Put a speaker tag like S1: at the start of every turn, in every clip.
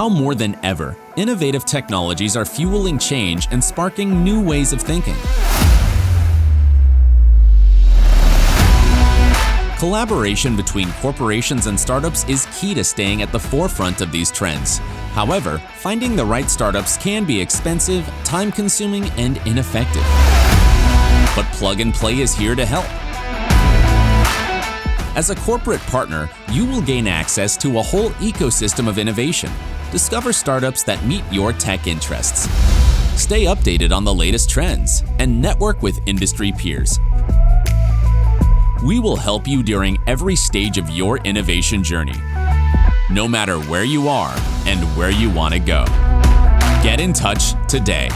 S1: Now more than ever, innovative technologies are fueling change and sparking new ways of thinking. Collaboration between corporations and startups is key to staying at the forefront of these trends. However, finding the right startups can be expensive, time-consuming, and ineffective. But Plug and Play is here to help. As a corporate partner, you will gain access to a whole ecosystem of innovation. Discover startups that meet your tech interests. Stay updated on the latest trends and network with industry peers. We will help you during every stage of your innovation journey, no matter where you are and where you want to go. Get in touch today.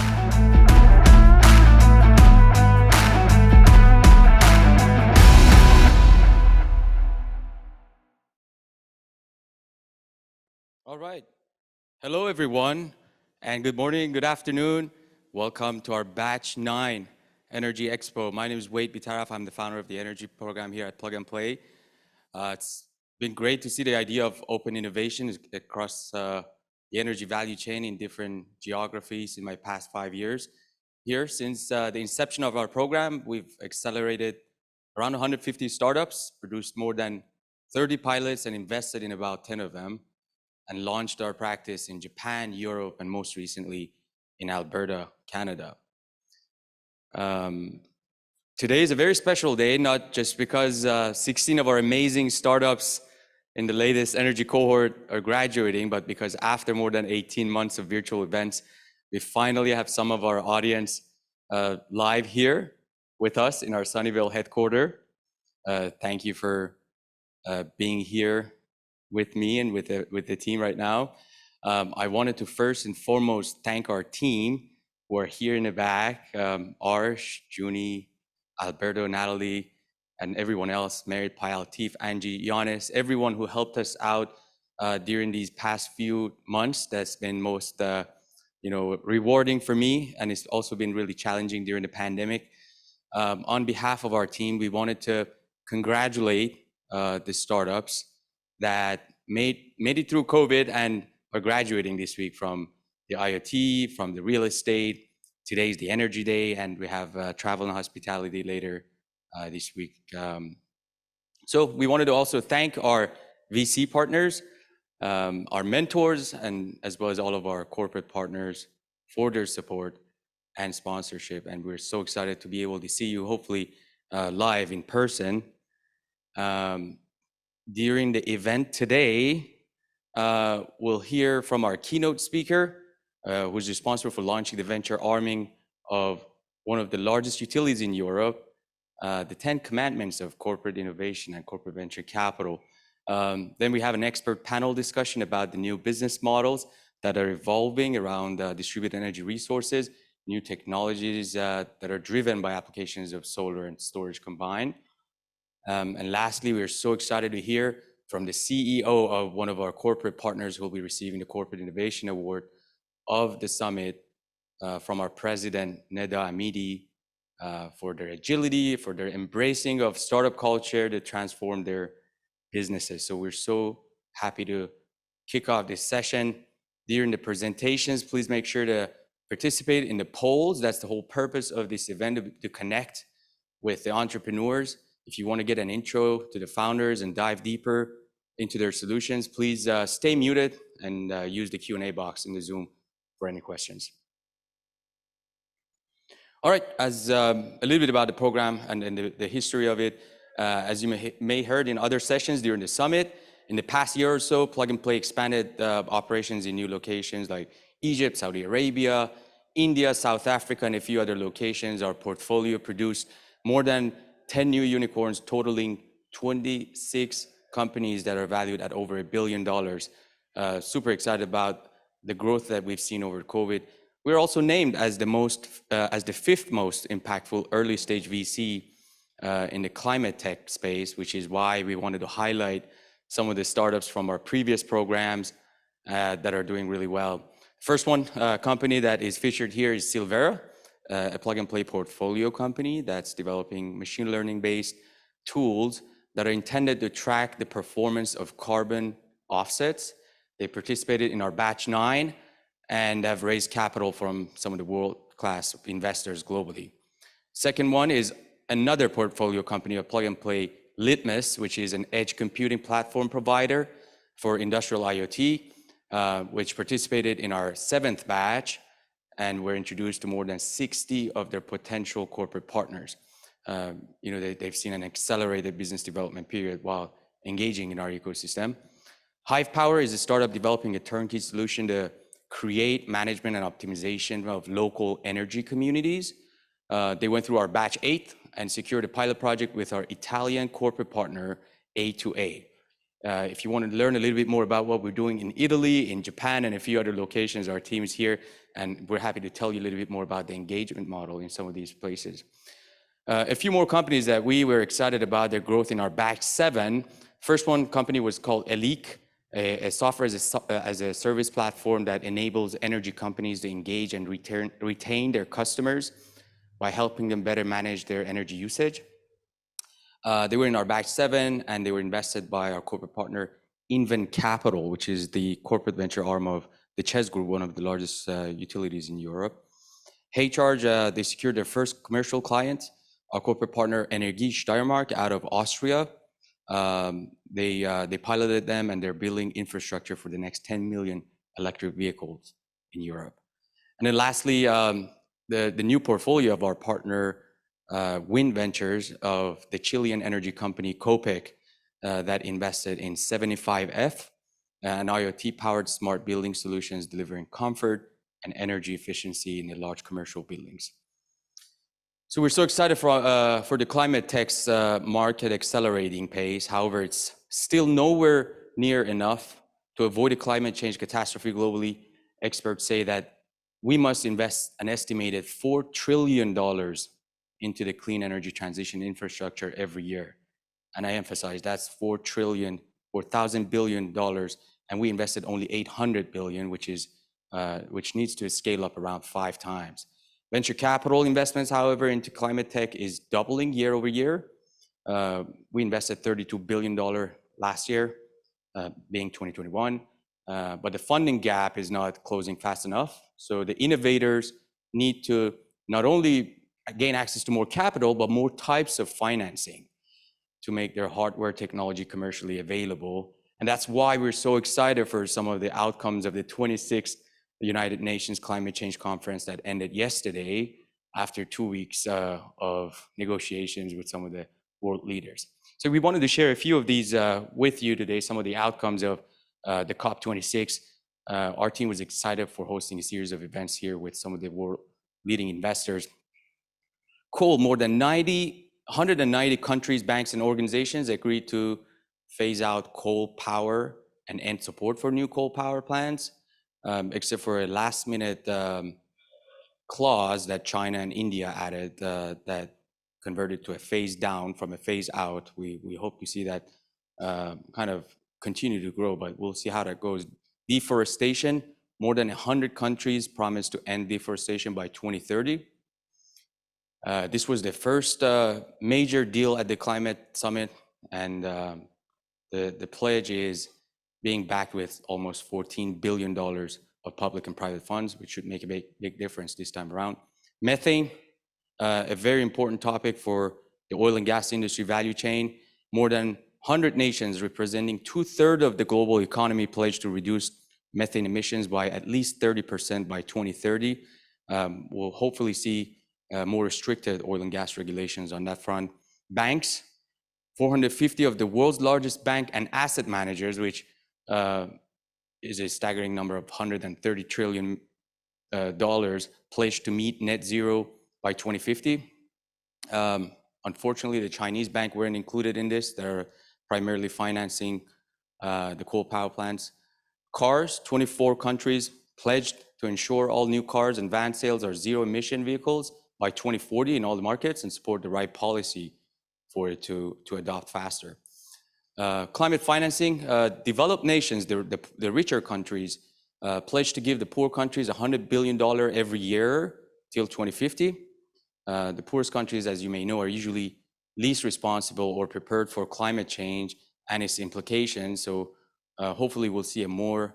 S2: All right. Hello, everyone, and good morning, good afternoon. Welcome to our Batch 9 Energy Expo. My name is Wade Bitaraf. I'm the founder of the energy program here at Plug and Play. It's been great to see the idea of open innovation across the energy value chain in different geographies in my past 5 years. Here, since the inception of our program, we've accelerated around 150 startups, produced more than 30 pilots, and invested in about 10 of them, and launched our practice in Japan, Europe, and most recently in Alberta, Canada. Today is a very special day, not just because 16 of our amazing startups in the latest energy cohort are graduating, but because after more than 18 months of virtual events, we finally have some of our audience live here with us in our Sunnyvale headquarters. Thank you for being here with me and with the team right now. I wanted to first and foremost thank our team who are here in the back, Arsh, Junie, Alberto, Natalie, and everyone else, Merit, Payal, Tif, Angie, Giannis, everyone who helped us out during these past few months. That's been most rewarding for me, and it's also been really challenging during the pandemic. On behalf of our team, we wanted to congratulate the startups that made it through COVID and are graduating this week from the IoT, from the real estate. Today's the energy day, and we have travel and hospitality later this week. So we wanted to also thank our VC partners, our mentors, and as well as all of our corporate partners for their support and sponsorship. And we're so excited to be able to see you, hopefully live in person. During the event today, we'll hear from our keynote speaker, who's responsible for launching the venture arming of one of the largest utilities in Europe, the 10 commandments of corporate innovation and corporate venture capital. Then we have an expert panel discussion about the new business models that are evolving around distributed energy resources, new technologies that are driven by applications of solar and storage combined. And lastly, we're so excited to hear from the CEO of one of our corporate partners who will be receiving the Corporate Innovation Award of the summit, from our president, Saeed Amidi, for their agility, for their embracing of startup culture to transform their businesses. So we're so happy to kick off this session. During the presentations, please make sure to participate in the polls. That's the whole purpose of this event, to connect with the entrepreneurs. If you want to get an intro to the founders and dive deeper into their solutions, please stay muted and use the Q&A box in the Zoom for any questions. All right, as a little bit about the program and the history of it, as you may heard in other sessions during the summit, in the past year or so, Plug and Play expanded operations in new locations like Egypt, Saudi Arabia, India, South Africa, and a few other locations. Our portfolio produced more than 10 new unicorns, totaling 26 companies that are valued at over $1 billion. Super excited about the growth that we've seen over COVID. We're also named as the 5th most impactful early stage VC in the climate tech space, which is why we wanted to highlight some of the startups from our previous programs that are doing really well. First one company that is featured here is Silvera, a Plug and Play portfolio company that's developing machine learning-based tools that are intended to track the performance of carbon offsets They participated in our batch 9 and have raised capital from some of the world-class investors globally. Second one is another portfolio company, a plug-and-play Litmus, which is an edge computing platform provider for industrial IoT, which participated in our 7th batch and were introduced to more than 60 of their potential corporate partners. They've seen an accelerated business development period while engaging in our ecosystem. Hive Power is a startup developing a turnkey solution to create management and optimization of local energy communities. They went through our batch 8 and secured a pilot project with our Italian corporate partner, A2A. If you want to learn a little bit more about what we're doing in Italy, in Japan, and a few other locations, our team is here, and we're happy to tell you a little bit more about the engagement model in some of these places. A few more companies that we were excited about their growth in our batch 7. First one company was called Eliq, a software as a service platform that enables energy companies to engage and retain their customers by helping them better manage their energy usage. They were in our batch 7, and they were invested by our corporate partner, Invent Capital, which is the corporate venture arm of the Chess Group, one of the largest utilities in Europe. HeyCharge, they secured their first commercial client, our corporate partner, Energie Steiermark, out of Austria. They piloted them, and they're building infrastructure for the next 10 million electric vehicles in Europe. And then lastly, the new portfolio of our partner, Wind Ventures, of the Chilean energy company Copec, that invested in 75F, an IoT-powered smart building solutions delivering comfort and energy efficiency in the large commercial buildings. So we're so excited for the climate tech's market accelerating pace. However, it's still nowhere near enough to avoid a climate change catastrophe globally. Experts say that we must invest an estimated $4 trillion into the clean energy transition infrastructure every year. And I emphasize that's $4,000 billion, and we invested only $800 billion, which needs to scale up around 5 times. Venture capital investments, however, into climate tech is doubling year over year. We invested $32 billion last year, being 2021, but the funding gap is not closing fast enough. So the innovators need to not only gain access to more capital, but more types of financing to make their hardware technology commercially available. And that's why we're so excited for some of the outcomes of the 26th United Nations Climate Change Conference that ended yesterday after 2 weeks of negotiations with some of the world leaders. So we wanted to share a few of these with you today, some of the outcomes of the COP26. Our team was excited for hosting a series of events here with some of the world leading investors. Coal, more than 190 countries, banks, and organizations agreed to phase out coal power and end support for new coal power plants, except for a last-minute clause that China and India added that converted to a phase down from a phase out. We hope to see that kind of continue to grow, but we'll see how that goes. Deforestation, more than 100 countries promised to end deforestation by 2030. This was the first major deal at the climate summit, and the pledge is being backed with almost $14 billion of public and private funds, which should make a big difference this time around. Methane, a very important topic for the oil and gas industry value chain. More than 100 nations representing 2/3 of the global economy pledged to reduce methane emissions by at least 30% by 2030. We'll hopefully see more restricted oil and gas regulations on that front. Banks, 450 of the world's largest bank and asset managers, which is a staggering number of $130 trillion, pledged to meet net zero by 2050. Unfortunately, the Chinese bank weren't included in this. They're primarily financing the coal power plants. Cars, 24 countries pledged to ensure all new cars and van sales are zero emission vehicles by 2040 in all the markets and support the right policy for it to adopt faster. Climate financing, developed nations, the richer countries, pledged to give the poor countries $100 billion every year till 2050. The poorest countries, as you may know, are usually least responsible or prepared for climate change and its implications. So hopefully we'll see a more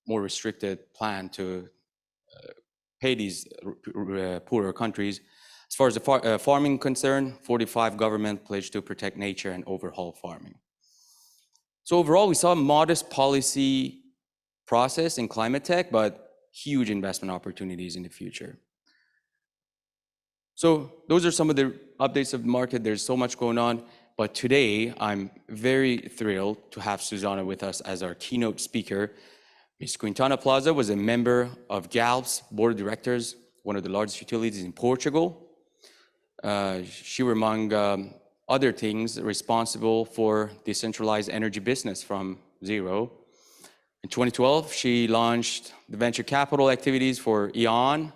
S2: more restricted plan to pay these poorer countries. As far as the farming concern, 45 government pledged to protect nature and overhaul farming. So overall, we saw a modest policy process in climate tech, but huge investment opportunities in the future. So those are some of the updates of the market. There's so much going on, but today I'm very thrilled to have Susana with us as our keynote speaker. Ms. Quintan-Plaza was a member of Galp's board of directors, one of the largest utilities in Portugal. She were, among other things, responsible for decentralized energy business from zero. In 2012, she launched the venture capital activities for E.ON,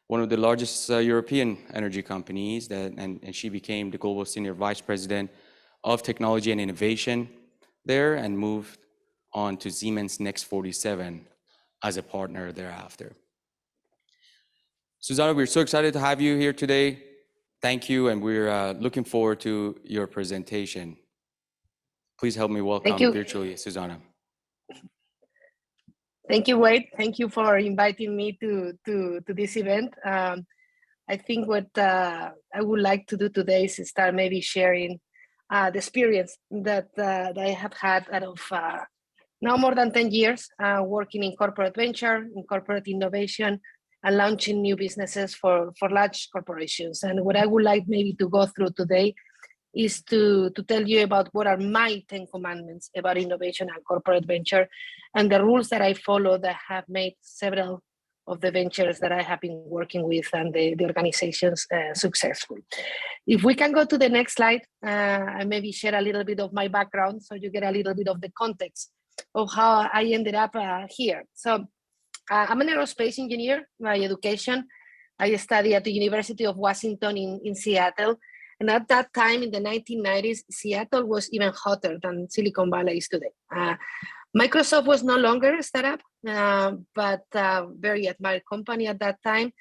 S2: one of the largest European energy companies, and she became the global senior vice president of technology and innovation there, and moved on to Siemens Next 47 as a partner thereafter. Susana, we're so excited to have you here today. Thank you, and we're looking forward to your presentation. Please help me welcome virtually Susana.
S3: Thank you, Wade. Thank you for inviting me to this event. I think what I would like to do today is start maybe sharing the experience that I have had out of now more than 10 years working in corporate venture, in corporate innovation, and launching new businesses for large corporations. And what I would like maybe to go through today is to tell you about what are my 10 commandments about innovation and corporate venture, and the rules that I follow that have made several of the ventures that I have been working with and the organizations successful. If we can go to the next slide, I maybe share a little bit of my background so you get a little bit of the context of how I ended up here. So I'm an aerospace engineer by education. I studied at the University of Washington in Seattle. And at that time, in the 1990s, Seattle was even hotter than Silicon Valley is today. Microsoft was no longer a startup, but a very admired company at that time.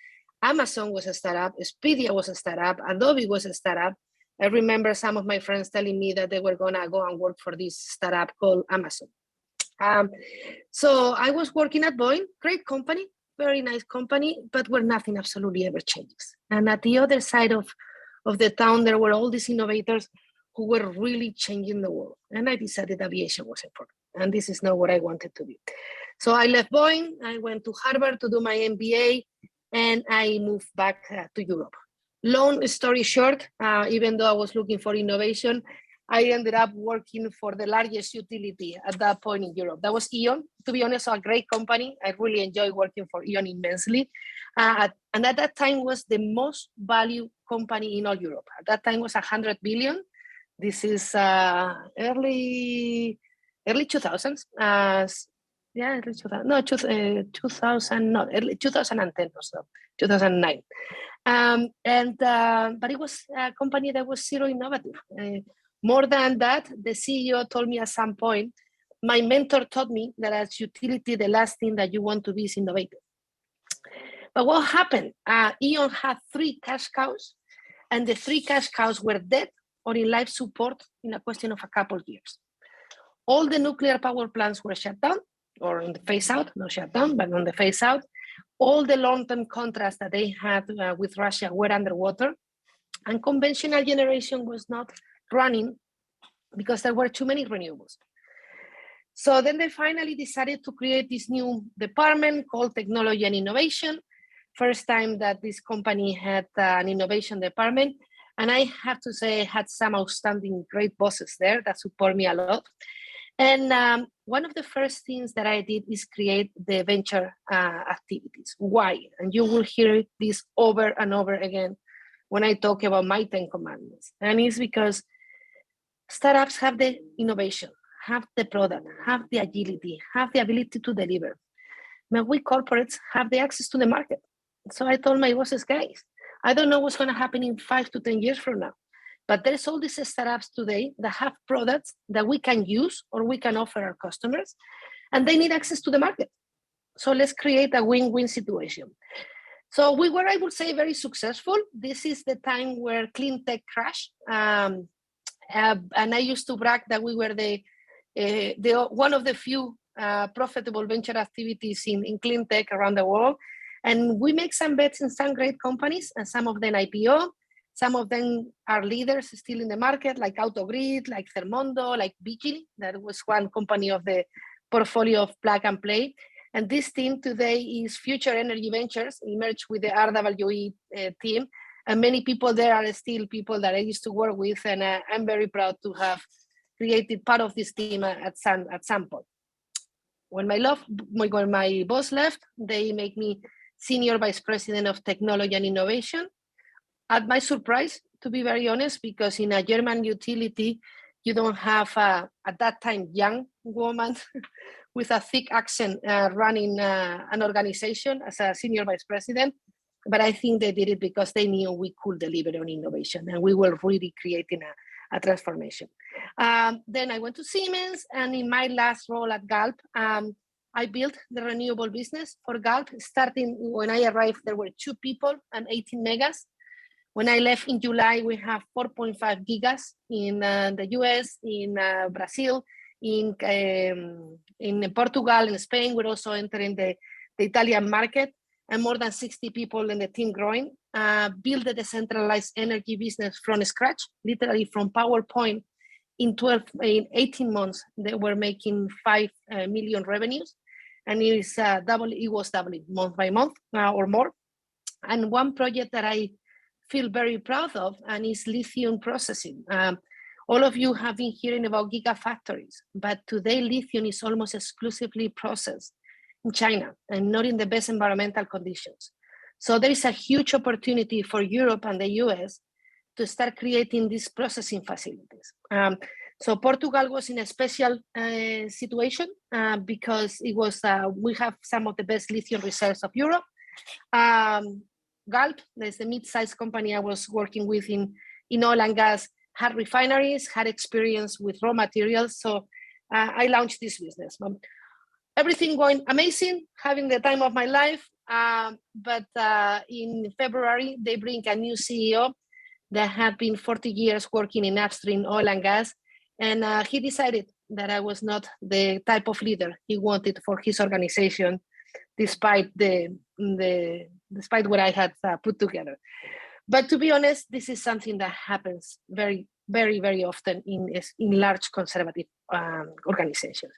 S3: Amazon was a startup, Expedia was a startup, Adobe was a startup. I remember some of my friends telling me that they were gonna go and work for this startup called Amazon. So I was working at Boeing, great company, very nice company, but where nothing absolutely ever changes. And at the other side of the town, there were all these innovators who were really changing the world. And I decided aviation was important. And this is not what I wanted to be. So I left Boeing, I went to Harvard to do my MBA, and I moved back to Europe. Long story short, even though I was looking for innovation, I ended up working for the largest utility at that point in Europe. That was E.ON. To be honest, a great company. I really enjoyed working for E.ON immensely. And at that time was the most valued company in all Europe. At that time was 100 billion. This is early 2000s. Yeah, early 2000. No, 2000. No, early 2010 or so, 2009. But it was a company that was zero innovative. More than that, the CEO told me at some point, my mentor taught me that as utility, the last thing that you want to be is innovative. But what happened? E.ON had 3 cash cows, and the 3 cash cows were dead or in life support in a question of a couple of years. All the nuclear power plants were shut down, or in the phase out, not shut down, but on the phase out. All the long-term contracts that they had with Russia were underwater, and conventional generation was not running because there were too many renewables. So then they finally decided to create this new department called Technology and Innovation. First time that this company had an innovation department. And I have to say I had some outstanding great bosses there that support me a lot. And one of the first things that I did is create the venture activities. Why? And you will hear this over and over again when I talk about my 10 commandments. And it's because startups have the innovation, have the product, have the agility, have the ability to deliver. But we corporates have the access to the market. So I told my bosses, guys, I don't know what's going to happen in 5 to 10 years from now. But there's all these startups today that have products that we can use or we can offer our customers, and they need access to the market. So let's create a win-win situation. So we were, I would say, very successful. This is the time where clean tech crashed. And I used to brag that we were the one of the few profitable venture activities in clean tech around the world. And we make some bets in some great companies, and some of them IPO. Some of them are leaders still in the market, like Autogrid, like Thermondo, like Vigil. That was one company of the portfolio of Plug and Play. And this team today is Future Energy Ventures, emerged with the RWE team. And many people there are still people that I used to work with. And I'm very proud to have created part of this team at some point. When my boss left, they make me Senior Vice President of Technology and Innovation. At my surprise, to be very honest, because in a German utility, you don't have, at that time, young woman with a thick accent running an organization as a Senior Vice President. But I think they did it because they knew we could deliver on innovation and we were really creating a transformation. Then I went to Siemens, and in my last role at Galp, I built the renewable business for Galp. Starting when I arrived, there were 2 people and 18 megas. When I left in July, we have 4.5 gigas in the US, in Brazil, in Portugal, in Spain. We're also entering the Italian market, and more than 60 people in the team growing. Build a decentralized energy business from scratch, literally from PowerPoint. In 18 months, they were making 5 million revenues, and it was doubling month by month or more. And one project that I feel very proud of, and is lithium processing. All of you have been hearing about gigafactories, but today lithium is almost exclusively processed in China and not in the best environmental conditions. So there is a huge opportunity for Europe and the US to start creating these processing facilities. So Portugal was in a special situation because it was we have some of the best lithium reserves of Europe. Galp, there's the mid-sized company I was working with in oil and gas, had refineries, had experience with raw materials. So I launched this business. Everything going amazing, having the time of my life. But in February, they bring a new CEO that had been 40 years working in upstream oil and gas. And he decided that I was not the type of leader he wanted for his organization, despite despite what I had put together. But to be honest, this is something that happens very, very, very often in large conservative organizations.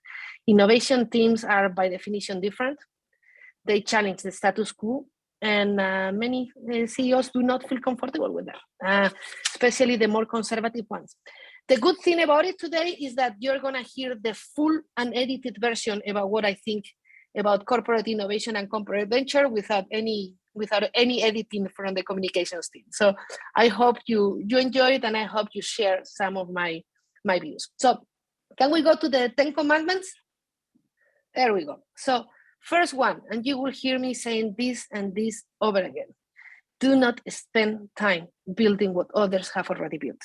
S3: Innovation teams are by definition different. They challenge the status quo, and many CEOs do not feel comfortable with that, especially the more conservative ones. The good thing about it today is that you're gonna hear the full unedited version about what I think about corporate innovation and corporate venture without any editing from the communications team. So I hope you enjoy it, and I hope you share some of my views. So can we go to the 10 commandments? There we go. So first one, and you will hear me saying this and this over again. Do not spend time building what others have already built.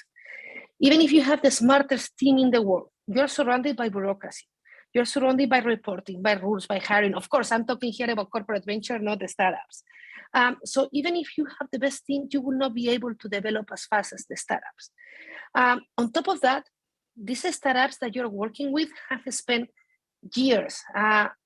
S3: Even if you have the smartest team in the world, you're surrounded by bureaucracy. You're surrounded by reporting, by rules, by hiring. Of course, I'm talking here about corporate venture, not the startups. So even if you have the best team, you will not be able to develop as fast as the startups. On top of that, these startups that you're working with have spent years,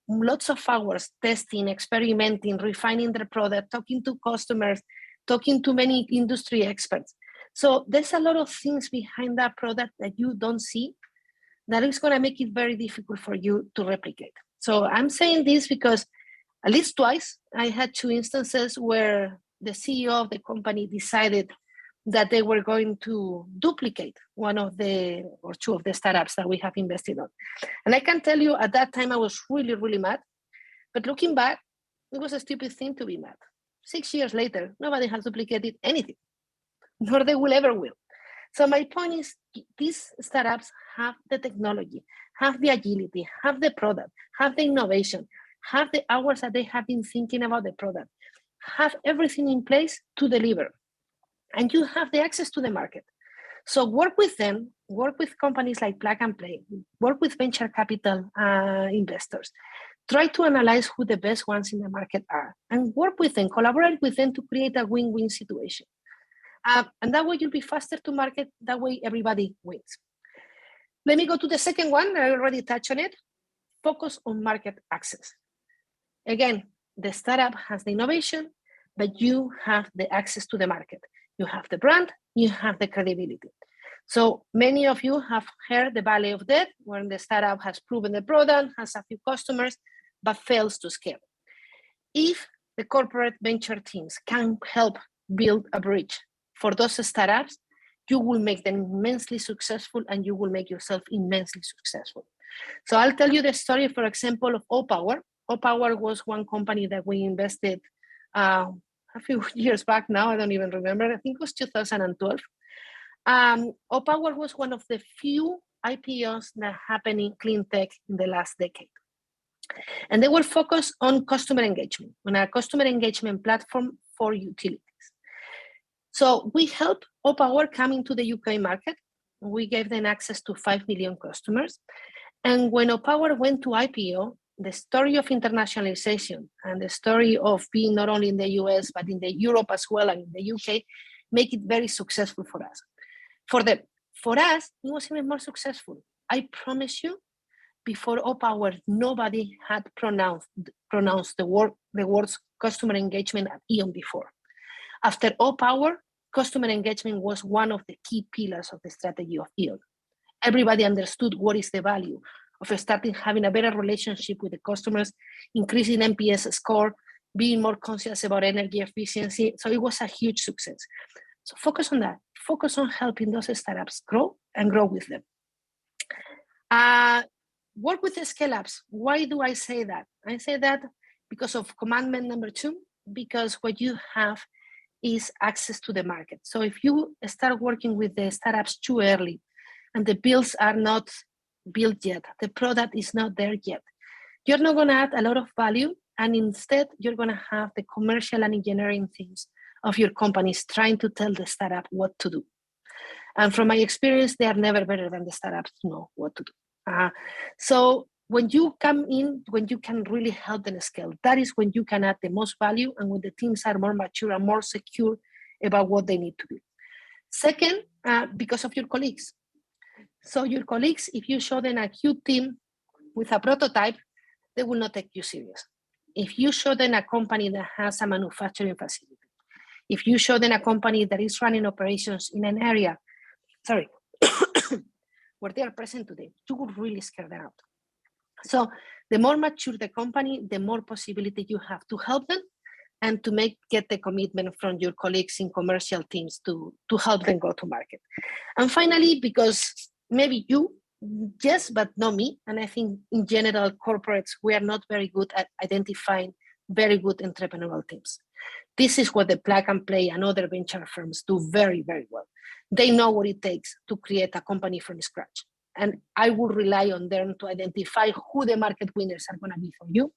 S3: lots of hours testing, experimenting, refining their product, talking to customers, talking to many industry experts. So there's a lot of things behind that product that you don't see that is going to make it very difficult for you to replicate. So I'm saying this because at least twice I had 2 instances where the CEO of the company decided that they were going to duplicate one of the or 2 of the startups that we have invested on. And I can tell you at that time I was really, really mad. But looking back, it was a stupid thing to be mad. 6 years later, nobody has duplicated anything, nor they will ever will. So my point is, these startups have the technology, have the agility, have the product, have the innovation, have the hours that they have been thinking about the product, have everything in place to deliver. And you have the access to the market. So work with them, work with companies like Plug and Play, work with venture capital investors. Try to analyze who the best ones in the market are and work with them, collaborate with them to create a win-win situation. And that way you'll be faster to market. That way everybody wins. Let me go to the second one. I already touched on it. focus on market access. Again, the startup has the innovation, but you have the access to the market. You have the brand, you have the credibility. So many of you have heard the Valley of Death, where the startup has proven the product, has a few customers, but fails to scale. If the corporate venture teams can help build a bridge for those startups, you will make them immensely successful and you will make yourself immensely successful. So I'll tell you the story, for example, of Opower. Opower was one company that we invested a few years back now. I don't even remember. I think it was 2012. Opower was one of the few IPOs that happened in clean tech in the last decade. And they were focused on customer engagement, on a customer engagement platform for utilities. So we helped Opower come into the UK market. We gave them access to 5 million customers. And when Opower went to IPO, the story of internationalization and the story of being not only in the US, but in the Europe as well and in the UK, make it very successful for us. For them. For us, it was even more successful. I promise you, before Opower, nobody had pronounced the words customer engagement at E.ON before. After Opower, customer engagement was one of the key pillars of the strategy of E.ON. Everybody understood what is the value of starting having a better relationship with the customers, increasing NPS score, being more conscious about energy efficiency. So it was a huge success. So focus on that. Focus on helping those startups grow and grow with them. Work with the scale-ups. Why do I say that? I say that because of commandment number 2, because what you have is access to the market. So if you start working with the startups too early and the builds are not built yet, the product is not there yet, you're not going to add a lot of value, and instead you're going to have the commercial and engineering teams of your companies trying to tell the startup what to do. And from my experience, they are never better than the startups to know what to do. So when you come in, when you can really help them scale, that is when you can add the most value and when the teams are more mature and more secure about what they need to do. Second, because of your colleagues. So your colleagues, if you show them a cute team with a prototype, they will not take you serious. If you show them a company that has a manufacturing facility, if you show them a company that is running operations in an area, where they are present today, you would really scare them out. So the more mature the company, the more possibility you have to help them and to get the commitment from your colleagues in commercial teams to help them go to market. And finally, because maybe you, yes, but not me, and I think in general, corporates, we are not very good at identifying very good entrepreneurial teams. This is what the Plug and Play and other venture firms do very, very well. They know what it takes to create a company from scratch. And I will rely on them to identify who the market winners are going to be for you.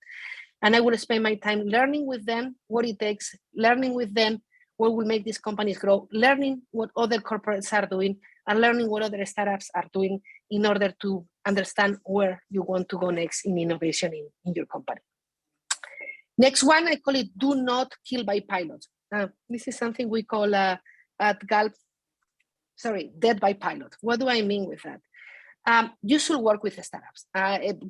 S3: And I will spend my time learning with them what it takes, learning with them what will make these companies grow, learning what other corporates are doing, and learning what other startups are doing in order to understand where you want to go next in innovation in your company. Next one, I call it do not kill by pilot. This is something we call at Galp, dead by pilot. What do I mean with that? You should work with startups,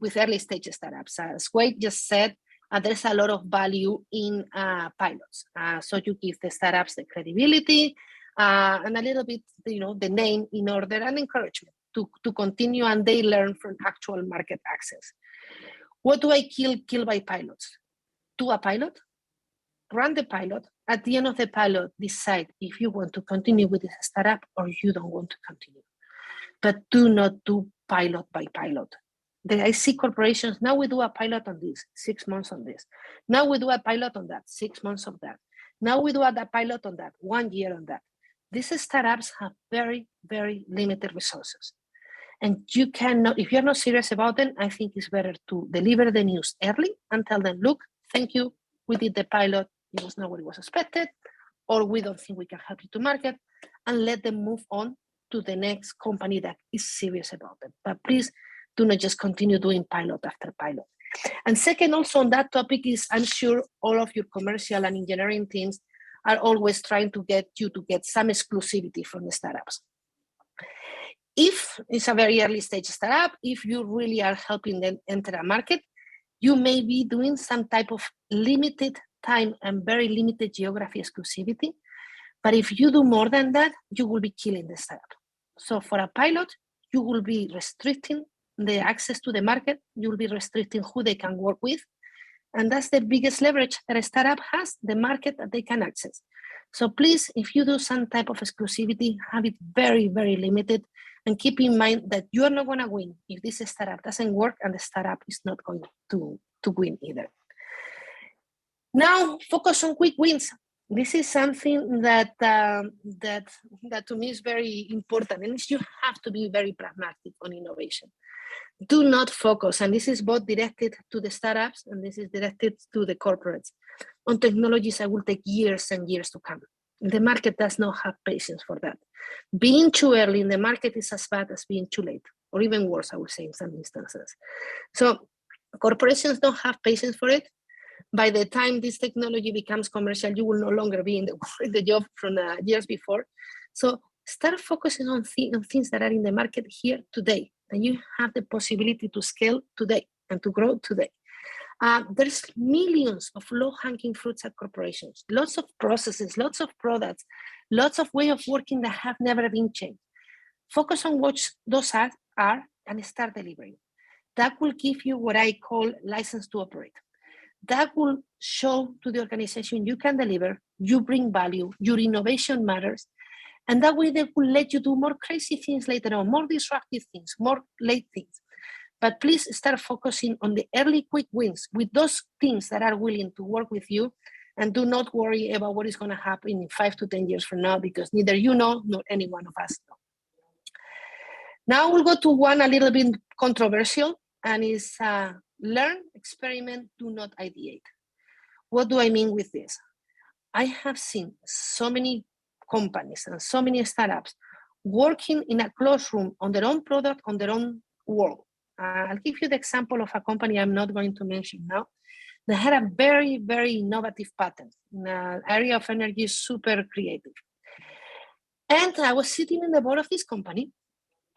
S3: with early stage startups. As Wade just said, there's a lot of value in pilots. So you give the startups the credibility and a little bit, the name in order and encouragement to continue, and they learn from actual market access. What do I kill by pilots? Do a pilot, run the pilot. At the end of the pilot, decide if you want to continue with this startup or you don't want to continue. But do not do pilot by pilot. I see corporations, now we do a pilot on this, 6 months on this. Now we do a pilot on that, 6 months of that. Now we do a pilot on that, 1 year on that. These startups have very, very limited resources. And you cannot, if you're not serious about them, I think it's better to deliver the news early and tell them, look, thank you, we did the pilot, it was not what it was expected, or we don't think we can help you to market, and let them move on to the next company that is serious about them. But please do not just continue doing pilot after pilot. And second, also on that topic is, I'm sure all of your commercial and engineering teams are always trying to get you to get some exclusivity from the startups. If it's a very early stage startup, if you really are helping them enter a market, you may be doing some type of limited time and very limited geography exclusivity. But if you do more than that, you will be killing the startup. So for a pilot, you will be restricting the access to the market. You will be restricting who they can work with. And that's the biggest leverage that a startup has, the market that they can access. So please, if you do some type of exclusivity, have it very, very limited, and keep in mind that you are not going to win if this startup doesn't work, and the startup is not going to win either. Now, focus on quick wins. This is something that to me is very important, and you have to be very pragmatic on innovation. Do not focus, and this is both directed to the startups and this is directed to the corporates, on technologies that will take years and years to come. The market does not have patience for that. Being too early in the market is as bad as being too late, or even worse, I would say, in some instances. So corporations don't have patience for it. By the time this technology becomes commercial, you will no longer be in the job from years before. So start focusing on things that are in the market here today, and you have the possibility to scale today and to grow today. There's millions of low-hanging fruits at corporations, lots of processes, lots of products, lots of ways of working that have never been changed. Focus on what those are and start delivering. That will give you what I call license to operate. That will show to the organization you can deliver, you bring value, your innovation matters, and that way they will let you do more crazy things later on, more disruptive things, more late things. But please start focusing on the early quick wins with those teams that are willing to work with you, and do not worry about what is going to happen in 5 to 10 years from now, because neither you know nor any one of us know. Now we'll go to one a little bit controversial, and is learn, experiment, do not ideate. What do I mean with this? I have seen so many companies and so many startups working in a closed room on their own product, on their own world. I'll give you the example of a company I'm not going to mention now. They had a very, very innovative patent in an area of energy, super creative. And I was sitting in the board of this company,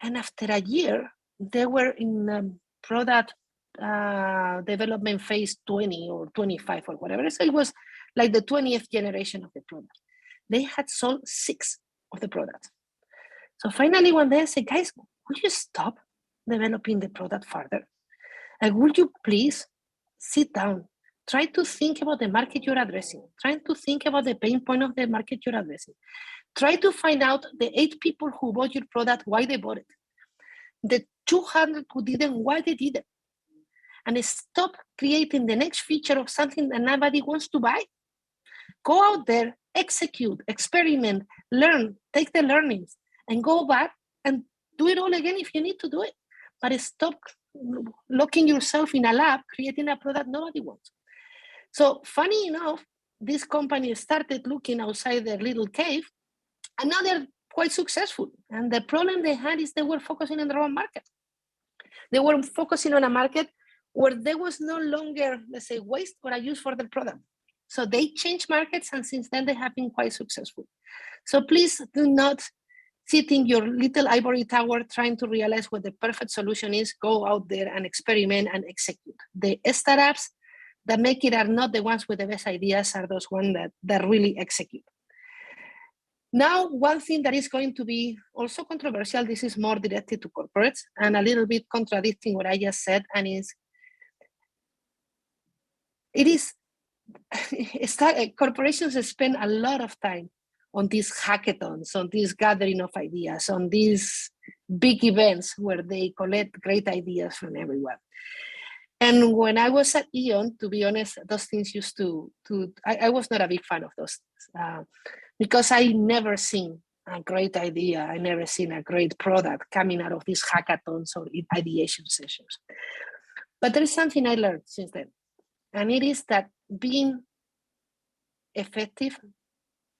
S3: and after a year, they were in product development phase 20 or 25 or whatever. So it was like the 20th generation of the product. They had sold 6 of the products. So finally one day I said, guys, will you stop developing the product further? And would you please sit down, try to think about the market you're addressing, try to think about the pain point of the market you're addressing. Try to find out the 8 people who bought your product, why they bought it. The 200 who didn't, why they didn't. And stop creating the next feature of something that nobody wants to buy. Go out there, execute, experiment, learn, take the learnings, and go back and do it all again if you need to do it. But stop locking yourself in a lab, creating a product nobody wants. So funny enough, this company started looking outside their little cave, and now they're quite successful. And the problem they had is they were focusing on the wrong market. They were focusing on a market where there was no longer, let's say, waste or a use for the product. So they changed markets, and since then they have been quite successful. So please do not sit in your little ivory tower trying to realize what the perfect solution is. Go out there and experiment and execute. The startups that make it are not the ones with the best ideas, are those ones that really execute. Now, one thing that is going to be also controversial, this is more directed to corporates and a little bit contradicting what I just said, and corporations spend a lot of time on these hackathons, on this gathering of ideas, on these big events where they collect great ideas from everyone. And when I was at E.ON, to be honest, those things used to I was not a big fan of those things because I never seen a great idea. I never seen a great product coming out of these hackathons or ideation sessions. But there is something I learned since then. And it is that being effective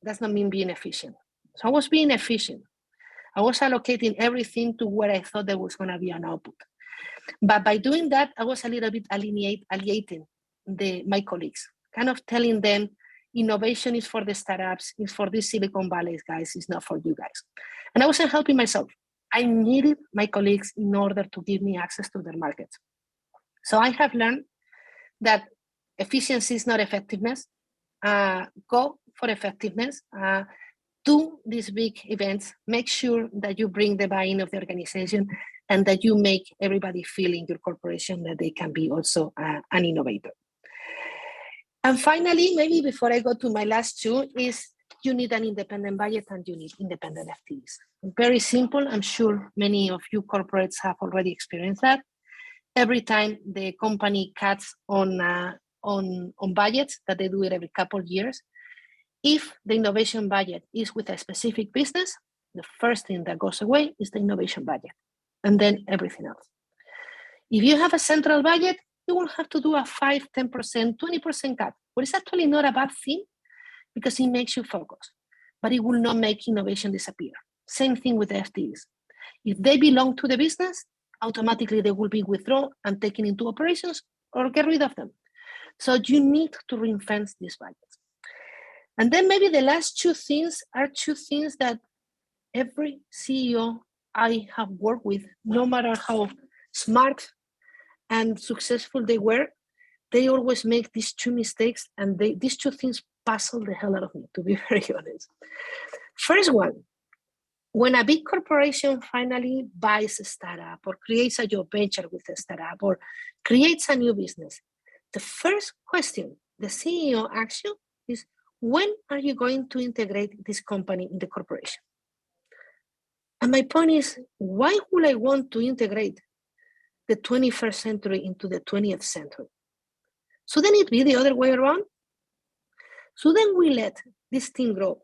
S3: does not mean being efficient. So I was being efficient. I was allocating everything to where I thought there was going to be an output. But by doing that, I was a little bit alienating my colleagues, kind of telling them innovation is for the startups, it's for these Silicon Valley guys, it's not for you guys. And I wasn't helping myself. I needed my colleagues in order to give me access to their markets. So I have learned that efficiency is not effectiveness. Go for effectiveness. Do these big events. Make sure that you bring the buy-in of the organization and that you make everybody feel in your corporation that they can be also an innovator. And finally, maybe before I go to my last two, is you need an independent budget and you need independent FTEs. Very simple. I'm sure many of you corporates have already experienced that. Every time the company cuts on budgets, that they do it every couple of years, if the innovation budget is with a specific business, the first thing that goes away is the innovation budget, and then everything else. If you have a central budget, you will have to do a 5, 10%, 20% cut. But it's actually not a bad thing because it makes you focus, but it will not make innovation disappear. Same thing with the FTEs. If they belong to the business, automatically they will be withdrawn and taken into operations or get rid of them. So you need to ring-fence these budgets. And then maybe the last two things are two things that every CEO I have worked with, no matter how smart and successful they were, they always make these two mistakes, and these two things puzzle the hell out of me, to be very honest. First one, when a big corporation finally buys a startup or creates a joint venture with a startup or creates a new business, the first question the CEO asks you is, when are you going to integrate this company in the corporation? And my point is, why would I want to integrate the 21st century into the 20th century? Shouldn't it be the other way around? Shouldn't we let this team grow?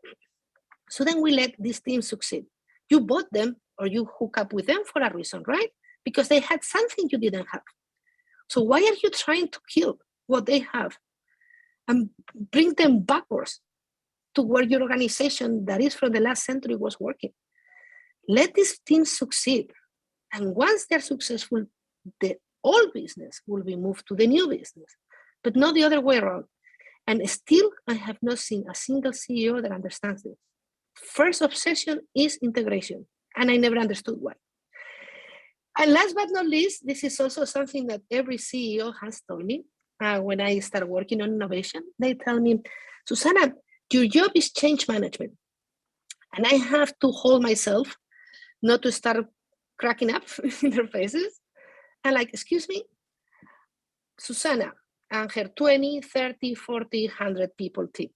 S3: Shouldn't we let this team succeed? You bought them or you hook up with them for a reason, right? Because they had something you didn't have. So why are you trying to kill what they have and bring them backwards to where your organization that is from the last century was working? Let this team succeed. And once they're successful, the old business will be moved to the new business, but not the other way around. And still, I have not seen a single CEO that understands this. First obsession is integration, and I never understood why. And last but not least, this is also something that every CEO has told me when I start working on innovation. They tell me, Susana, your job is change management. And I have to hold myself not to start cracking up in their faces. And like, excuse me, Susana and her 20, 30, 40, 100 people team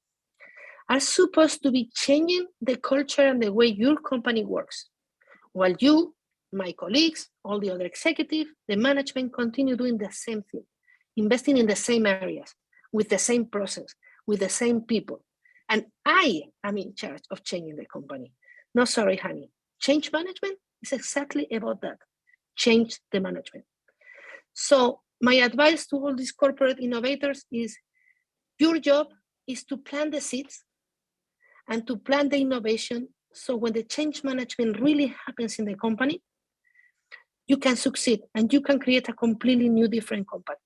S3: are supposed to be changing the culture and the way your company works. While you, my colleagues, all the other executives, the management continue doing the same thing, investing in the same areas, with the same process, with the same people. And I am in charge of changing the company. No, sorry, honey. Change management is exactly about that. Change the management. So my advice to all these corporate innovators is your job is to plant the seeds and to plant the innovation. So when the change management really happens in the company, you can succeed and you can create a completely new, different company.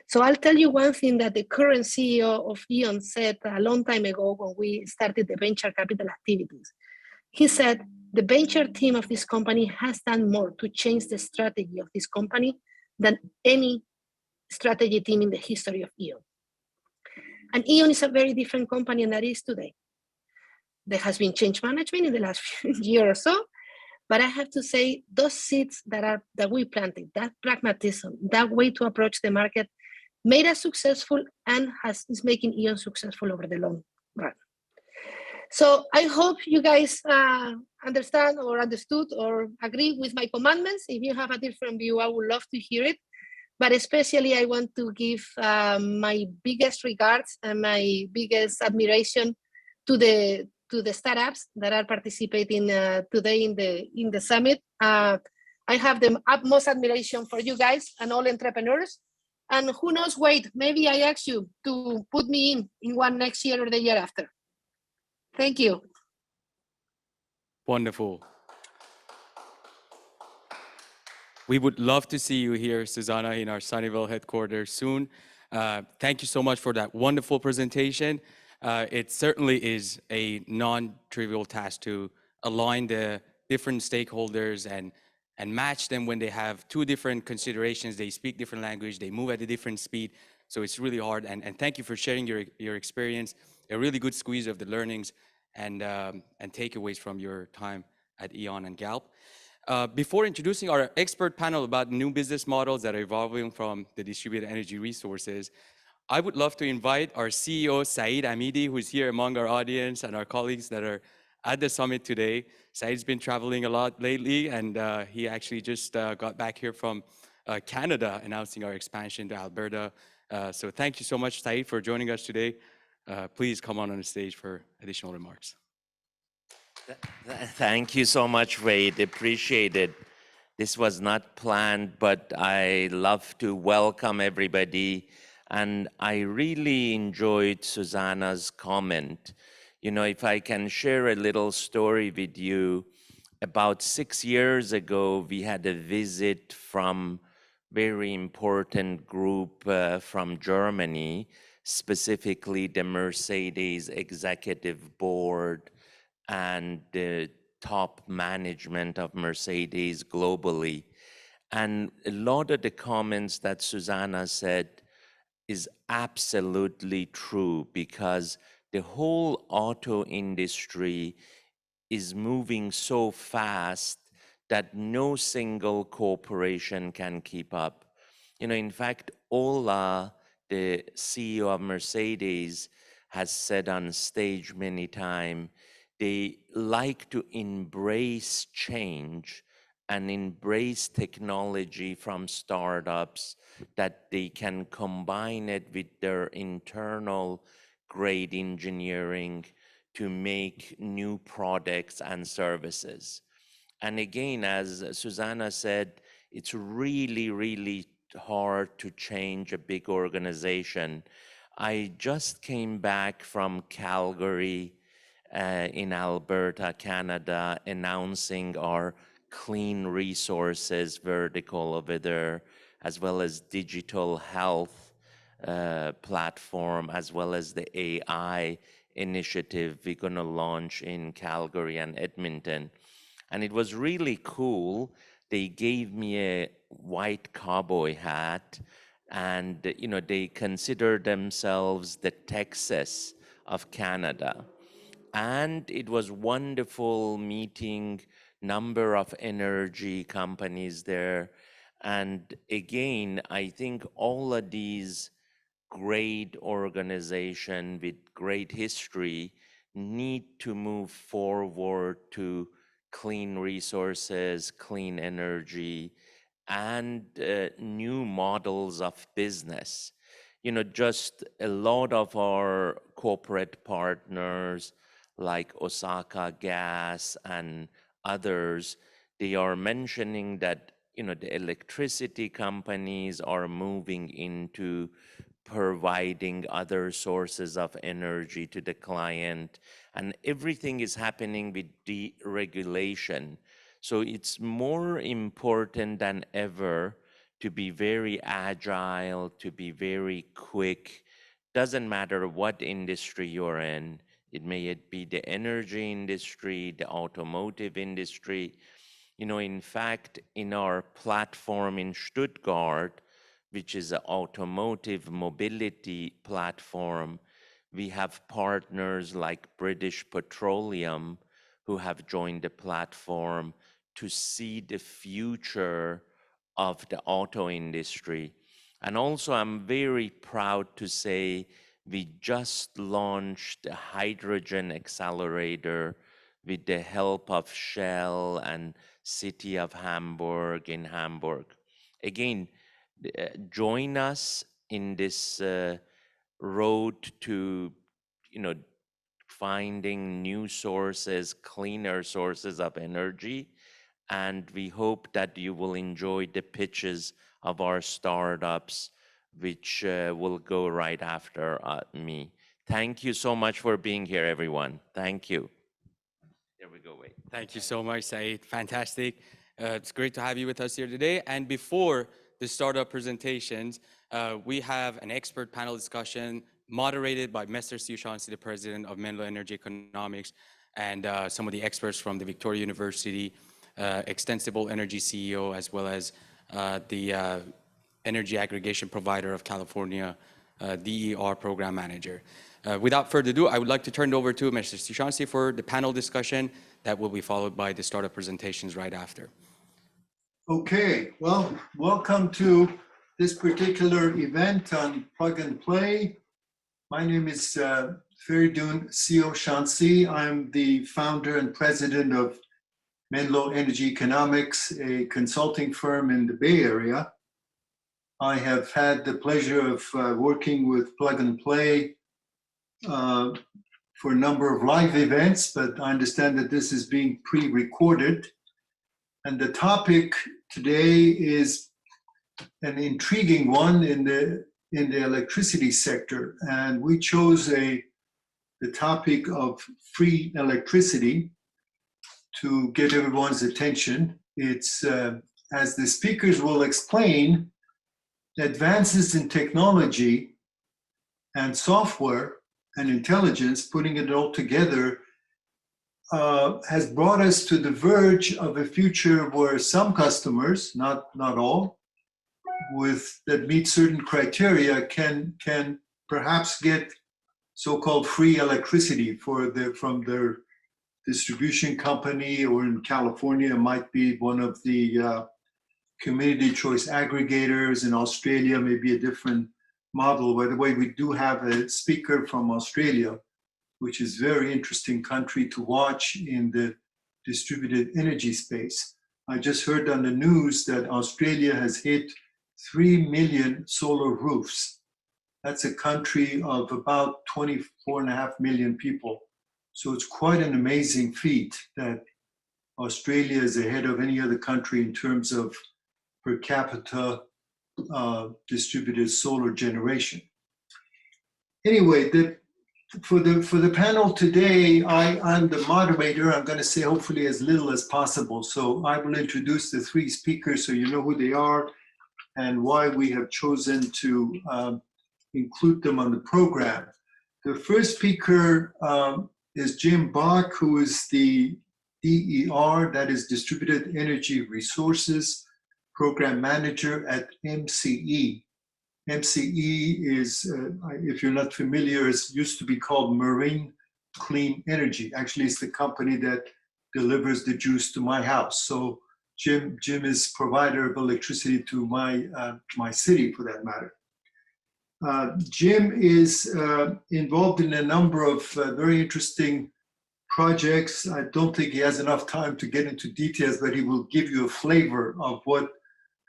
S3: So I'll tell you one thing that the current CEO of E.ON said a long time ago when we started the venture capital activities. He said, the venture team of this company has done more to change the strategy of this company than any strategy team in the history of E.ON. And E.ON is a very different company than it is today. There has been change management in the last year or so, but I have to say those seeds that we planted, that pragmatism, that way to approach the market, made us successful and is making E.ON successful over the long run. So I hope you guys understand or understood or agree with my commandments. If you have a different view, I would love to hear it. But especially I want to give my biggest regards and my biggest admiration to the startups that are participating today in the summit. I have the utmost admiration for you guys and all entrepreneurs. And who knows, wait, maybe I ask you to put me in one next year or the year after. Thank you.
S2: Wonderful. We would love to see you here, Susana, in our Sunnyvale headquarters soon. Thank you so much for that wonderful presentation. It certainly is a non-trivial task to align the different stakeholders and match them when they have two different considerations. They speak different language, they move at a different speed. So it's really hard. And thank you for sharing your experience, a really good squeeze of the learnings and takeaways from your time at E.ON and Galp. Before introducing our expert panel about new business models that are evolving from the distributed energy resources, I would love to invite our CEO, Saeed Amidi, who is here among our audience and our colleagues that are at the summit today. Saeed's been traveling a lot lately, and he actually just got back here from Canada, announcing our expansion to Alberta. So thank you so much, Saeed, for joining us today. Please come on the stage for additional remarks.
S4: Thank you so much, Wade. Appreciate it. This was not planned, but I love to welcome everybody. And I really enjoyed Susana's comment. You know, if I can share a little story with you, about 6 years ago, we had a visit from very important group from Germany, specifically the Mercedes executive board and the top management of Mercedes globally. And a lot of the comments that Susana said is absolutely true, because the whole auto industry is moving so fast that no single corporation can keep up. You know, in fact, Ola, the CEO of Mercedes, has said on stage many times, they like to embrace change and embrace technology from startups, that they can combine it with their internal great engineering to make new products and services. And again, as Susana said, it's really, really hard to change a big organization. I just came back from Calgary in Alberta, Canada, announcing our clean resources vertical over there, as well as digital health platform, as well as the AI initiative we're going to launch in Calgary and Edmonton. And it was really cool. They gave me a white cowboy hat, and you know, they consider themselves the Texas of Canada. And it was wonderful meeting number of energy companies there. And again, I think all of these great organization with great history need to move forward to clean resources, clean energy, and new models of business. You know, just a lot of our corporate partners like Osaka Gas and others, they are mentioning that, you know, the electricity companies are moving into providing other sources of energy to the client, and everything is happening with deregulation. So it's more important than ever to be very agile, to be very quick. Doesn't matter what industry you're in. It may be the energy industry, the automotive industry. You know, in fact, in our platform in Stuttgart, which is an automotive mobility platform, we have partners like British Petroleum who have joined the platform to see the future of the auto industry. And also, I'm very proud to say we just launched a hydrogen accelerator with the help of Shell and City of Hamburg in Hamburg. Again, join us in this road to, you know, finding new sources, cleaner sources of energy. And we hope that you will enjoy the pitches of our startups, which will go right after me. Thank you so much for being here, everyone. Thank you. There we go, Wade.
S2: Thank you so much, Saeed. Fantastic. It's great to have you with us here today. And before the startup presentations, we have an expert panel discussion moderated by Mr. Stu Chauncey, the president of Menlo Energy Economics. and some of the experts from the Victoria University, Extensible Energy CEO, as well as the energy aggregation provider of California, DER program manager. Without further ado, I would like to turn it over to Mr. Sishansi for the panel discussion that will be followed by the startup presentations right after.
S5: Okay, well, welcome to this particular event on Plug and Play. My name is Feridun Sishansi. I'm the founder and president of Menlo Energy Economics, a consulting firm in the Bay Area. I have had the pleasure of working with Plug and Play for a number of live events, but I understand that this is being pre-recorded. And the topic today is an intriguing one in the electricity sector. And we chose the topic of free electricity to get everyone's attention. It's, as the speakers will explain, advances in technology and software and intelligence, putting it all together, has brought us to the verge of a future where some customers, not all, that meet certain criteria can perhaps get so-called free electricity from their distribution company, or in California, it might be one of the community choice aggregators. In Australia, maybe a different model. By the way, we do have a speaker from Australia, which is a very interesting country to watch in the distributed energy space. I just heard on the news that Australia has hit 3 million solar roofs. That's a country of about 24.5 million people. So it's quite an amazing feat that Australia is ahead of any other country in terms of per capita distributed solar generation. Anyway, for the panel today, I'm the moderator. I'm going to say hopefully as little as possible. So I will introduce the three speakers so you know who they are and why we have chosen to include them on the program. The first speaker is Jim Bach, who is the DER, that is Distributed Energy Resources Program Manager at MCE. MCE is, if you're not familiar, it used to be called Marine Clean Energy. Actually, it's the company that delivers the juice to my house. So Jim is provider of electricity to my city, for that matter. Jim is involved in a number of very interesting projects. I don't think he has enough time to get into details, but he will give you a flavor of what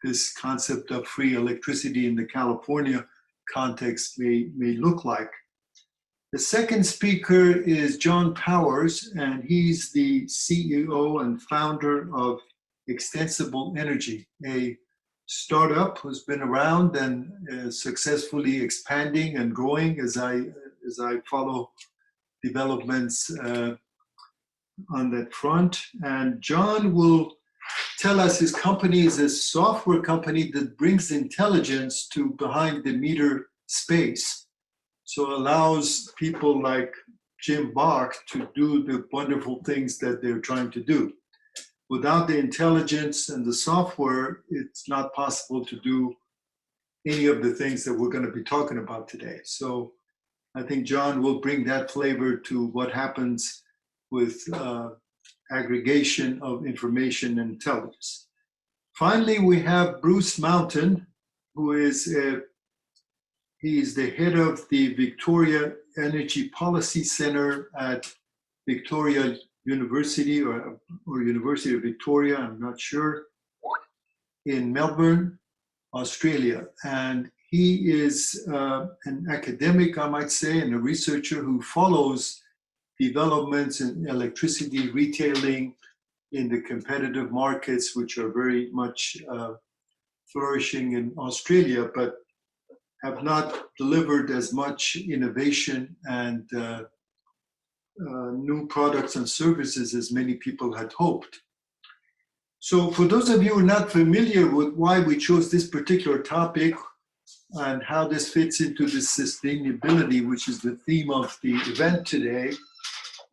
S5: this concept of free electricity in the California context may look like. The second speaker is John Powers, and he's the CEO and founder of Extensible Energy, a startup who's been around and successfully expanding and growing as I follow developments on that front. And John will tell us his company is a software company that brings intelligence to behind the meter space. So allows people like Jim Bach to do the wonderful things that they're trying to do. Without the intelligence and the software, it's not possible to do any of the things that we're going to be talking about today. So I think John will bring that flavor to what happens with aggregation of information and intelligence. Finally, we have Bruce Mountain, who is he's the head of the Victoria Energy Policy Center at Victoria University or University of Victoria, I'm not sure, in Melbourne, Australia. And he is an academic, I might say, and a researcher who follows developments in electricity retailing in the competitive markets, which are very much flourishing in Australia, but have not delivered as much innovation and new products and services as many people had hoped. So for those of you who are not familiar with why we chose this particular topic and how this fits into the sustainability, which is the theme of the event today,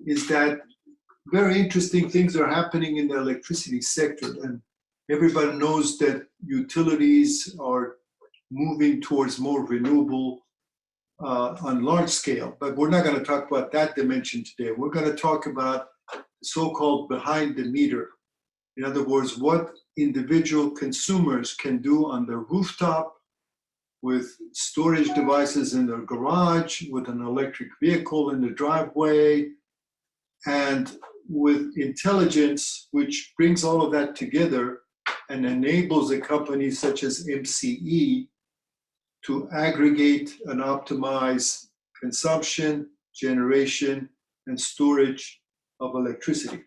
S5: is that very interesting things are happening in the electricity sector. And everybody knows that utilities are moving towards more renewable on large scale. But we're not going to talk about that dimension today. We're going to talk about so-called behind the meter. In other words, what individual consumers can do on their rooftop with storage devices in their garage, with an electric vehicle in the driveway, and with intelligence, which brings all of that together and enables a company such as MCE to aggregate and optimize consumption, generation, and storage of electricity.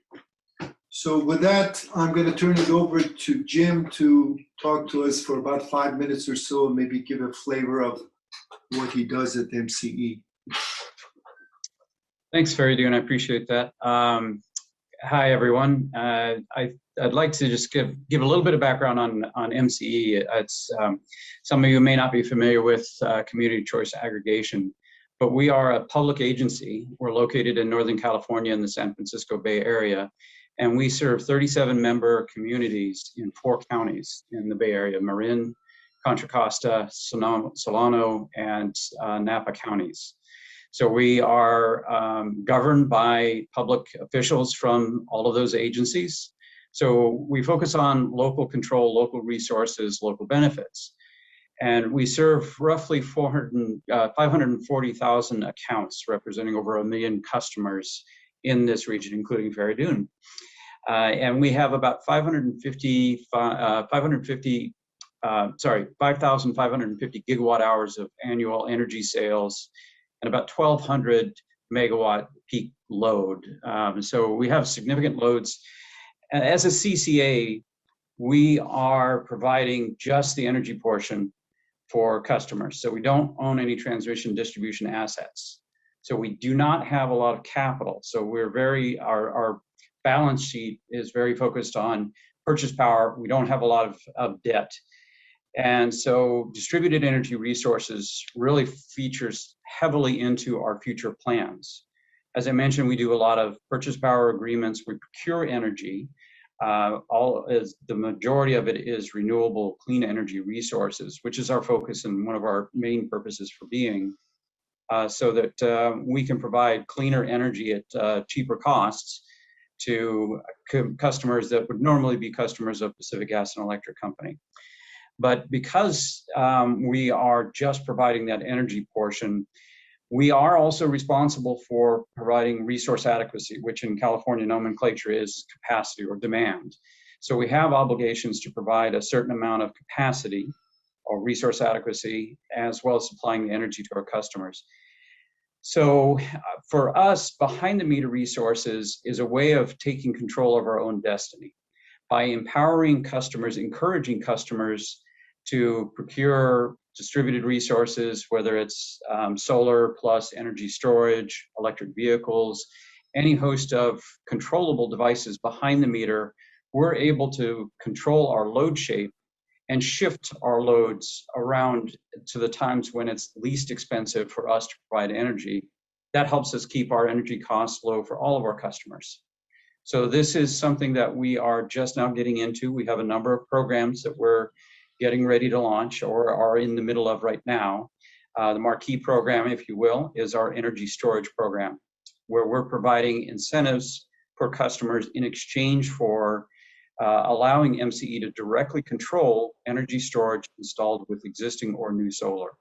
S5: So with that, I'm going to turn it over to Jim to talk to us for about 5 minutes or so, and maybe give a flavor of what he does at MCE.
S6: Thanks, Faridun. I appreciate that. Hi, everyone. I'd like to just give a little bit of background on MCE. It's some of you may not be familiar with community choice aggregation, but we are a public agency. We're located in Northern California in the San Francisco Bay Area, and we serve 37 member communities in 4 counties in the Bay Area: Marin, Contra Costa, Solano, and Napa counties. So we are governed by public officials from all of those agencies. So we focus on local control, local resources, local benefits. And we serve roughly 540,000 accounts, representing over 1 million customers in this region, including Faridun. And we have about 5,550 gigawatt hours of annual energy sales, and about 1,200 megawatt peak load. So we have significant loads. As a CCA, we are providing just the energy portion for customers. So we don't own any transmission distribution assets. So we do not have a lot of capital. So we're our balance sheet is very focused on purchase power. We don't have a lot of debt. And so distributed energy resources really features heavily into our future plans. As I mentioned, we do a lot of purchase power agreements. We procure energy. The majority of it is renewable, clean energy resources, which is our focus and one of our main purposes for being, so that we can provide cleaner energy at cheaper costs to customers that would normally be customers of Pacific Gas and Electric Company. But because we are just providing that energy portion, we are also responsible for providing resource adequacy, which in California nomenclature is capacity or demand. So we have obligations to provide a certain amount of capacity or resource adequacy, as well as supplying the energy to our customers. So for us, behind the meter resources is a way of taking control of our own destiny by empowering customers, encouraging customers to procure distributed resources, whether it's solar plus energy storage, electric vehicles, any host of controllable devices behind the meter. We're able to control our load shape and shift our loads around to the times when it's least expensive for us to provide energy. That helps us keep our energy costs low for all of our customers. So this is something that we are just now getting into. We have a number of programs that we're getting ready to launch or are in the middle of right now. The marquee program, if you will, is our energy storage program, where we're providing incentives for customers in exchange for allowing MCE to directly control energy storage installed with existing or new solar.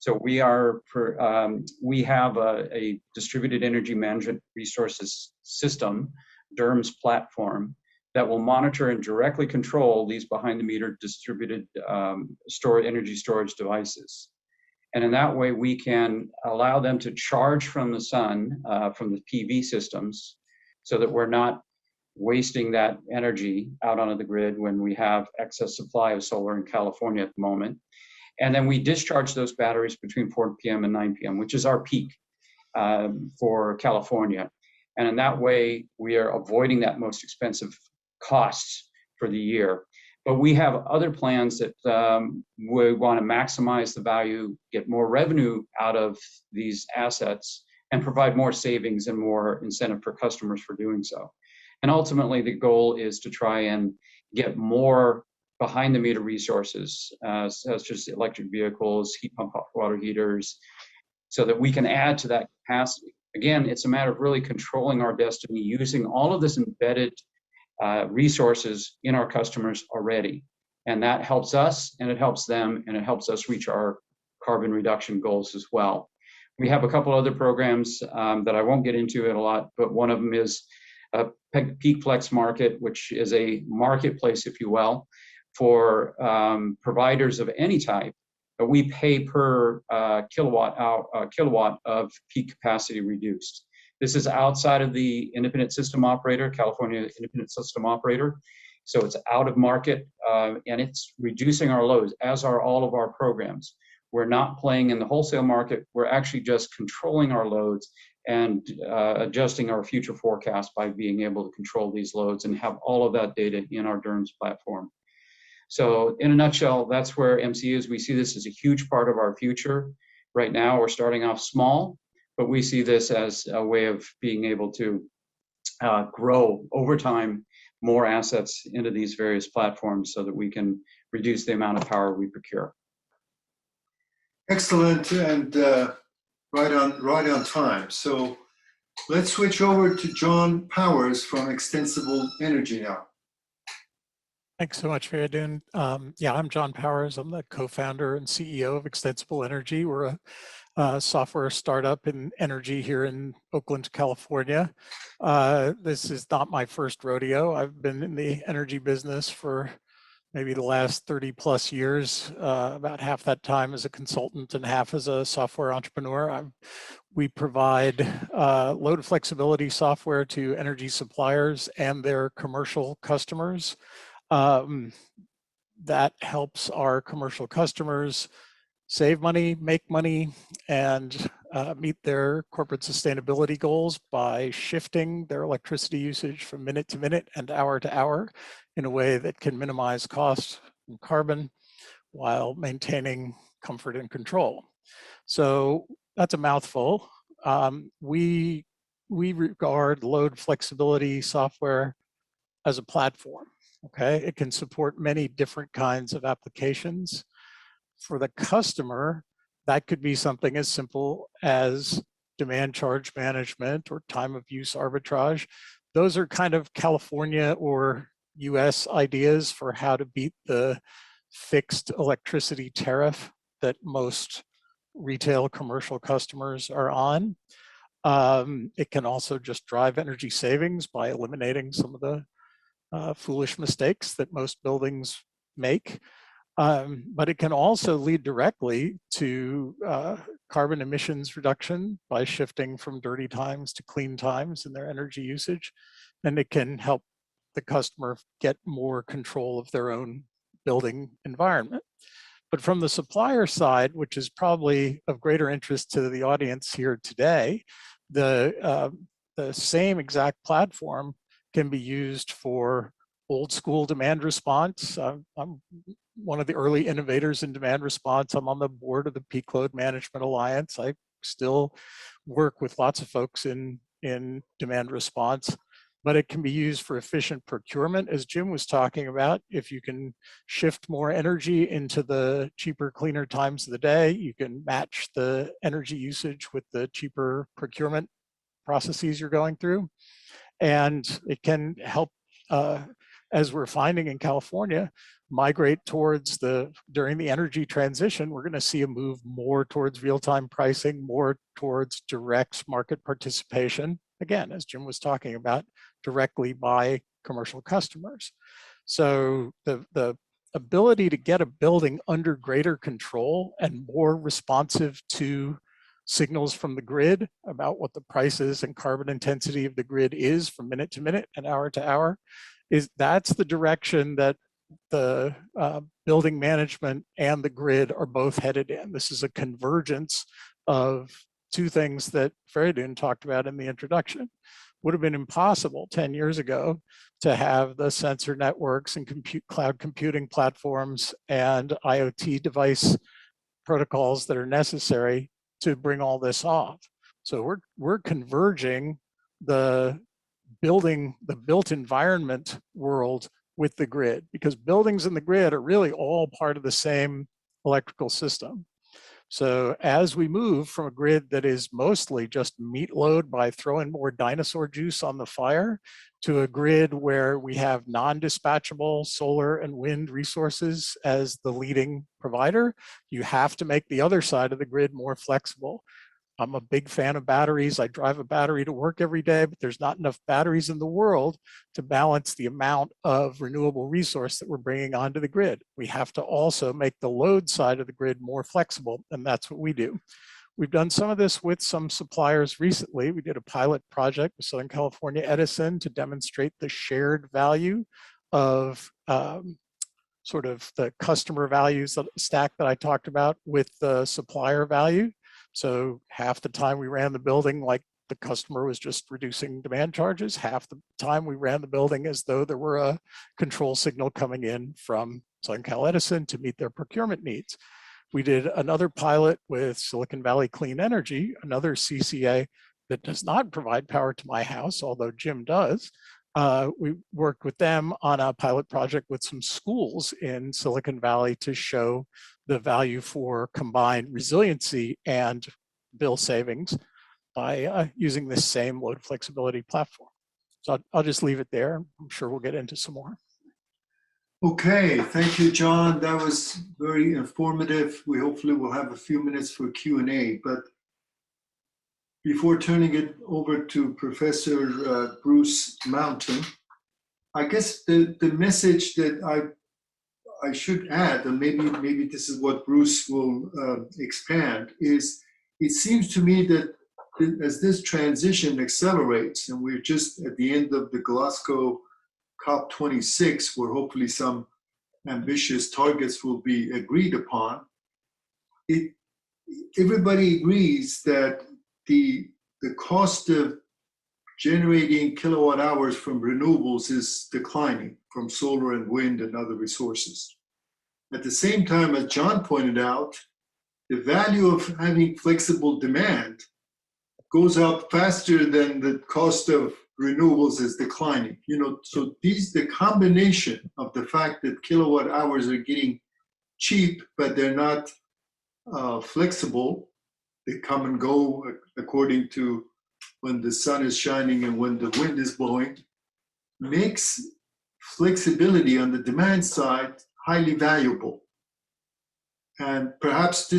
S6: So we have a distributed energy management resources system, DERMS platform, that will monitor and directly control these behind the meter distributed energy storage devices. And in that way, we can allow them to charge from the sun, from the PV systems, so that we're not wasting that energy out onto the grid when we have excess supply of solar in California at the moment. And then we discharge those batteries between 4 p.m. and 9 p.m., which is our peak for California. And in that way, we are avoiding that most expensive costs for the year. But we have other plans that we want to maximize the value, get more revenue out of these assets, and provide more savings and more incentive for customers for doing so. And ultimately, the goal is to try and get more behind the meter resources, such as electric vehicles, heat pump hot water heaters, so that we can add to that capacity. Again, it's a matter of really controlling our destiny, using all of this embedded resources in our customers already. And that helps us, and it helps them, and it helps us reach our carbon reduction goals as well. We have a couple other programs that I won't get into it a lot, but one of them is a Peak Flex market, which is a marketplace, if you will, for providers of any type. But we pay per kilowatt of peak capacity reduced. This is outside of the independent system operator, California independent system operator. So it's out of market, and it's reducing our loads, as are all of our programs. We're not playing in the wholesale market. We're actually just controlling our loads and adjusting our future forecast by being able to control these loads and have all of that data in our DERMS platform. So in a nutshell, that's where MC is. We see this as a huge part of our future. Right now, we're starting off small, but we see this as a way of being able to grow over time more assets into these various platforms so that we can reduce the amount of power we procure.
S5: Excellent, and right on time. So let's switch over to John Powers from Extensible Energy now.
S7: Thanks so much, Feridun. Yeah, I'm John Powers. I'm the co-founder and CEO of Extensible Energy. We're a software startup in energy here in Oakland, California. This is not my first rodeo. I've been in the energy business for maybe the last 30 plus years, about half that time as a consultant and half as a software entrepreneur. We provide load flexibility software to energy suppliers and their commercial customers. That helps our commercial customers save money, make money, and meet their corporate sustainability goals by shifting their electricity usage from minute to minute and hour to hour in a way that can minimize cost and carbon while maintaining comfort and control. So that's a mouthful. We regard load flexibility software as a platform. Okay, it can support many different kinds of applications. For the customer, that could be something as simple as demand charge management or time of use arbitrage. Those are kind of California or US ideas for how to beat the fixed electricity tariff that most retail commercial customers are on. It can also just drive energy savings by eliminating some of the foolish mistakes that most buildings make. But it can also lead directly to carbon emissions reduction by shifting from dirty times to clean times in their energy usage. And it can help the customer get more control of their own building environment. But from the supplier side, which is probably of greater interest to the audience here today, the same exact platform can be used for old school demand response. I'm one of the early innovators in demand response. I'm on the board of the Peak Load Management Alliance. I still work with lots of folks in demand response, but it can be used for efficient procurement, as Jim was talking about. If you can shift more energy into the cheaper, cleaner times of the day, you can match the energy usage with the cheaper procurement processes you're going through. And it can help, as we're finding in California, migrate towards during the energy transition, we're gonna see a move more towards real-time pricing, more towards direct market participation. Again, as Jim was talking about, directly by commercial customers. So the ability to get a building under greater control and more responsive to signals from the grid about what the prices and carbon intensity of the grid is from minute to minute and hour to hour, that's the direction that the building management and the grid are both headed in. This is a convergence of two things that Feridun talked about in the introduction. Would have been impossible 10 years ago to have the sensor networks and cloud computing platforms and IoT device protocols that are necessary to bring all this off. So we're converging the built environment world with the grid, because buildings and the grid are really all part of the same electrical system. So as we move from a grid that is mostly just meat load by throwing more dinosaur juice on the fire to a grid where we have non-dispatchable solar and wind resources as the leading provider, you have to make the other side of the grid more flexible. I'm a big fan of batteries. I drive a battery to work every day, but there's not enough batteries in the world to balance the amount of renewable resource that we're bringing onto the grid. We have to also make the load side of the grid more flexible, and that's what we do. We've done some of this with some suppliers recently. We did a pilot project with Southern California Edison to demonstrate the shared value of sort of the customer values stack that I talked about with the supplier value. So half the time we ran the building like the customer was just reducing demand charges, half the time we ran the building as though there were a control signal coming in from Southern Cal Edison to meet their procurement needs. We did another pilot with Silicon Valley Clean Energy, another CCA that does not provide power to my house, although Jim does. We worked with them on a pilot project with some schools in Silicon Valley to show the value for combined resiliency and bill savings by using this same load flexibility platform. So I'll just leave it there. I'm sure we'll get into some more.
S5: Okay, thank you, John. That was very informative. We hopefully will have a few minutes for Q&A, but before turning it over to Professor Bruce Mountain, I guess the message that I should add, and maybe this is what Bruce will expand, is it seems to me that as this transition accelerates, and we're just at the end of the Glasgow COP26, where hopefully some ambitious targets will be agreed upon, everybody agrees that the cost of generating kilowatt hours from renewables is declining from solar and wind and other resources. At the same time, as John pointed out, the value of having flexible demand goes up faster than the cost of renewables is declining. So the combination of the fact that kilowatt hours are getting cheap, but they're not flexible, they come and go according to when the sun is shining and when the wind is blowing, makes flexibility on the demand side highly valuable. And perhaps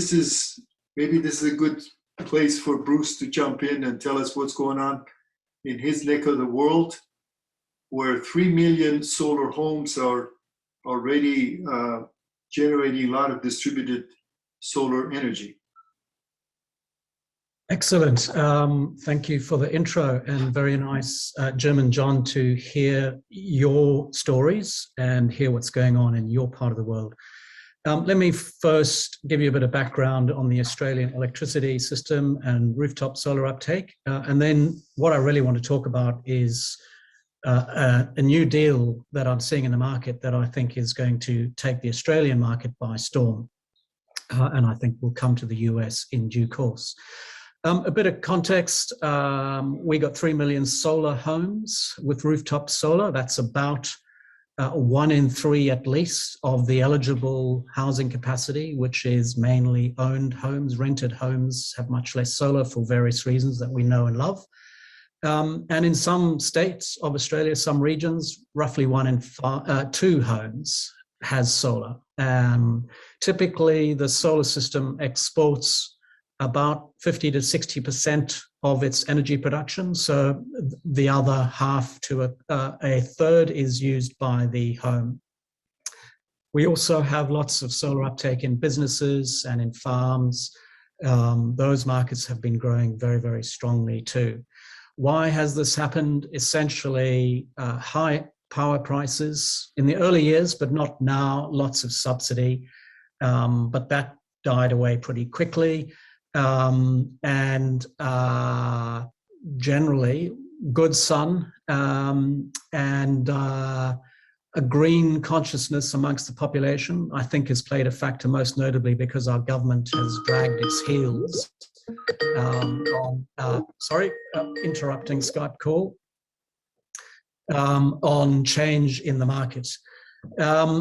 S5: maybe this is a good place for Bruce to jump in and tell us what's going on in his neck of the world, where 3 million solar homes are already generating a lot of distributed solar energy.
S8: Excellent. Thank you for the intro, and very nice, Jim and John, to hear your stories and hear what's going on in your part of the world. Let me first give you a bit of background on the Australian electricity system and rooftop solar uptake. And then what I really want to talk about is a new deal that I'm seeing in the market that I think is going to take the Australian market by storm. And I think will come to the US in due course. A bit of context, we got 3 million solar homes with rooftop solar. That's about 1 in 3 at least of the eligible housing capacity, which is mainly owned homes. Rented homes have much less solar for various reasons that we know and love. And in some states of Australia, some regions, roughly 1 in 2 homes has solar. Typically, the solar system exports about 50 to 60% of its energy production. So the other half to a third is used by the home. We also have lots of solar uptake in businesses and in farms. Those markets have been growing very, very strongly too. Why has this happened? Essentially, high power prices in the early years, but not now, lots of subsidy, but that died away pretty quickly. Generally good sun and a green consciousness amongst the population, I think, has played a factor, most notably because our government has dragged its heels interrupting Skype call, on change in the market.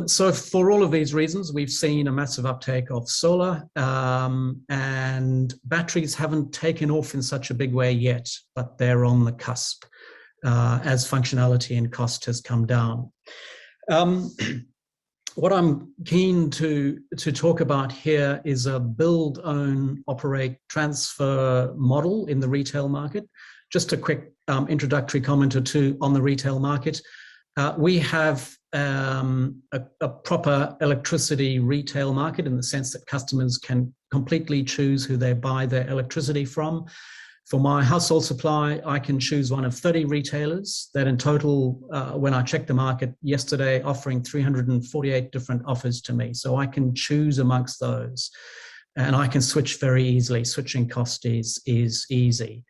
S8: So for all of these reasons, we've seen a massive uptake of solar, and batteries haven't taken off in such a big way yet, but they're on the cusp as functionality and cost has come down. What I'm keen to talk about here is a build, own, operate, transfer model in the retail market. Just a quick introductory comment or two on the retail market. We have a proper electricity retail market in the sense that customers can completely choose who they buy their electricity from. For my household supply, I can choose one of 30 retailers that in total, when I checked the market yesterday, offering 348 different offers to me. So I can choose amongst those and I can switch very easily. Switching cost is easy.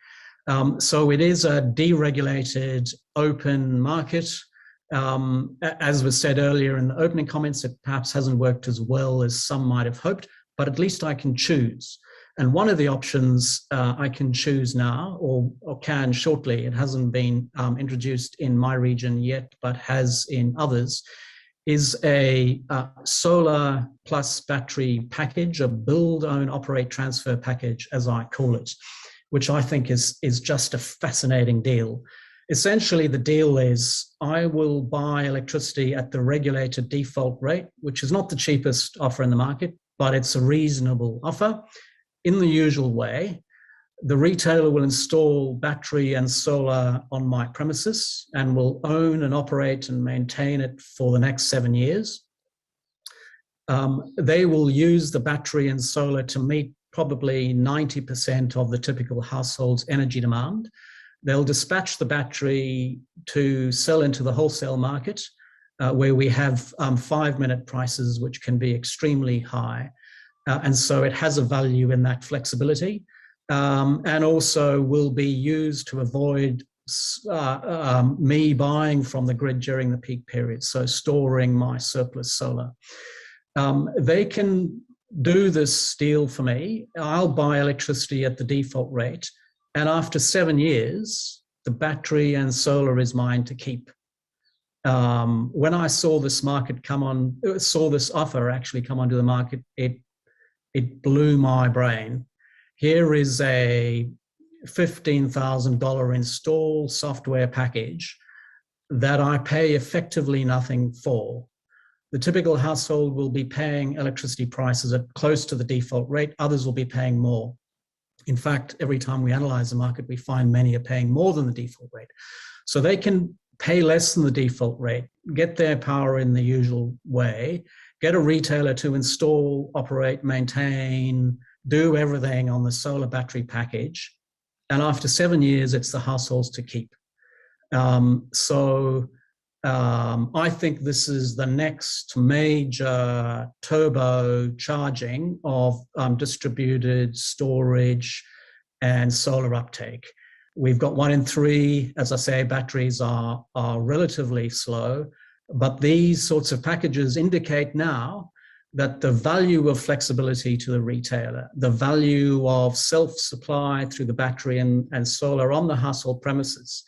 S8: So it is a deregulated open market. As was said earlier in the opening comments, it perhaps hasn't worked as well as some might have hoped, but at least I can choose. And one of the options I can choose now, or can shortly, it hasn't been introduced in my region yet, but has in others, is a solar plus battery package, a build, own, operate, transfer package, as I call it, which I think is just a fascinating deal. Essentially, the deal is I will buy electricity at the regulated default rate, which is not the cheapest offer in the market, but it's a reasonable offer. In the usual way, the retailer will install battery and solar on my premises and will own and operate and maintain it for the next 7 years. They will use the battery and solar to meet probably 90% of the typical household's energy demand. They'll dispatch the battery to sell into the wholesale market, where we have 5-minute prices, which can be extremely high. And so it has a value in that flexibility, and also will be used to avoid me buying from the grid during the peak period, so storing my surplus solar. They can do this deal for me. I'll buy electricity at the default rate, and after 7 years, the battery and solar is mine to keep. When I saw this market saw this offer actually come onto the market, it blew my brain. Here is a $15,000 install software package that I pay effectively nothing for. The typical household will be paying electricity prices at close to the default rate. Others will be paying more. In fact, every time we analyze the market, we find many are paying more than the default rate. So they can pay less than the default rate, get their power in the usual way, get a retailer to install, operate, maintain, do everything on the solar battery package. And after 7 years, it's the households to keep. I think this is the next major turbo charging of distributed storage and solar uptake. We've got 1 in 3, as I say, batteries are relatively slow, but these sorts of packages indicate now that the value of flexibility to the retailer, the value of self-supply through the battery and solar on the household premises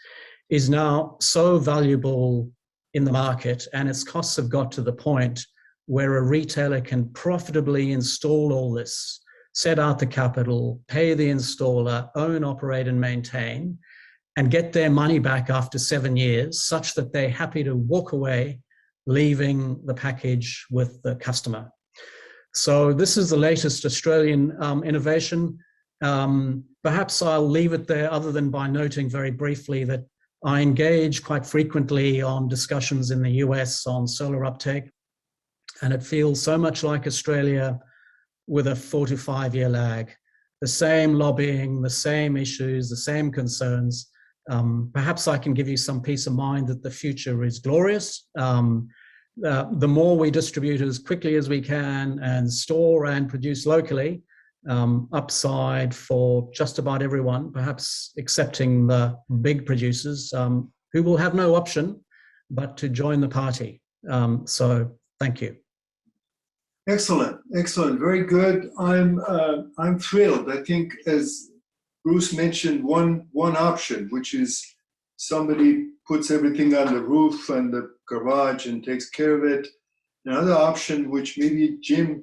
S8: is now so valuable in the market, and its costs have got to the point where a retailer can profitably install all this, set out the capital, pay the installer, own, operate, and maintain, and get their money back after 7 years, such that they're happy to walk away, leaving the package with the customer. So this is the latest Australian innovation. Perhaps I'll leave it there, other than by noting very briefly that I engage quite frequently on discussions in the US on solar uptake, and it feels so much like Australia with a 4 to 5 year lag. The same lobbying, the same issues, the same concerns. Perhaps I can give you some peace of mind that the future is glorious. The more we distribute as quickly as we can and store and produce locally, upside for just about everyone, perhaps excepting the big producers who will have no option but to join the party. So thank you.
S5: Excellent, excellent, very good. I'm thrilled. I think, as Bruce mentioned, one option, which is somebody puts everything on the roof and the garage and takes care of it. Another option, which maybe Jim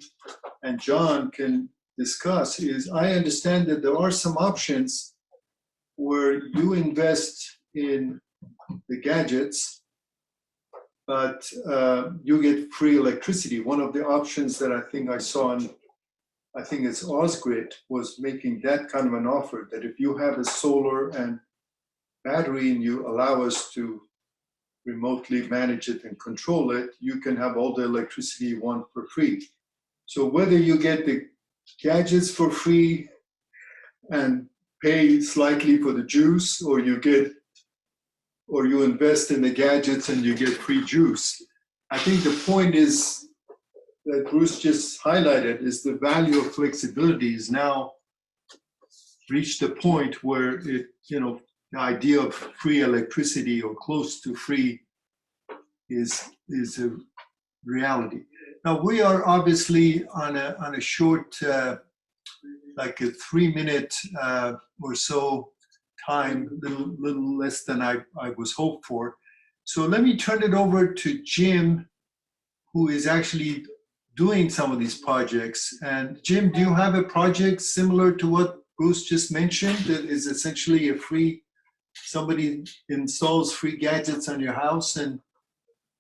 S5: and John can discuss, is I understand that there are some options where you invest in the gadgets, but you get free electricity. One of the options that I think I saw on, I think it's Osgrid, was making that kind of an offer, that if you have a solar and battery and you allow us to remotely manage it and control it, you can have all the electricity you want for free. So whether you get the gadgets for free and pay slightly for the juice, or you invest in the gadgets and you get free juice. I think the point is that Bruce just highlighted is the value of flexibility is now reached a point where it, the idea of free electricity or close to free is a reality. Now we are obviously on a short, like a 3-minute or so time, little less than I was hoped for. So let me turn it over to Jim, who is actually doing some of these projects. And Jim, do you have a project similar to what Bruce just mentioned that is essentially a free, somebody installs free gadgets on your house? And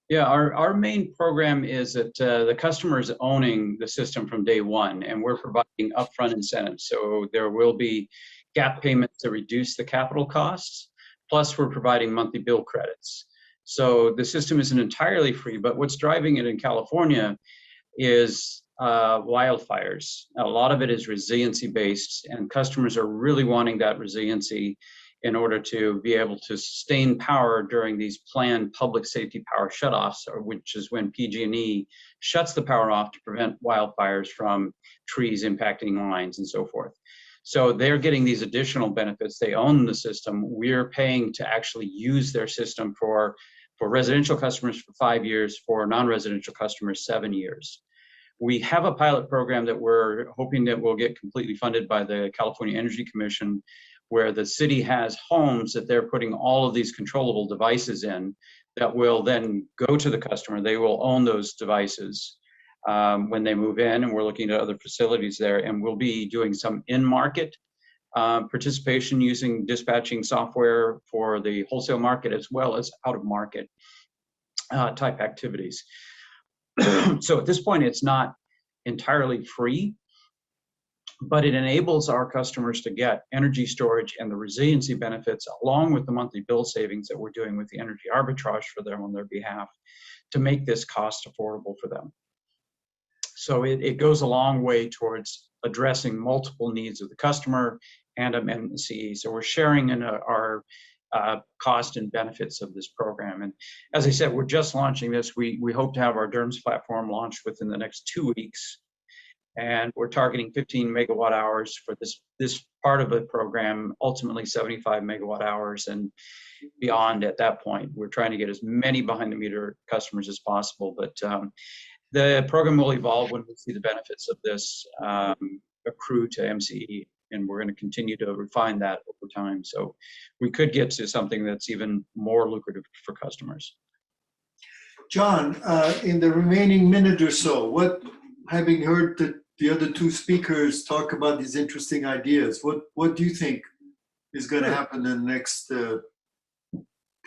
S6: yeah, our main program is that the customer is owning the system from day one, and we're providing upfront incentives. So there will be gap payments to reduce the capital costs, plus we're providing monthly bill credits. So the system isn't entirely free, but what's driving it in California is wildfires. A lot of it is resiliency based, and customers are really wanting that resiliency in order to be able to sustain power during these planned public safety power shutoffs, which is when PG&E shuts the power off to prevent wildfires from trees impacting lines and so forth. So they're getting these additional benefits. They own the system. We're paying to actually use their system for residential customers for 5 years, for non-residential customers 7 years. We have a pilot program that we're hoping that will get completely funded by the California Energy Commission, where the city has homes that they're putting all of these controllable devices in that will then go to the customer. They will own those devices when they move in, and we're looking at other facilities there, and we'll be doing some in-market participation using dispatching software for the wholesale market as well as out-of-market type activities. So at this point, it's not entirely free, but it enables our customers to get energy storage and the resiliency benefits along with the monthly bill savings that we're doing with the energy arbitrage for them on their behalf to make this cost affordable for them. So it goes a long way towards addressing multiple needs of the customer and MNCE. So we're sharing in our cost and benefits of this program. And as I said, we're just launching this. We hope to have our DERMS platform launched within the next 2 weeks. And we're targeting 15 megawatt hours for this part of the program, ultimately 75 megawatt hours and beyond at that point. We're trying to get as many behind the meter customers as possible, but the program will evolve when we see the benefits of this accrue to MCE, and we're going to continue to refine that over time. So we could get to something that's even more lucrative for customers.
S5: John, in the remaining minute or so, having heard the other two speakers talk about these interesting ideas, what do you think is going to happen in the next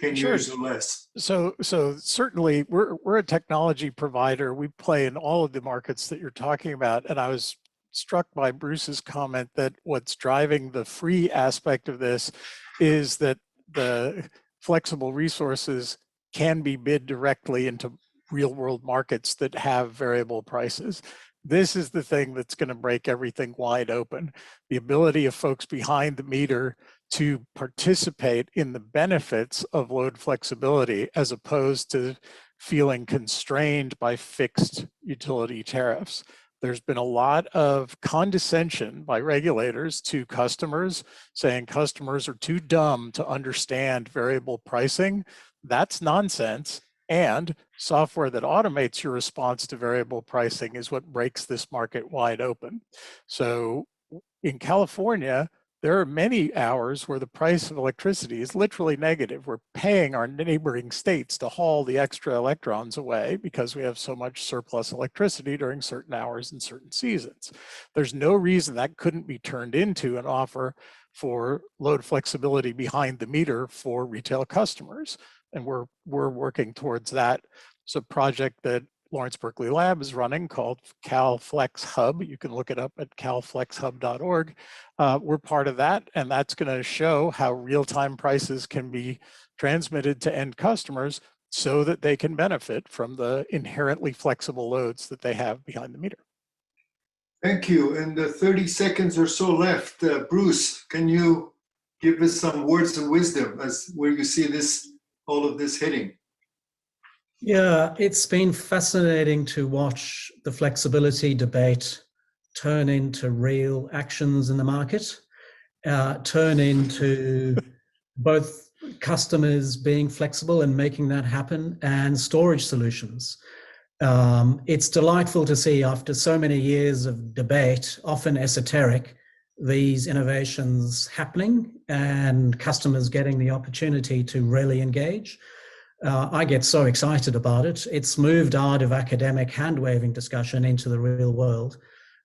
S5: 10 years or less?
S7: So certainly we're a technology provider. We play in all of the markets that you're talking about. And I was struck by Bruce's comment that what's driving the free aspect of this is that the flexible resources can be bid directly into real world markets that have variable prices. This is the thing that's going to break everything wide open. The ability of folks behind the meter to participate in the benefits of load flexibility as opposed to feeling constrained by fixed utility tariffs. There's been a lot of condescension by regulators to customers, saying customers are too dumb to understand variable pricing. That's nonsense. And software that automates your response to variable pricing is what breaks this market wide open. So in California, there are many hours where the price of electricity is literally negative. We're paying our neighboring states to haul the extra electrons away because we have so much surplus electricity during certain hours in certain seasons. There's no reason that couldn't be turned into an offer for load flexibility behind the meter for retail customers. And we're working towards that. It's a project that Lawrence Berkeley Lab is running called CalFlex Hub. You can look it up at calflexhub.org. We're part of that, and that's going to show how real-time prices can be transmitted to end customers so that they can benefit from the inherently flexible loads that they have behind the meter.
S5: Thank you. In the 30 seconds or so left, Bruce, can you give us some words of wisdom as where you see all of this hitting?
S8: Yeah, it's been fascinating to watch the flexibility debate turn into real actions in the market, turn into both customers being flexible and making that happen, and storage solutions. It's delightful to see, after so many years of debate, often esoteric, these innovations happening and customers getting the opportunity to really engage. I get so excited about it. It's moved out of academic hand-waving discussion into the real world,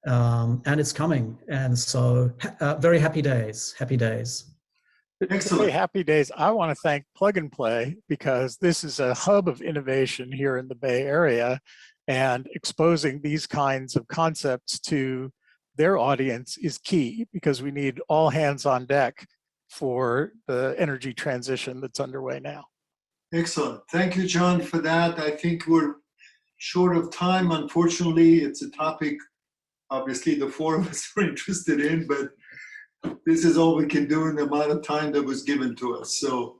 S8: and it's coming. And so very happy days, happy days.
S5: Excellent.
S7: Happy days. I want to thank Plug and Play because this is a hub of innovation here in the Bay Area, and exposing these kinds of concepts to their audience is key because we need all hands on deck for the energy transition that's underway now.
S5: Excellent. Thank you, John, for that. I think we're short of time. Unfortunately, it's a topic, obviously, the four of us are interested in, but this is all we can do in the amount of time that was given to us. So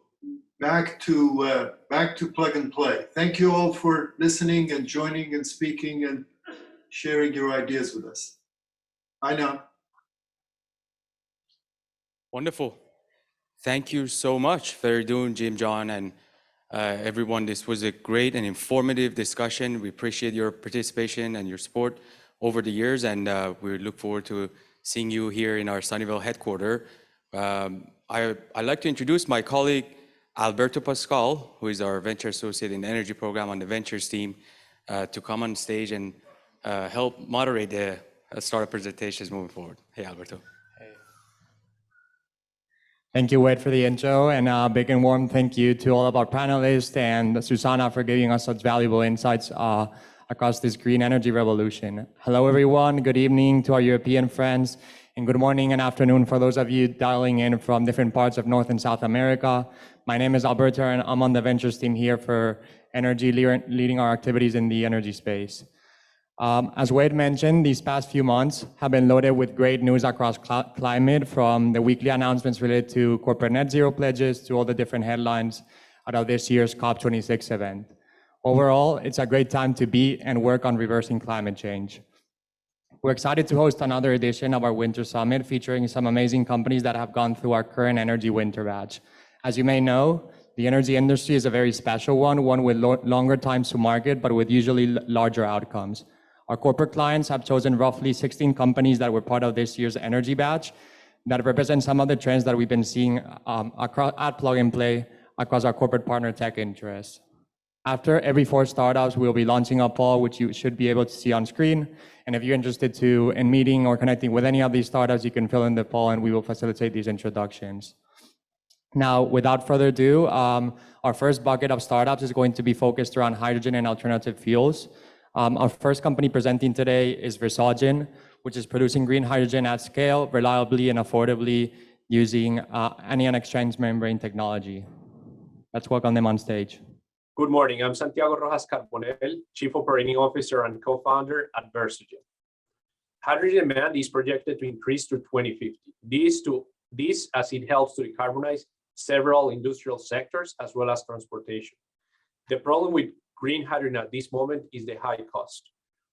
S5: back to Plug and Play. Thank you all for listening and joining and speaking and sharing your ideas with us. Bye now.
S2: Wonderful. Thank you so much for doing, Jim, John, and everyone. This was a great and informative discussion. We appreciate your participation and your support over the years, and we look forward to seeing you here in our Sunnyvale headquarters. I'd like to introduce my colleague, Alberto Pascal, who is our Venture Associate in the Energy Program on the Ventures team, to come on stage and help moderate the startup presentations moving forward. Hey, Alberto.
S9: Thank you, Wade, for the intro, and a big and warm thank you to all of our panelists and Susana for giving us such valuable insights across this green energy revolution. Hello, everyone. Good evening to our European friends, and good morning and afternoon for those of you dialing in from different parts of North and South America. My name is Alberto, and I'm on the Ventures team here for energy, leading our activities in the energy space. As Wade mentioned, these past few months have been loaded with great news across climate, from the weekly announcements related to corporate net zero pledges to all the different headlines out of this year's COP26 event. Overall, it's a great time to be and work on reversing climate change. We're excited to host another edition of our Winter Summit featuring some amazing companies that have gone through our current energy winter batch. As you may know, the energy industry is a very special one with longer times to market, but with usually larger outcomes. Our corporate clients have chosen roughly 16 companies that were part of this year's energy batch that represent some of the trends that we've been seeing at Plug and Play across our corporate partner tech interests. After every 4 startups, we'll be launching a poll, which you should be able to see on screen. And if you're interested in meeting or connecting with any of these startups, you can fill in the poll and we will facilitate these introductions. Now, without further ado, our first bucket of startups is going to be focused around hydrogen and alternative fuels. Our first company presenting today is Versogen, which is producing green hydrogen at scale, reliably and affordably using anion exchange membrane technology. Let's welcome them on stage.
S10: Good morning. I'm Santiago Rojas Carbonell, Chief Operating Officer and co-founder at Versogen. Hydrogen demand is projected to increase to 2050. This as it helps to decarbonize several industrial sectors as well as transportation. The problem with green hydrogen at this moment is the high cost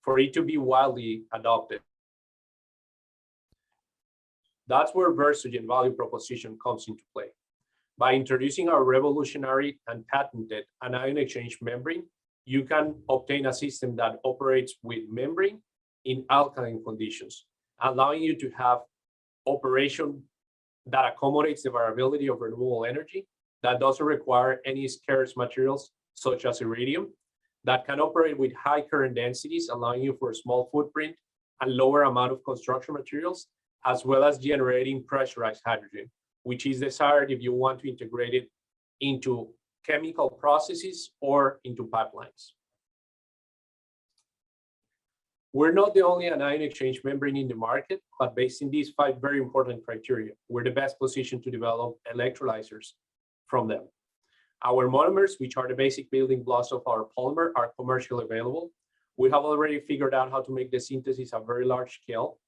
S10: for it to be widely adopted. That's where Versogen value proposition comes into play. By introducing our revolutionary and patented anion exchange membrane, you can obtain a system that operates with membrane in alkaline conditions, allowing you to have operation that accommodates the variability of renewable energy, that doesn't require any scarce materials such as iridium, that can operate with high current densities, allowing you for a small footprint and lower amount of construction materials, as well as generating pressurized hydrogen, which is desired if you want to integrate it into chemical processes or into pipelines. We're not the only anion exchange membrane in the market, but based on these 5 very important criteria, we're the best positioned to develop electrolyzers from them. Our monomers, which are the basic building blocks of our polymer, are commercially available. We have already figured out how to make the synthesis at very large scale.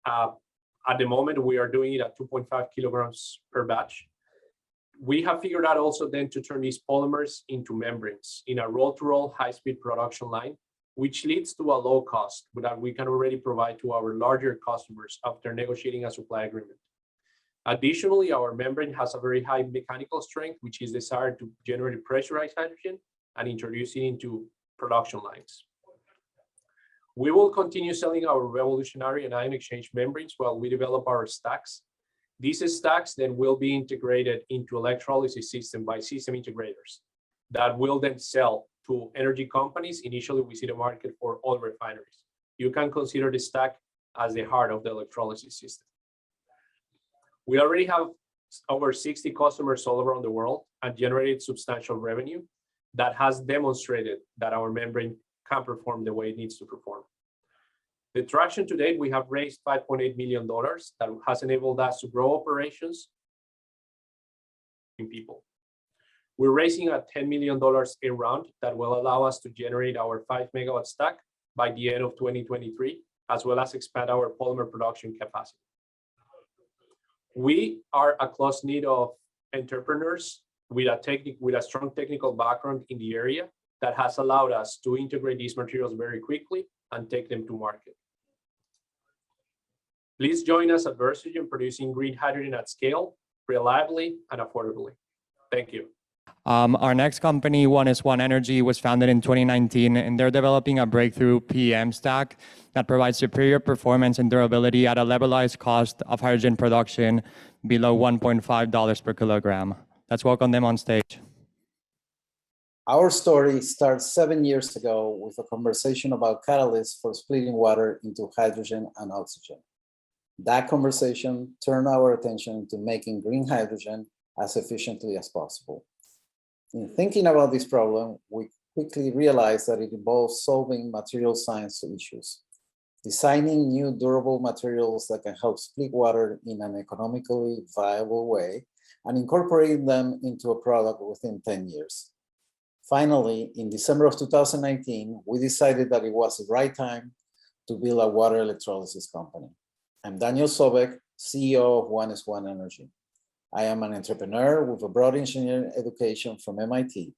S10: At the moment, we are doing it at 2.5 kilograms per batch. We have figured out also then to turn these polymers into membranes in a roll-to-roll high-speed production line, which leads to a low cost that we can already provide to our larger customers after negotiating a supply agreement. Additionally, our membrane has a very high mechanical strength, which is desired to generate pressurized hydrogen and introduce it into production lines. We will continue selling our revolutionary anion exchange membranes while we develop our stacks. These stacks then will be integrated into electrolysis system by system integrators that will then sell to energy companies. Initially, we see the market for oil refineries. You can consider the stack as the heart of the electrolysis system. We already have over 60 customers all around the world and generated substantial revenue that has demonstrated that our membrane can perform the way it needs to perform. The traction to date, we have raised $5.8 million that has enabled us to grow operations in people. We're raising a $10 million a round that will allow us to generate our 5 megawatt stack by the end of 2023, as well as expand our polymer production capacity. We are a close knit of entrepreneurs with a strong technical background in the area that has allowed us to integrate these materials very quickly and take them to market. Please join us at Versogen producing green hydrogen at scale, reliably and affordably. Thank you.
S9: Our next company, 1S1 Energy, was founded in 2019, and they're developing a breakthrough PEM stack that provides superior performance and durability at a levelized cost of hydrogen production below $1.5 per kilogram. Let's welcome them on stage.
S11: Our story starts 7 years ago with a conversation about catalysts for splitting water into hydrogen and oxygen. That conversation turned our attention to making green hydrogen as efficiently as possible. In thinking about this problem, we quickly realized that it involves solving material science issues, designing new durable materials that can help split water in an economically viable way, and incorporating them into a product within 10 years. Finally, in December of 2019, we decided that it was the right time to build a water electrolysis company. I'm Daniel Sobek, CEO of 1S1 Energy. I am an entrepreneur with a broad engineering education from MIT.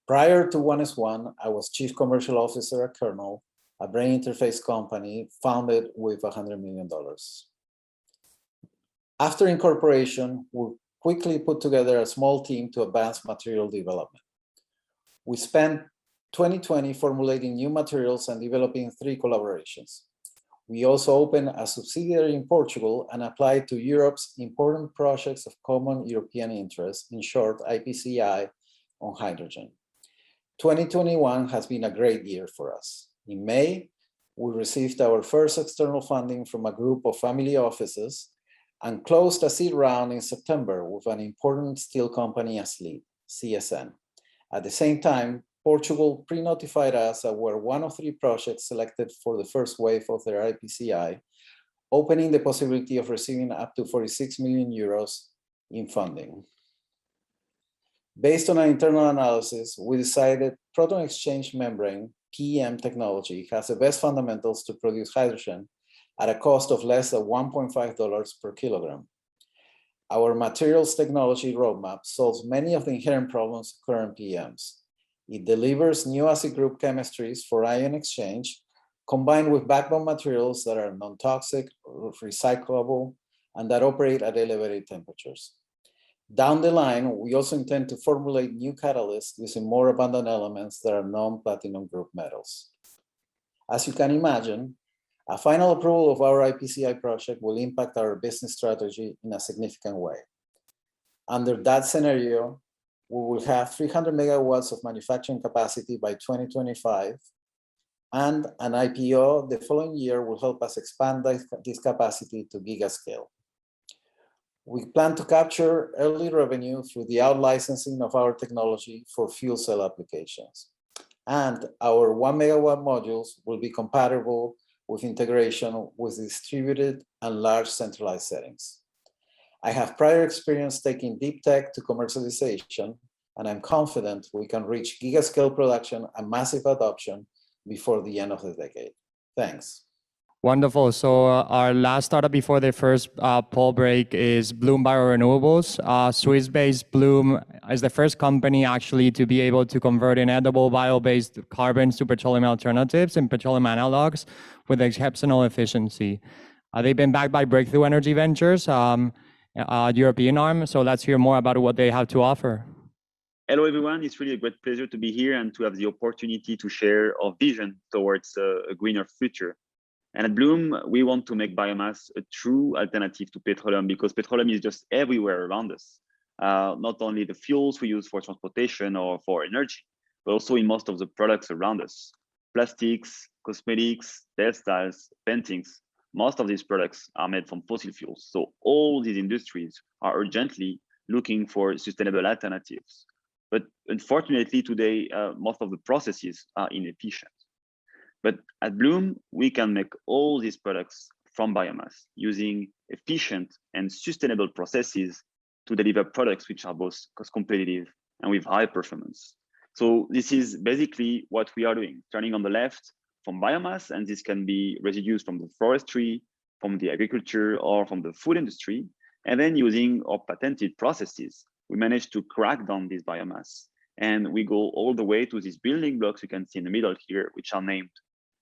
S11: Prior to 1S1, I was Chief Commercial Officer at Kernel, a brain interface company founded with $100 million. After incorporation, we quickly put together a small team to advance material development. We spent 2020 formulating new materials and developing 3 collaborations. We also opened a subsidiary in Portugal and applied to Europe's important projects of common European interest, in short, IPCEI, on hydrogen. 2021 has been a great year for us. In May, we received our first external funding from a group of family offices and closed a seed round in September with an important steel company as lead, CSN. At the same time, Portugal pre-notified us that we're one of 3 projects selected for the first wave of their IPCEI, opening the possibility of receiving up to 46 million euros in funding. Based on an internal analysis, we decided proton exchange membrane, PEM technology, has the best fundamentals to produce hydrogen at a cost of less than $1.5 per kilogram. Our materials technology roadmap solves many of the inherent problems of current PEMs. It delivers new acid group chemistries for ion exchange, combined with backbone materials that are non-toxic, recyclable, and that operate at elevated temperatures. Down the line, we also intend to formulate new catalysts using more abundant elements that are non-platinum group metals. As you can imagine, a final approval of our IPCI project will impact our business strategy in a significant way. Under that scenario, we will have 300 megawatts of manufacturing capacity by 2025, and an IPO the following year will help us expand this capacity to gigascale. We plan to capture early revenue through the out-licensing of our technology for fuel cell applications. And our 1 megawatt modules will be compatible with integration with distributed and large centralized settings. I have prior experience taking deep tech to commercialization, and I'm confident we can reach gigascale production and massive adoption before the end of the decade. Thanks.
S9: Wonderful. So our last startup before the first poll break is Bloom Biorenewables. Swiss-based Bloom is the first company actually to be able to convert inedible bio-based carbons to petroleum alternatives and petroleum analogs with exceptional efficiency. They've been backed by Breakthrough Energy Ventures, European arm. So let's hear more about what they have to offer.
S12: Hello, everyone. It's really a great pleasure to be here and to have the opportunity to share our vision towards a greener future. And at Bloom, we want to make biomass a true alternative to petroleum because petroleum is just everywhere around us. Not only the fuels we use for transportation or for energy, but also in most of the products around us. Plastics, cosmetics, textiles, paintings, most of these products are made from fossil fuels. So all these industries are urgently looking for sustainable alternatives. But unfortunately today, most of the processes are inefficient. But at Bloom, we can make all these products from biomass using efficient and sustainable processes to deliver products which are both cost competitive and with high performance. So this is basically what we are doing, starting on the left from biomass, and this can be residues from the forestry, from the agriculture, or from the food industry. And then using our patented processes, we managed to crack down this biomass. And we go all the way to these building blocks you can see in the middle here, which are named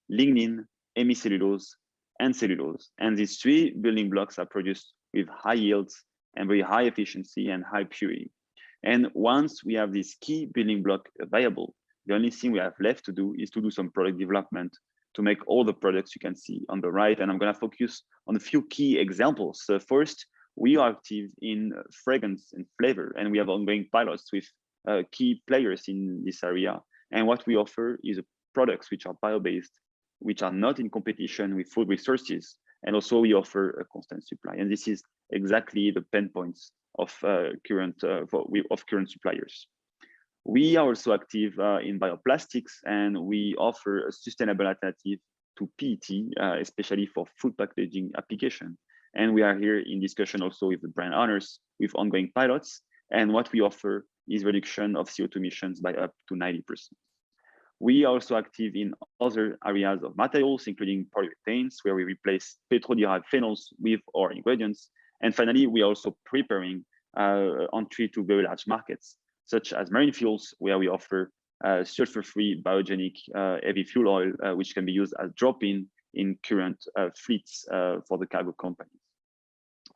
S12: lignin, hemicellulose, and cellulose. And these three building blocks are produced with high yields and very high efficiency and high purity. And once we have this key building block available, the only thing we have left to do is to do some product development to make all the products you can see on the right. And I'm going to focus on a few key examples. So first, we are active in fragrance and flavor, and we have ongoing pilots with key players in this area. And what we offer is products which are bio-based, which are not in competition with food resources. And also we offer a constant supply. And this is exactly the pain points of current suppliers. We are also active in bioplastics, and we offer a sustainable alternative to PET, especially for food packaging application. And we are here in discussion also with the brand owners with ongoing pilots. And what we offer is reduction of CO2 emissions by up to 90%. We are also active in other areas of materials, including polyurethanes, where we replace petrol-derived phenols with our ingredients. And finally, we are also preparing entry to very large markets, such as marine fuels, where we offer sulfur-free biogenic heavy fuel oil, which can be used as drop-in in current fleets for the cargo companies.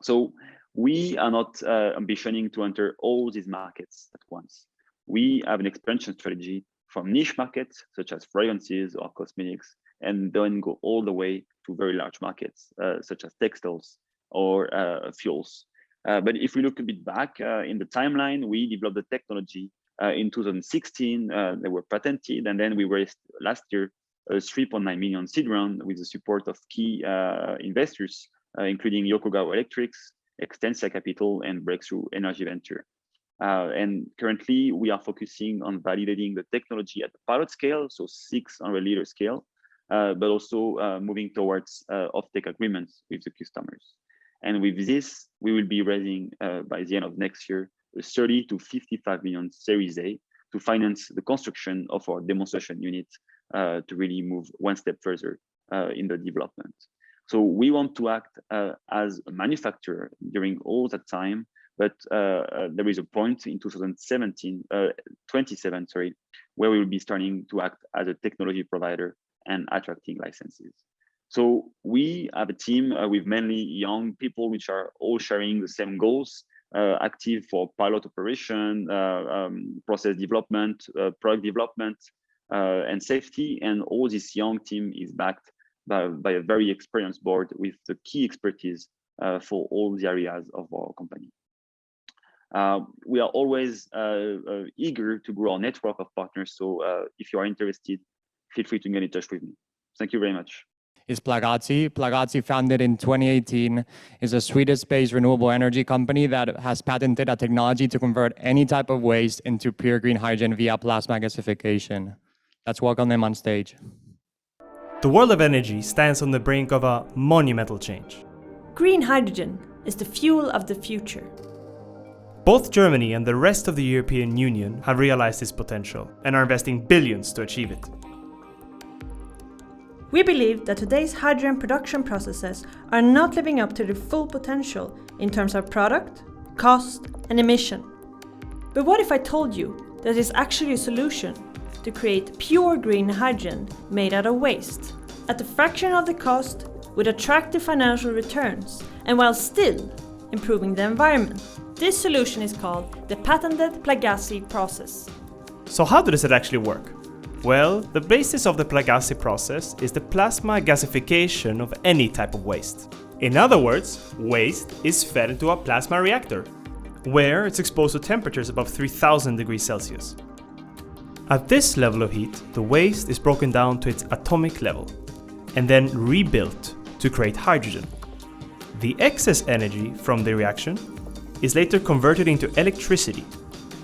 S12: So we are not ambitioning to enter all these markets at once. We have an expansion strategy from niche markets, such as fragrances or cosmetics, and then go all the way to very large markets, such as textiles or fuels. But if we look a bit back in the timeline, we developed the technology in 2016. They were patented, and then we raised last year a 3.9 million seed round with the support of key investors, including Yokogawa Electrics, Extensia Capital, and Breakthrough Energy Venture. And currently, we are focusing on validating the technology at the pilot scale, so 600 liter scale, but also moving towards offtake agreements with the customers. And with this, we will be raising by the end of next year a 30 to 55 million Series A to finance the construction of our demonstration unit to really move one step further in the development. So we want to act as a manufacturer during all that time, but there is a point in 27, where we will be starting to act as a technology provider and attracting licenses. So we have a team with mainly young people, which are all sharing the same goals active for pilot operation, process development, product development, and safety. And all this young team is backed by a very experienced board with the key expertise for all the areas of our company. We are always eager to grow our network of partners. So if you are interested, feel free to get in touch with me. Thank you very much.
S9: Is Plagazi. Plagazi, founded in 2018, is a Swedish-based renewable energy company that has patented a technology to convert any type of waste into pure green hydrogen via plasma gasification. Let's welcome them on stage.
S13: The world of energy stands on the brink of a monumental change.
S14: Green hydrogen is the fuel of the future.
S13: Both Germany and the rest of the European Union have realized this potential and are investing billions to achieve it.
S14: We believe that today's hydrogen production processes are not living up to their full potential in terms of product, cost, and emission. But what if I told you that there's actually a solution to create pure green hydrogen made out of waste at a fraction of the cost with attractive financial returns and while still improving the environment? This solution is called the patented Plagazi process.
S13: So how does it actually work? Well, the basis of the Plagazi process is the plasma gasification of any type of waste. In other words, waste is fed into a plasma reactor, where it's exposed to temperatures above 3000 degrees Celsius. At this level of heat, the waste is broken down to its atomic level, and then rebuilt to create hydrogen. The excess energy from the reaction is later converted into electricity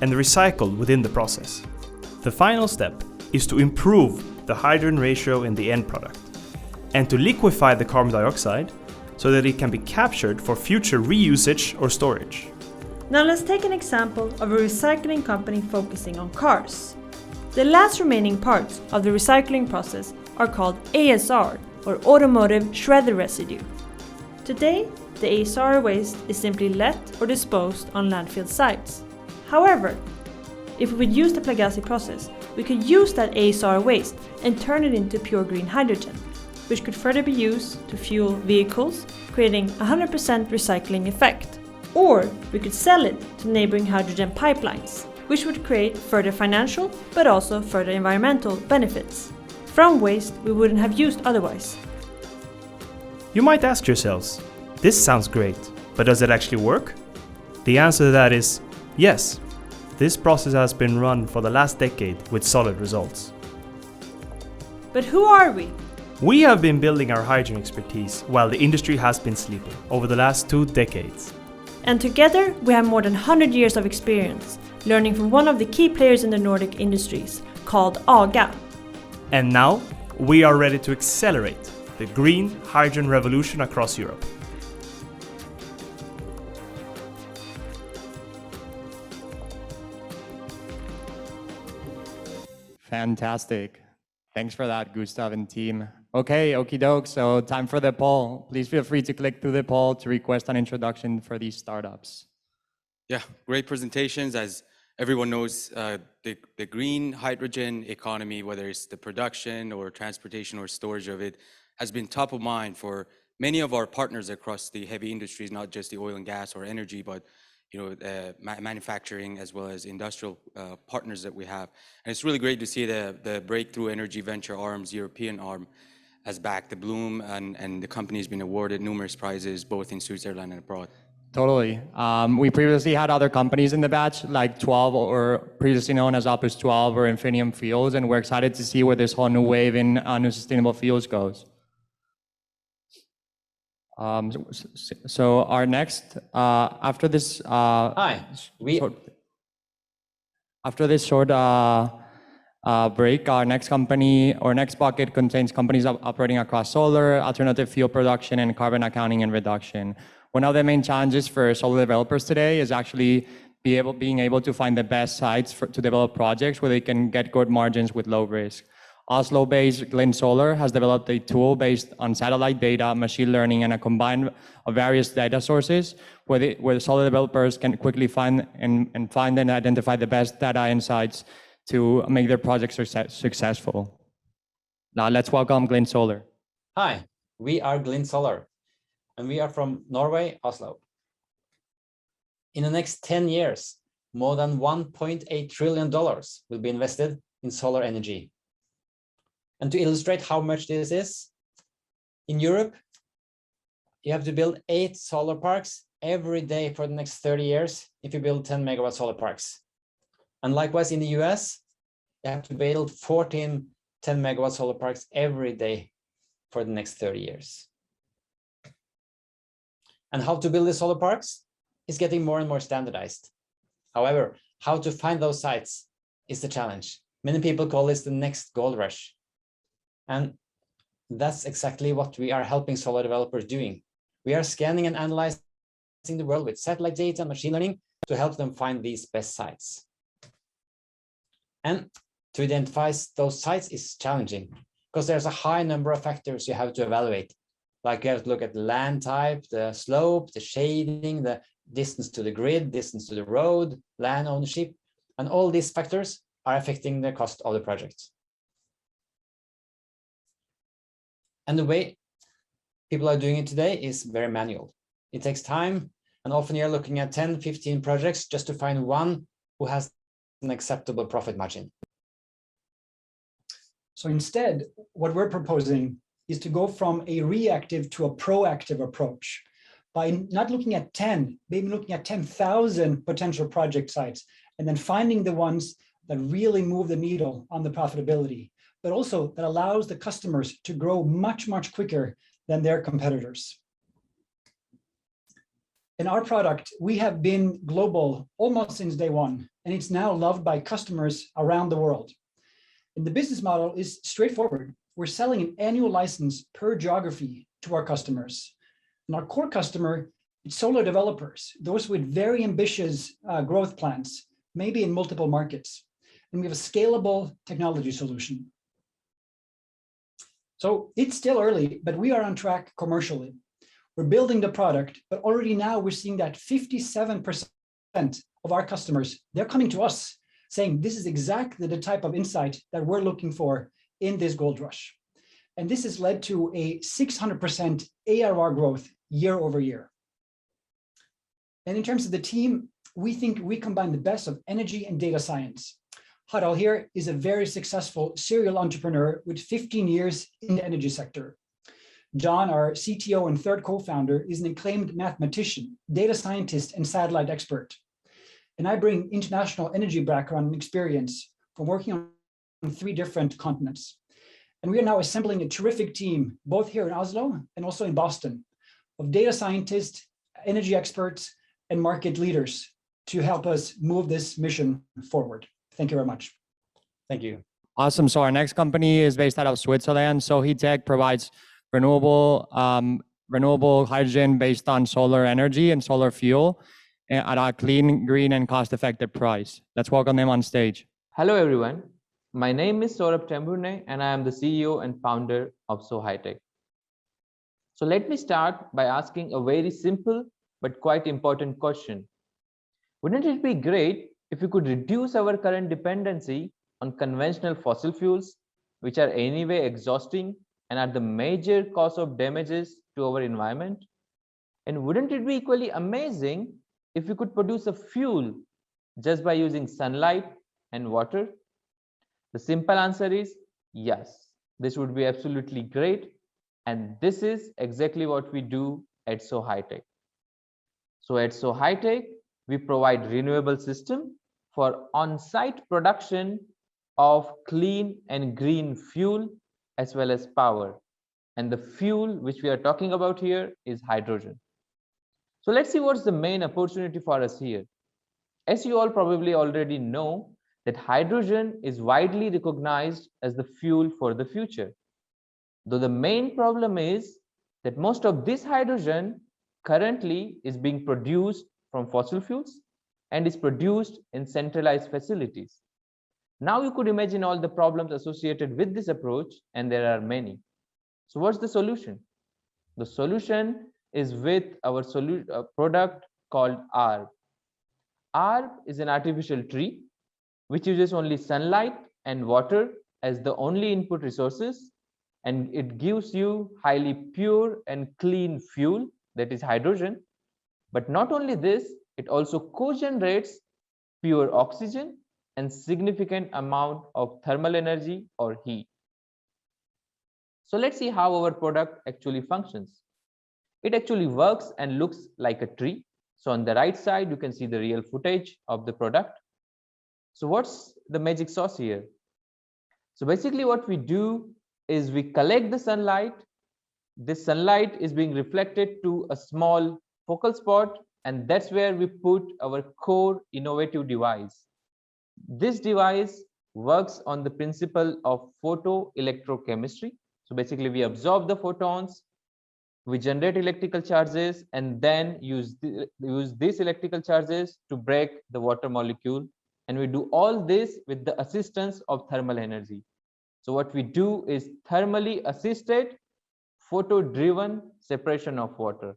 S13: and recycled within the process. The final step is to improve the hydrogen ratio in the end product and to liquefy the carbon dioxide so that it can be captured for future reusage or storage.
S14: Now let's take an example of a recycling company focusing on cars. The last remaining parts of the recycling process are called ASR, or automotive shredder residue. Today, the ASR waste is simply let or disposed on landfill sites. However, if we would use the Plagazi process, we could use that ASR waste and turn it into pure green hydrogen, which could further be used to fuel vehicles, creating 100% recycling effect. Or we could sell it to neighboring hydrogen pipelines, which would create further financial but also further environmental benefits from waste we wouldn't have used otherwise.
S13: You might ask yourselves, this sounds great, but does it actually work? The answer to that is yes. This process has been run for the last decade with solid results.
S14: But who are we?
S13: We have been building our hydrogen expertise while the industry has been sleeping over the last 2 decades.
S14: And together we have more than 100 years of experience, learning from one of the key players in the Nordic industries, called AGA.
S13: And now we are ready to accelerate the green hydrogen revolution across Europe.
S9: Fantastic. Thanks for that, Gustav and team. Okay, okie doke. So time for the poll. Please feel free to click through the poll to request an introduction for these startups.
S2: Yeah, great presentations. As everyone knows, the green hydrogen economy, whether it's the production or transportation or storage of it, has been top of mind for many of our partners across the heavy industries, not just the oil and gas or energy, but manufacturing as well as industrial partners that we have. And it's really great to see the Breakthrough Energy Venture Arm's European arm has backed the Bloom, and the company has been awarded numerous prizes both in Switzerland and abroad.
S9: Totally. We previously had other companies in the batch, like 12, or previously known as Opus 12 or Infinium Fuels, and we're excited to see where this whole new wave in new sustainable fuels goes. So our next, after this, after this short break, our next company or next bucket contains companies operating across solar, alternative fuel production, and carbon accounting and reduction. One of the main challenges for solar developers today is actually being able to find the best sites to develop projects where they can get good margins with low risk. Oslo-based Glint Solar has developed a tool based on satellite data, machine learning, and a combine of various data sources where the solar developers can quickly find and identify the best data insights to make their projects successful. Now let's welcome Glint Solar.
S15: Hi, we are Glint Solar, and we are from Norway, Oslo. In the next 10 years, more than $1.8 trillion will be invested in solar energy. And to illustrate how much this is, in Europe, you have to build 8 solar parks every day for the next 30 years if you build 10 megawatt solar parks. And likewise in the US, you have to build 14 10 megawatt solar parks every day for the next 30 years. And how to build the solar parks is getting more and more standardized. However, how to find those sites is the challenge. Many people call this the next gold rush. And that's exactly what we are helping solar developers doing. We are scanning and analyzing the world with satellite data and machine learning to help them find these best sites. And to identify those sites is challenging because there's a high number of factors you have to evaluate. Like you have to look at the land type, the slope, the shading, the distance to the grid, distance to the road, land ownership, and all these factors are affecting the cost of the project. And the way people are doing it today is very manual. It takes time, and often you're looking at 10, 15 projects just to find one who has an acceptable profit margin.
S16: So instead, what we're proposing is to go from a reactive to a proactive approach by not looking at 10, maybe looking at 10,000 potential project sites, and then finding the ones that really move the needle on the profitability, but also that allows the customers to grow much, much quicker than their competitors. In our product, we have been global almost since day one, and it's now loved by customers around the world. And the business model is straightforward. We're selling an annual license per geography to our customers. And our core customer is solar developers, those with very ambitious growth plans, maybe in multiple markets. And we have a scalable technology solution. So it's still early, but we are on track commercially. We're building the product, but already now we're seeing that 57% of our customers, they're coming to us saying this is exactly the type of insight that we're looking for in this gold rush. And this has led to a 600% ARR growth year over year. And in terms of the team, we think we combine the best of energy and data science. Kauel here is a very successful serial entrepreneur with 15 years in the energy sector. John, our CTO and third co-founder, is an acclaimed mathematician, data scientist, and satellite expert. And I bring international energy background and experience from working on 3 different continents. And we are now assembling a terrific team, both here in Oslo and also in Boston, of data scientists, energy experts, and market leaders to help us move this mission forward. Thank you very much.
S15: Thank you.
S9: Awesome. So our next company is based out of Switzerland. SoHHytec provides renewable hydrogen based on solar energy and solar fuel at a clean, green, and cost-effective price. Let's welcome them on stage.
S17: Hello, everyone. My name is Saurabh Temburne, and I am the CEO and founder of SoHHytec. So let me start by asking a very simple but quite important question. Wouldn't it be great if we could reduce our current dependency on conventional fossil fuels, which are anyway exhausting and are the major cause of damages to our environment? And wouldn't it be equally amazing if we could produce a fuel just by using sunlight and water? The simple answer is yes, this would be absolutely great. And this is exactly what we do at SoHHytec. So at SoHHytec, we provide renewable system for on-site production of clean and green fuel as well as power. And the fuel which we are talking about here is hydrogen. So let's see what's the main opportunity for us here. As you all probably already know, that hydrogen is widely recognized as the fuel for the future. Though the main problem is that most of this hydrogen currently is being produced from fossil fuels and is produced in centralized facilities. Now you could imagine all the problems associated with this approach, and there are many. So what's the solution? The solution is with our product called ARB. ARB is an artificial tree which uses only sunlight and water as the only input resources, and it gives you highly pure and clean fuel, that is hydrogen. But not only this, it also co-generates pure oxygen and significant amount of thermal energy or heat. So let's see how our product actually functions. It actually works and looks like a tree. So on the right side, you can see the real footage of the product. So what's the magic sauce here? So basically what we do is we collect the sunlight. This sunlight is being reflected to a small focal spot, and that's where we put our core innovative device. This device works on the principle of photoelectrochemistry. So basically we absorb the photons, we generate electrical charges, and then use these electrical charges to break the water molecule. And we do all this with the assistance of thermal energy. So what we do is thermally assisted photo-driven separation of water.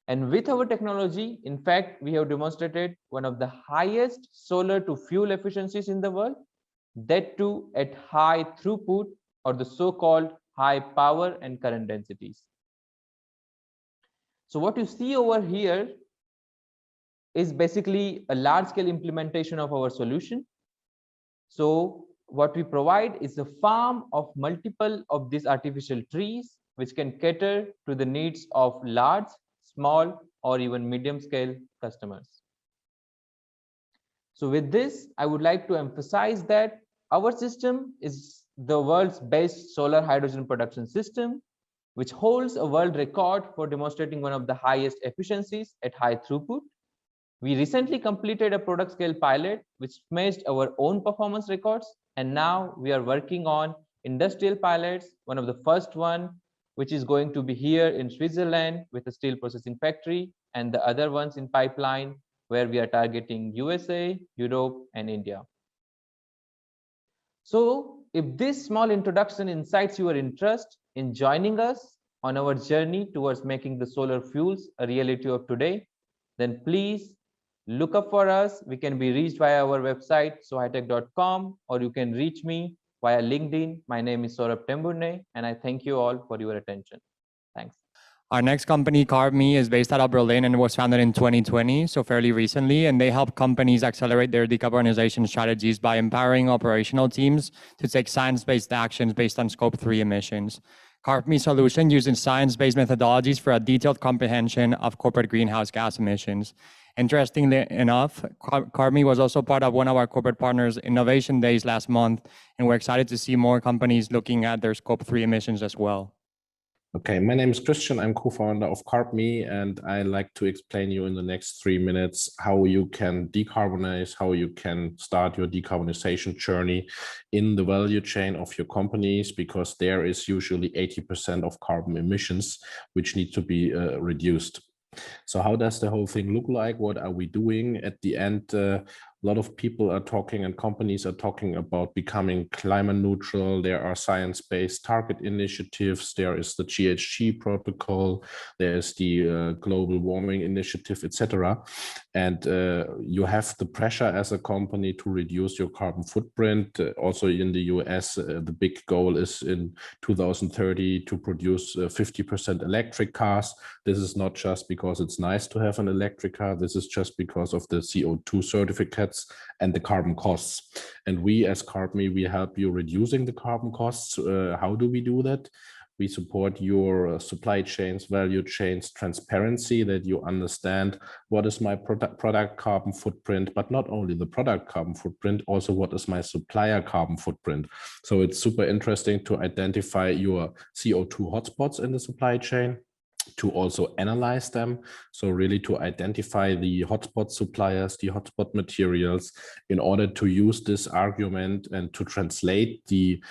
S17: And with our technology, in fact, we have demonstrated one of the highest solar to fuel efficiencies in the world, that too at high throughput, or the so-called high power and current densities. So what you see over here is basically a large-scale implementation of our solution. So what we provide is a farm of multiple of these artificial trees, which can cater to the needs of large, small, or even medium-scale customers. So with this, I would like to emphasize that our system is the world's best solar hydrogen production system, which holds a world record for demonstrating one of the highest efficiencies at high throughput. We recently completed a product scale pilot, which smashed our own performance records. And now we are working on industrial pilots, one of the first one, which is going to be here in Switzerland with a steel processing factory, and the other ones in pipeline, where we are targeting USA, Europe, and India. So if this small introduction incites your interest in joining us on our journey towards making the solar fuels a reality of today, then please look up for us. We can be reached via our website, SoHHytec.com, or you can reach me via LinkedIn. My name is Saurabh Temburne, and I thank you all for your attention. Thanks.
S9: Our next company, Carbmee, is based out of Berlin and was founded in 2020, so fairly recently, and they help companies accelerate their decarbonization strategies by empowering operational teams to take science-based actions based on Scope 3 emissions. Carbmee solution uses science-based methodologies for a detailed comprehension of corporate greenhouse gas emissions. Interestingly enough, Carbmee was also part of one of our corporate partners' innovation days last month, and we're excited to see more companies looking at their Scope 3 emissions as well.
S18: Okay, my name is Christian. I'm co-founder of Carbmee, and I like to explain you in the next 3 minutes how you can decarbonize, how you can start your decarbonization journey in the value chain of your companies, because there is usually 80% of carbon emissions which need to be reduced. So how does the whole thing look like? What are we doing? At the end, a lot of people are talking and companies are talking about becoming climate neutral. There are science-based target initiatives. There is the GHG protocol. There is the global warming initiative, etc. And you have the pressure as a company to reduce your carbon footprint. Also in the US, the big goal is in 2030 to produce 50% electric cars. This is not just because it's nice to have an electric car. This is just because of the CO2 certificates and the carbon costs. And we as Carbmee, we help you reducing the carbon costs. How do we do that? We support your supply chains, value chains, transparency, that you understand what is my product carbon footprint, but not only the product carbon footprint, also what is my supplier carbon footprint. So it's super interesting to identify your CO2 hotspots in the supply chain, to also analyze them. So really to identify the hotspot suppliers, the hotspot materials, in order to use this argument and to translate the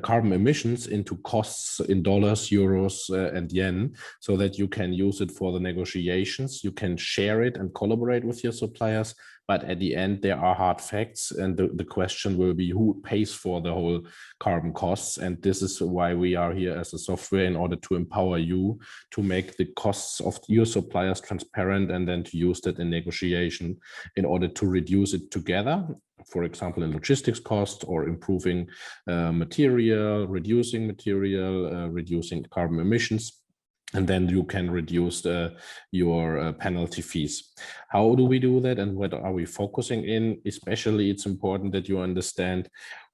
S18: carbon emissions into costs in dollars, euros, and yen, so that you can use it for the negotiations. You can share it and collaborate with your suppliers. But at the end, there are hard facts, and the question will be who pays for the whole carbon costs. And this is why we are here as a software, in order to empower you to make the costs of your suppliers transparent, and then to use that in negotiation in order to reduce it together. For example, in logistics cost, or improving material, reducing material, reducing carbon emissions. and then you can reduce your penalty fees. How do we do that, and what are we focusing in? Especially, it's important that you understand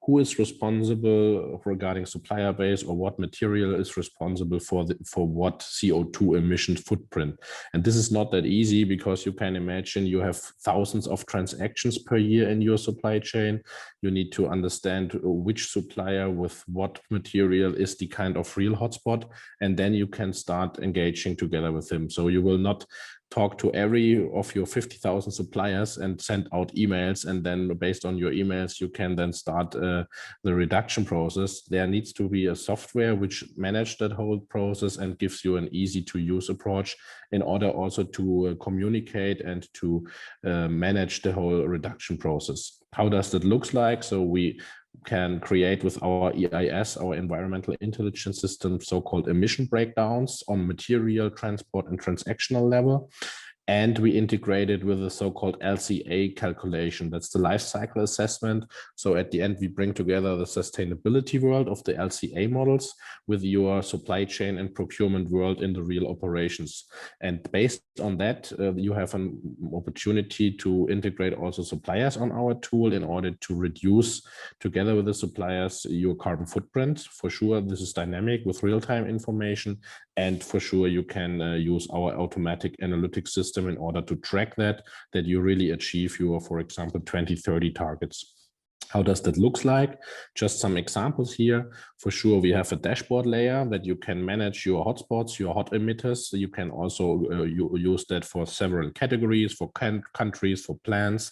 S18: who is responsible regarding supplier base, or what material is responsible for what CO2 emission footprint. And this is not that easy, because you can imagine you have thousands of transactions per year in your supply chain. You need to understand which supplier with what material is the kind of real hotspot, and then you can start engaging together with him. So you will not talk to every of your 50,000 suppliers and send out emails, and then based on your emails you can then start the reduction process. There needs to be a software which manages that whole process and gives you an easy to use approach, in order also to communicate and to manage the whole reduction process. How does that look like? So we can create with our EIS, our environmental intelligence system, so-called emission breakdowns on material, transport, and transactional level. And we integrate it with a so-called LCA calculation. That's the life cycle assessment. So at the end, we bring together the sustainability world of the LCA models with your supply chain and procurement world in the real operations. And based on that, you have an opportunity to integrate also suppliers on our tool in order to reduce, together with the suppliers, your carbon footprint. For sure, this is dynamic with real-time information. And for sure, you can use our automatic analytics system in order to track that you really achieve your, for example, 2030 targets. How does that look like? Just some examples here. For sure, we have a dashboard layer that you can manage your hotspots, your hot emitters. You can also use that for several categories, for countries, for plants.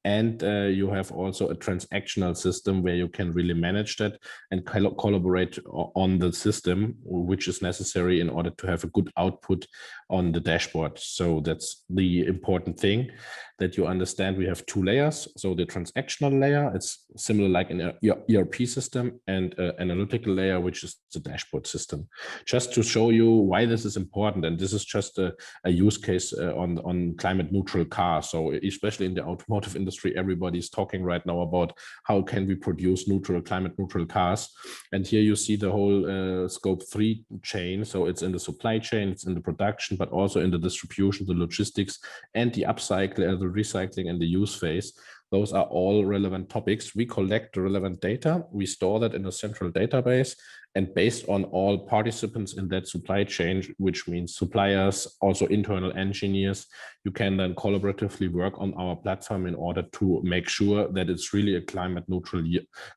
S18: And you have also a transactional system where you can really manage that and collaborate on the system, which is necessary in order to have a good output on the dashboard. So that's the important thing, that you understand we have two layers. So the transactional layer, it's similar like an ERP system, and analytical layer, which is the dashboard system. Just to show you why this is important, and this is just a use case on climate neutral cars. So especially in the automotive industry, everybody's talking right now about how can we produce climate neutral cars. And here you see the whole scope 3 chain. So it's in the supply chain, it's in the production, but also in the distribution, the logistics, and the upcycle, the recycling, and the use phase. Those are all relevant topics. We collect the relevant data, we store that in a central database, and based on all participants in that supply chain, which means suppliers, also internal engineers, you can then collaboratively work on our platform in order to make sure that it's really a climate neutral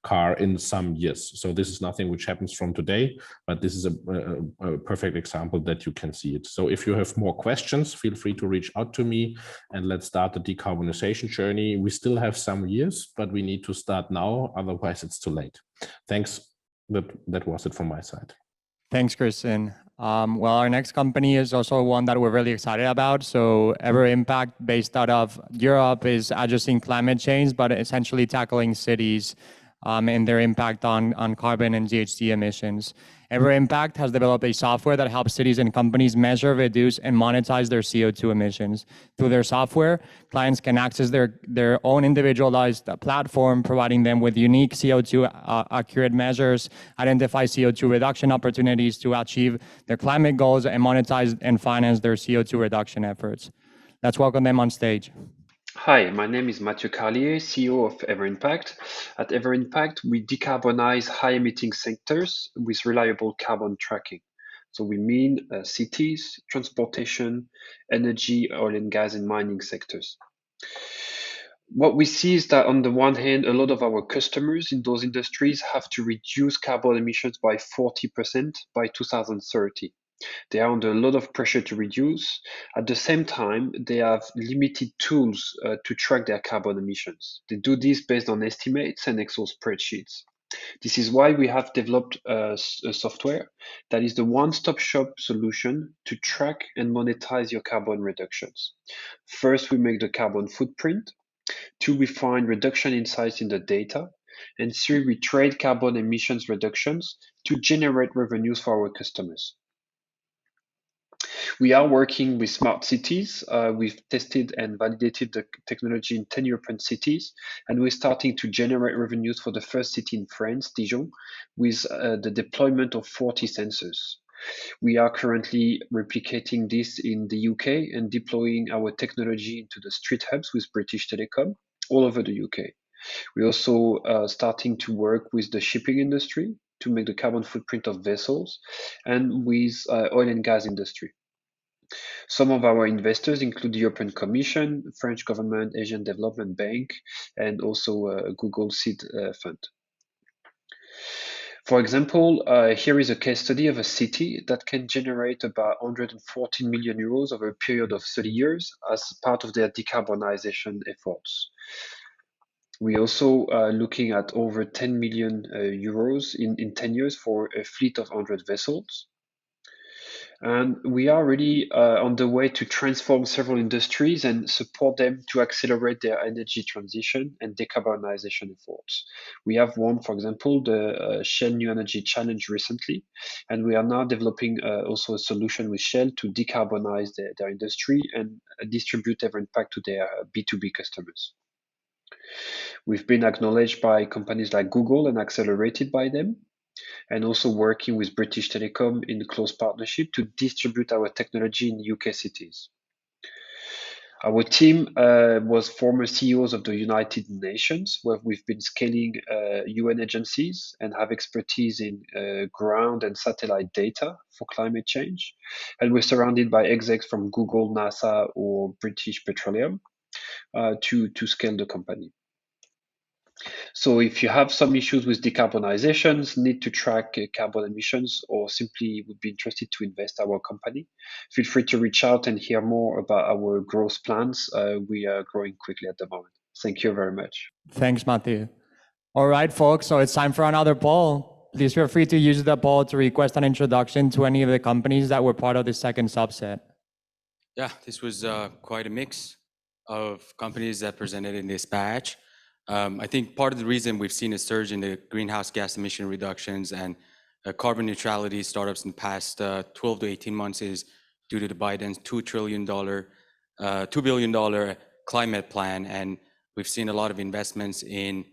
S18: car in some years. So this is nothing which happens from today, but this is a perfect example that you can see it. So if you have more questions, feel free to reach out to me, and let's start the decarbonization journey. We still have some years, but we need to start now, otherwise it's too late. Thanks. That was it from my side.
S9: Thanks, Kristen. Well, our next company is also one that we're really excited about. So Everimpact, based out of Europe, is addressing climate change, but essentially tackling cities and their impact on carbon and GHG emissions. Everimpact has developed a software that helps cities and companies measure, reduce, and monetize their CO2 emissions. Through their software, clients can access their own individualized platform, providing them with unique CO2 accurate measures, identify CO2 reduction opportunities to achieve their climate goals, and monetize and finance their CO2 reduction efforts. Let's welcome them on stage.
S19: Hi, my name is Mathieu Carlier, CEO of Everimpact. At Everimpact, we decarbonize high-emitting sectors with reliable carbon tracking. So we mean cities, transportation, energy, oil and gas, and mining sectors. What we see is that on the one hand, a lot of our customers in those industries have to reduce carbon emissions by 40% by 2030. They are under a lot of pressure to reduce. At the same time, they have limited tools to track their carbon emissions. They do this based on estimates and Excel spreadsheets. This is why we have developed a software that is the one-stop shop solution to track and monetize your carbon reductions. First, we make the carbon footprint. 2, we find reduction insights in the data. And 3, we trade carbon emissions reductions to generate revenues for our customers. We are working with smart cities. We've tested and validated the technology in 10 European cities, and we're starting to generate revenues for the first city in France, Dijon, with the deployment of 40 sensors. We are currently replicating this in the UK and deploying our technology into the street hubs with British Telecom all over the UK. We're also starting to work with the shipping industry to make the carbon footprint of vessels and with oil and gas industry. Some of our investors include the European Commission, French government, Asian Development Bank, and also Google Seed Fund. For example, here is a case study of a city that can generate about 114 million euros over a period of 30 years as part of their decarbonization efforts. We also are looking at over 10 million euros in 10 years for a fleet of 100 vessels. And we are really on the way to transform several industries and support them to accelerate their energy transition and decarbonization efforts. We have won, for example, the Shell New Energy Challenge recently, and we are now developing also a solution with Shell to decarbonize their industry and distribute Everimpact to their B2B customers. We've been acknowledged by companies like Google and accelerated by them, and also working with British Telecom in close partnership to distribute our technology in UK cities. Our team was former CEOs of the United Nations, where we've been scaling UN agencies and have expertise in ground and satellite data for climate change. And we're surrounded by execs from Google, NASA, or British Petroleum to scale the company. So if you have some issues with decarbonizations, need to track carbon emissions, or simply would be interested to invest our company, feel free to reach out and hear more about our growth plans. We are growing quickly at the moment. Thank you very much.
S9: Thanks, Matthew. All right, folks, so it's time for another poll. Please feel free to use the poll to request an introduction to any of the companies that were part of the second subset.
S2: Yeah, this was quite a mix of companies that presented in this batch. I think part of the reason we've seen a surge in the greenhouse gas emission reductions and carbon neutrality startups in the past 12 to 18 months is due to the Biden's $2 billion climate plan. And we've seen a lot of investments in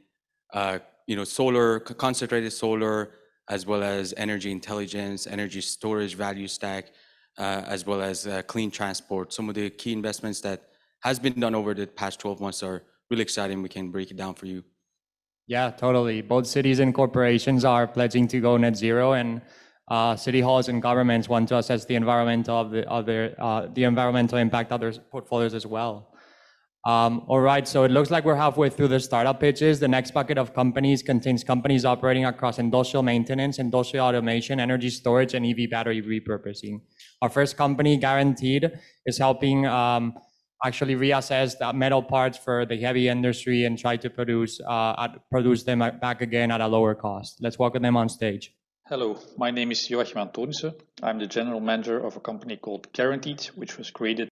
S2: solar, concentrated solar, as well as energy intelligence, energy storage value stack, as well as clean transport. Some of the key investments that has been done over the past 12 months are really exciting. We can break it down for you.
S9: Yeah, totally. Both cities and corporations are pledging to go net zero, and city halls and governments want to assess the environmental the environmental impact of their portfolios as well. All right, so it looks like we're halfway through the startup pitches. The next bucket of companies contains companies operating across industrial maintenance, industrial automation, energy storage, and EV battery repurposing. Our first company, Guaranteed, is helping actually reassess the metal parts for the heavy industry and try to produce them back again at a lower cost. Let's welcome them on stage.
S20: Hello, my name is Joachim Antonissen. I'm the general manager of a company called Guaranteed, which was created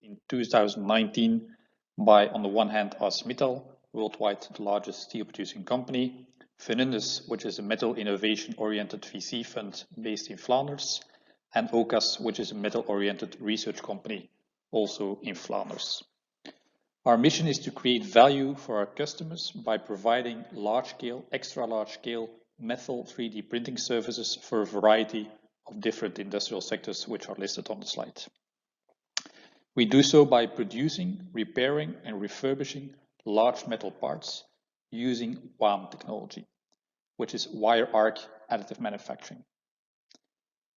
S20: in 2019 by, on the one hand, ArcelorMittal, worldwide the largest steel producing company, Venindus, which is a metal innovation-oriented VC fund based in Flanders, and OCAS, which is a metal-oriented research company also in Flanders. Our mission is to create value for our customers by providing large-scale, extra large-scale metal 3D printing services for a variety of different industrial sectors which are listed on the slide. We do so by producing, repairing, and refurbishing large metal parts using WAM technology, which is wire arc additive manufacturing.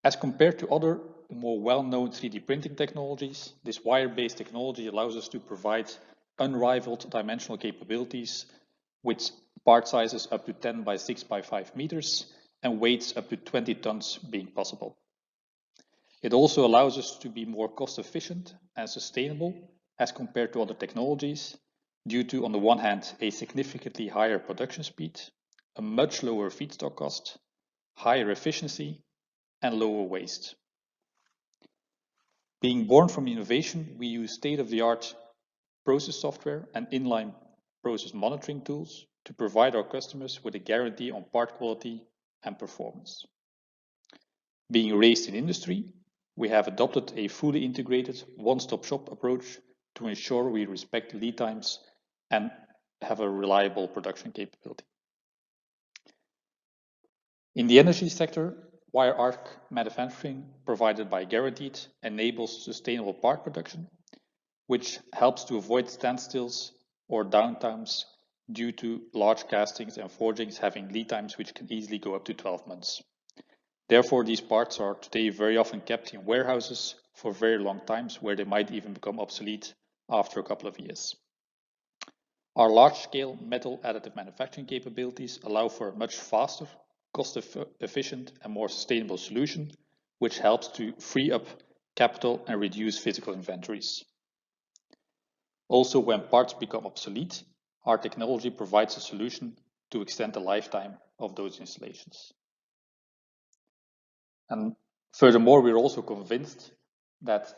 S20: As compared to other more well-known 3D printing technologies, this wire-based technology allows us to provide unrivaled dimensional capabilities with part sizes up to 10 by 6 by 5 meters and weights up to 20 tons being possible. It also allows us to be more cost efficient and sustainable as compared to other technologies due to, on the one hand, a significantly higher production speed, a much lower feedstock cost, higher efficiency, and lower waste. Being born from innovation, we use state-of-the-art process software and inline process monitoring tools to provide our customers with a guarantee on part quality and performance. Being raised in industry, we have adopted a fully integrated one-stop shop approach to ensure we respect lead times and have a reliable production capability. In the energy sector, Wire arc manufacturing provided by Guaranteed enables sustainable part production, which helps to avoid standstills or downtimes due to large castings and forgings having lead times which can easily go up to 12 months. Therefore, these parts are today very often kept in warehouses for very long times, where they might even become obsolete after a couple of years. Our large-scale metal additive manufacturing capabilities allow for a much faster, cost-efficient and more sustainable solution, which helps to free up capital and reduce physical inventories. Also, when parts become obsolete, our technology provides a solution to extend the lifetime of those installations. And furthermore, we're also convinced that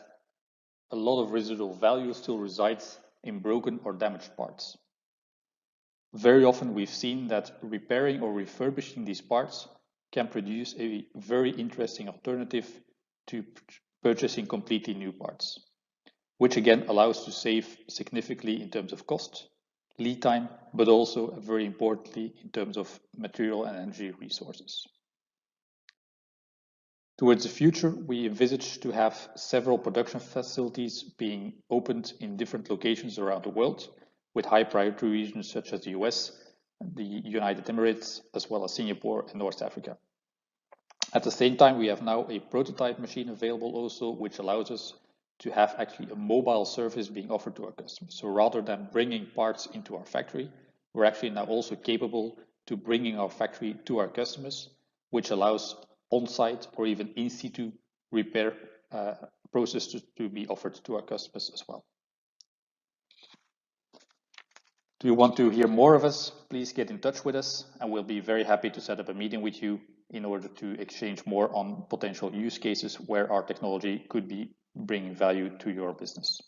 S20: a lot of residual value still resides in broken or damaged parts. Very often we've seen that repairing or refurbishing these parts can produce a very interesting alternative to purchasing completely new parts, which again allows to save significantly in terms of cost, lead time, but also very importantly in terms of material and energy resources. Towards the future, we envisage to have several production facilities being opened in different locations around the world, with high priority regions such as the US, the United Emirates, as well as Singapore and North Africa. At the same time, we have now a prototype machine available also, which allows us to have actually a mobile service being offered to our customers. So rather than bringing parts into our factory, we're actually now also capable to bringing our factory to our customers, which allows on-site or even in-situ repair process to be offered to our customers as well. Do you want to hear more of us? Please get in touch with us and we'll be very happy to set up a meeting with you in order to exchange more on potential use cases where our technology could be bringing value to your business.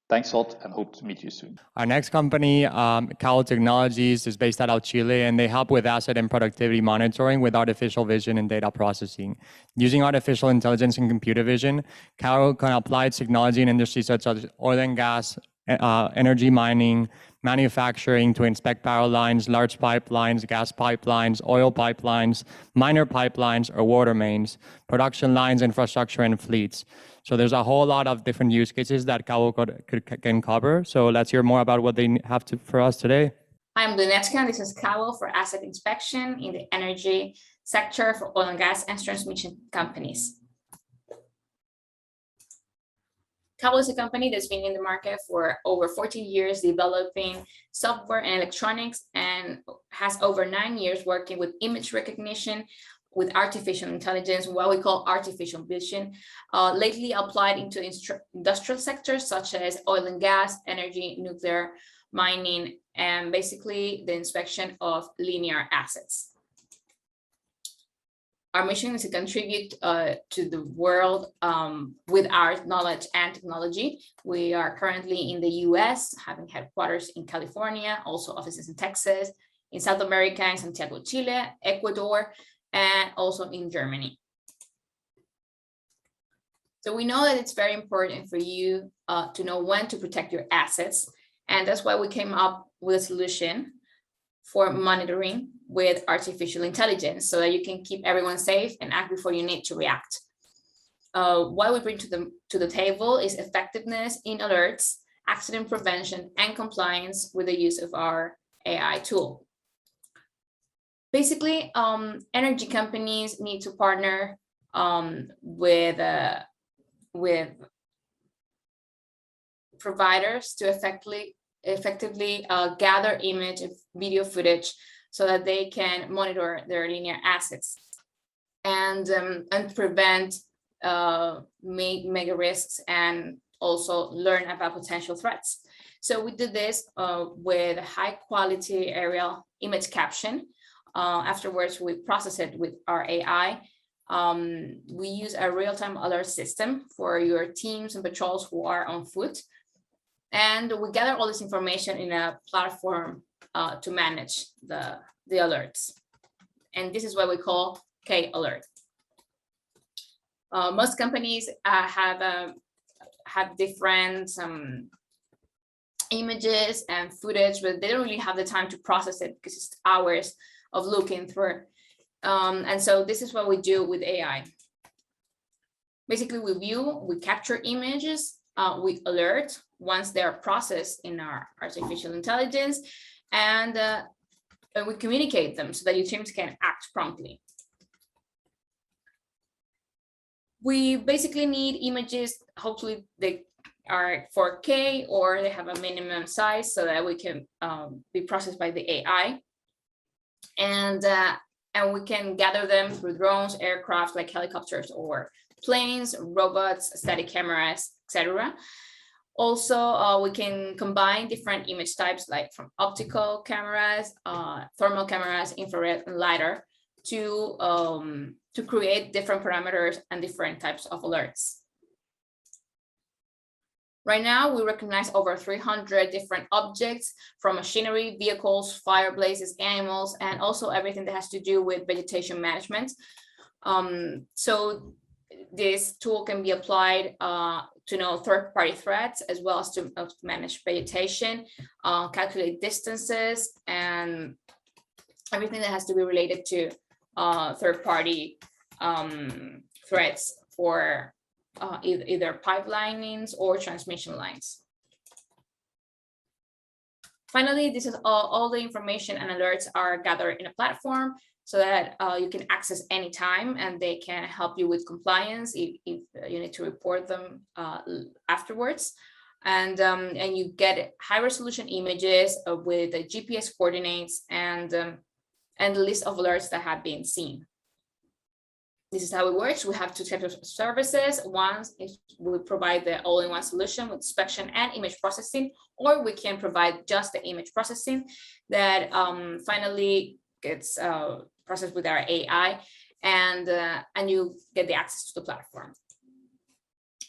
S20: Thanks a lot and hope to meet you soon.
S9: Our next company, Kauel Technologies, is based out of Chile, and they help with asset and productivity monitoring with artificial vision and data processing. Using artificial intelligence and computer vision, Kauel can apply technology in industries such as oil and gas, energy mining, manufacturing to inspect power lines, large pipelines, gas pipelines, oil pipelines, minor pipelines, or water mains, production lines, infrastructure, and fleets. So there's a whole lot of different use cases that Kauel can cover. So let's hear more about what they have for us today.
S21: I'm Lunetska, and this is Kauel for asset inspection in the energy sector for oil and gas and transmission companies. Kauel is a company that's been in the market for over 14 years developing software and electronics, and has over 9 years working with image recognition, with artificial intelligence, what we call artificial vision, lately applied into industrial sectors such as oil and gas, energy, nuclear, mining, and basically the inspection of linear assets. Our mission is to contribute to the world with our knowledge and technology. We are currently in the US, having headquarters in California, also offices in Texas, in South America, in Santiago, Chile, Ecuador, and also in Germany. So we know that it's very important for you to know when to protect your assets. And that's why we came up with a solution for monitoring with artificial intelligence so that you can keep everyone safe and act before you need to react. What we bring to the table is effectiveness in alerts, accident prevention, and compliance with the use of our AI tool. Basically, energy companies need to partner with providers to effectively gather image and video footage so that they can monitor their linear assets and prevent mega risks and also learn about potential threats. So we did this with high quality aerial image caption. Afterwards, we process it with our AI. We use a real-time alert system for your teams and patrols who are on foot. And we gather all this information in a platform to manage the alerts. And this is what we call K-Alert. Most companies have different images and footage, but they don't really have the time to process it because it's hours of looking through. And so this is what we do with AI. Basically, we capture images, we alert once they are processed in our artificial intelligence, and we communicate them so that your teams can act promptly. We basically need images, hopefully they are 4K or they have a minimum size so that we can be processed by the AI. And we can gather them through drones, aircraft like helicopters or planes, robots, static cameras, etc. Also, we can combine different image types like from optical cameras, thermal cameras, infrared, and LiDAR to create different parameters and different types of alerts. Right now, we recognize over 300 different objects from machinery, vehicles, fire blazes, animals, and also everything that has to do with vegetation management. So this tool can be applied to know third-party threats, as well as to manage vegetation, calculate distances, and everything that has to be related to third-party threats for either pipelinings or transmission lines. Finally, this is all the information and alerts are gathered in a platform so that you can access anytime, and they can help you with compliance if you need to report them afterwards. And you get high resolution images with the GPS coordinates and the list of alerts that have been seen. This is how it works. We have two types of services. One is we provide the all-in-one solution with inspection and image processing, or we can provide just the image processing that finally gets processed with our AI, and you get the access to the platform.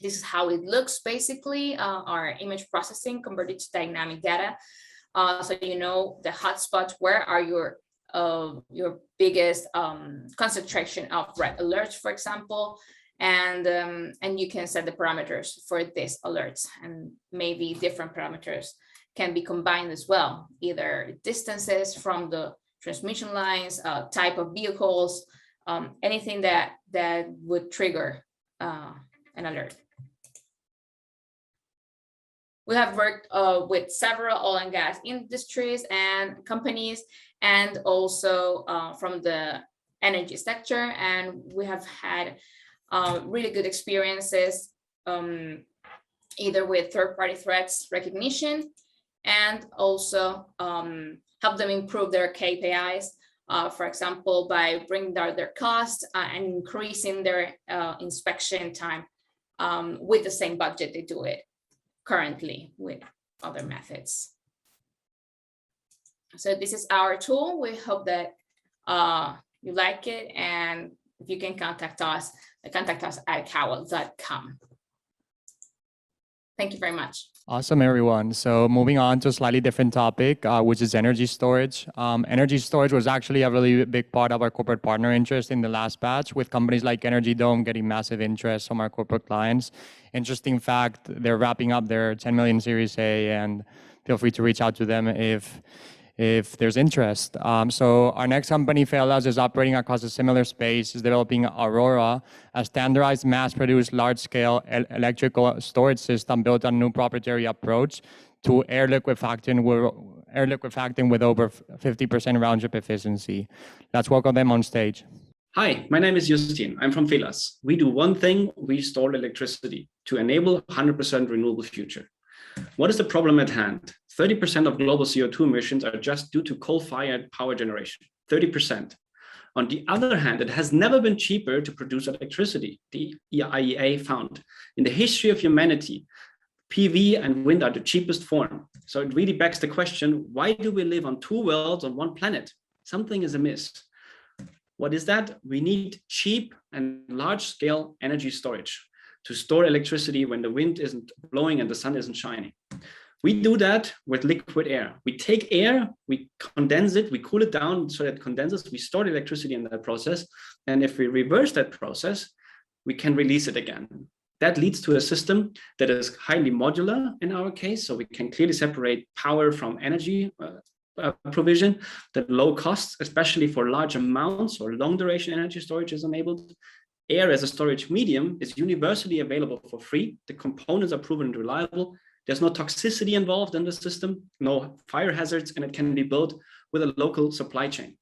S21: This is how it looks basically, our image processing converted to dynamic data. So you know the hotspots, where are your biggest concentration of red alerts, for example, and you can set the parameters for these alerts, and maybe different parameters can be combined as well, either distances from the transmission lines, type of vehicles, anything that would trigger an alert. We have worked with several oil and gas industries and companies, and also from the energy sector, and we have had really good experiences either with third-party threats recognition, and also help them improve their KPIs, for example, by bringing down their costs and increasing their inspection time with the same budget they do it currently with other methods. So this is our tool. We hope that you like it, and if you can contact us at kauel.com. Thank you very much.
S9: Awesome, everyone. So moving on to a slightly different topic, which is energy storage. Energy storage was actually a really big part of our corporate partner interest in the last batch, with companies like Energy Dome getting massive interest from our corporate clients. Interesting fact, they're wrapping up their 10 million Series A, and feel free to reach out to them if there's interest. So our next company, Phelas, is operating across a similar space, is developing Aurora, a standardized mass-produced large-scale electrical storage system built on a new proprietary approach to air liquefaction with over 50% round-trip efficiency. Let's welcome them on stage.
S1: Hi, my name is Justin. I'm from Phelas. We do one thing: we store electricity to enable 100% renewable future. What is the problem at hand? 30% of global CO2 emissions are just due to coal-fired power generation, 30%. On the other hand, it has never been cheaper to produce electricity, the IEA found. In the history of humanity, PV and wind are the cheapest form. So it really begs the question, why do we live on two worlds on one planet? Something is amiss. What is that? We need cheap and large-scale energy storage to store electricity when the wind isn't blowing and the sun isn't shining. We do that with liquid air. We take air, we condense it, we cool it down so that it condenses, we store the electricity in that process. And if we reverse that process, we can release it again. That leads to a system that is highly modular in our case, so we can clearly separate power from energy, provision, that low costs, especially for large amounts or long duration energy storage, is enabled. Air as a storage medium is universally available for free. The components are proven reliable. There's no toxicity involved in the system, no fire hazards, and it can be built with a local supply chain.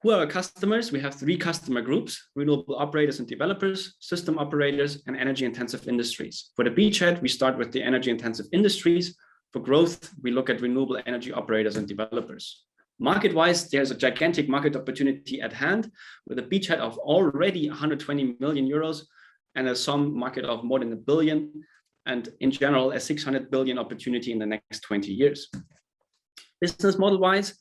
S1: Who are our customers? We have 3 customer groups: renewable operators and developers, system operators, and energy intensive industries. For the beachhead, we start with the energy intensive industries. For growth, we look at renewable energy operators and developers. Market-wise, there's a gigantic market opportunity at hand with a beachhead of already 120 million euros and a sum market of more than $1 billion, and in general, a 600 billion opportunity in the next 20 years. Business model-wise,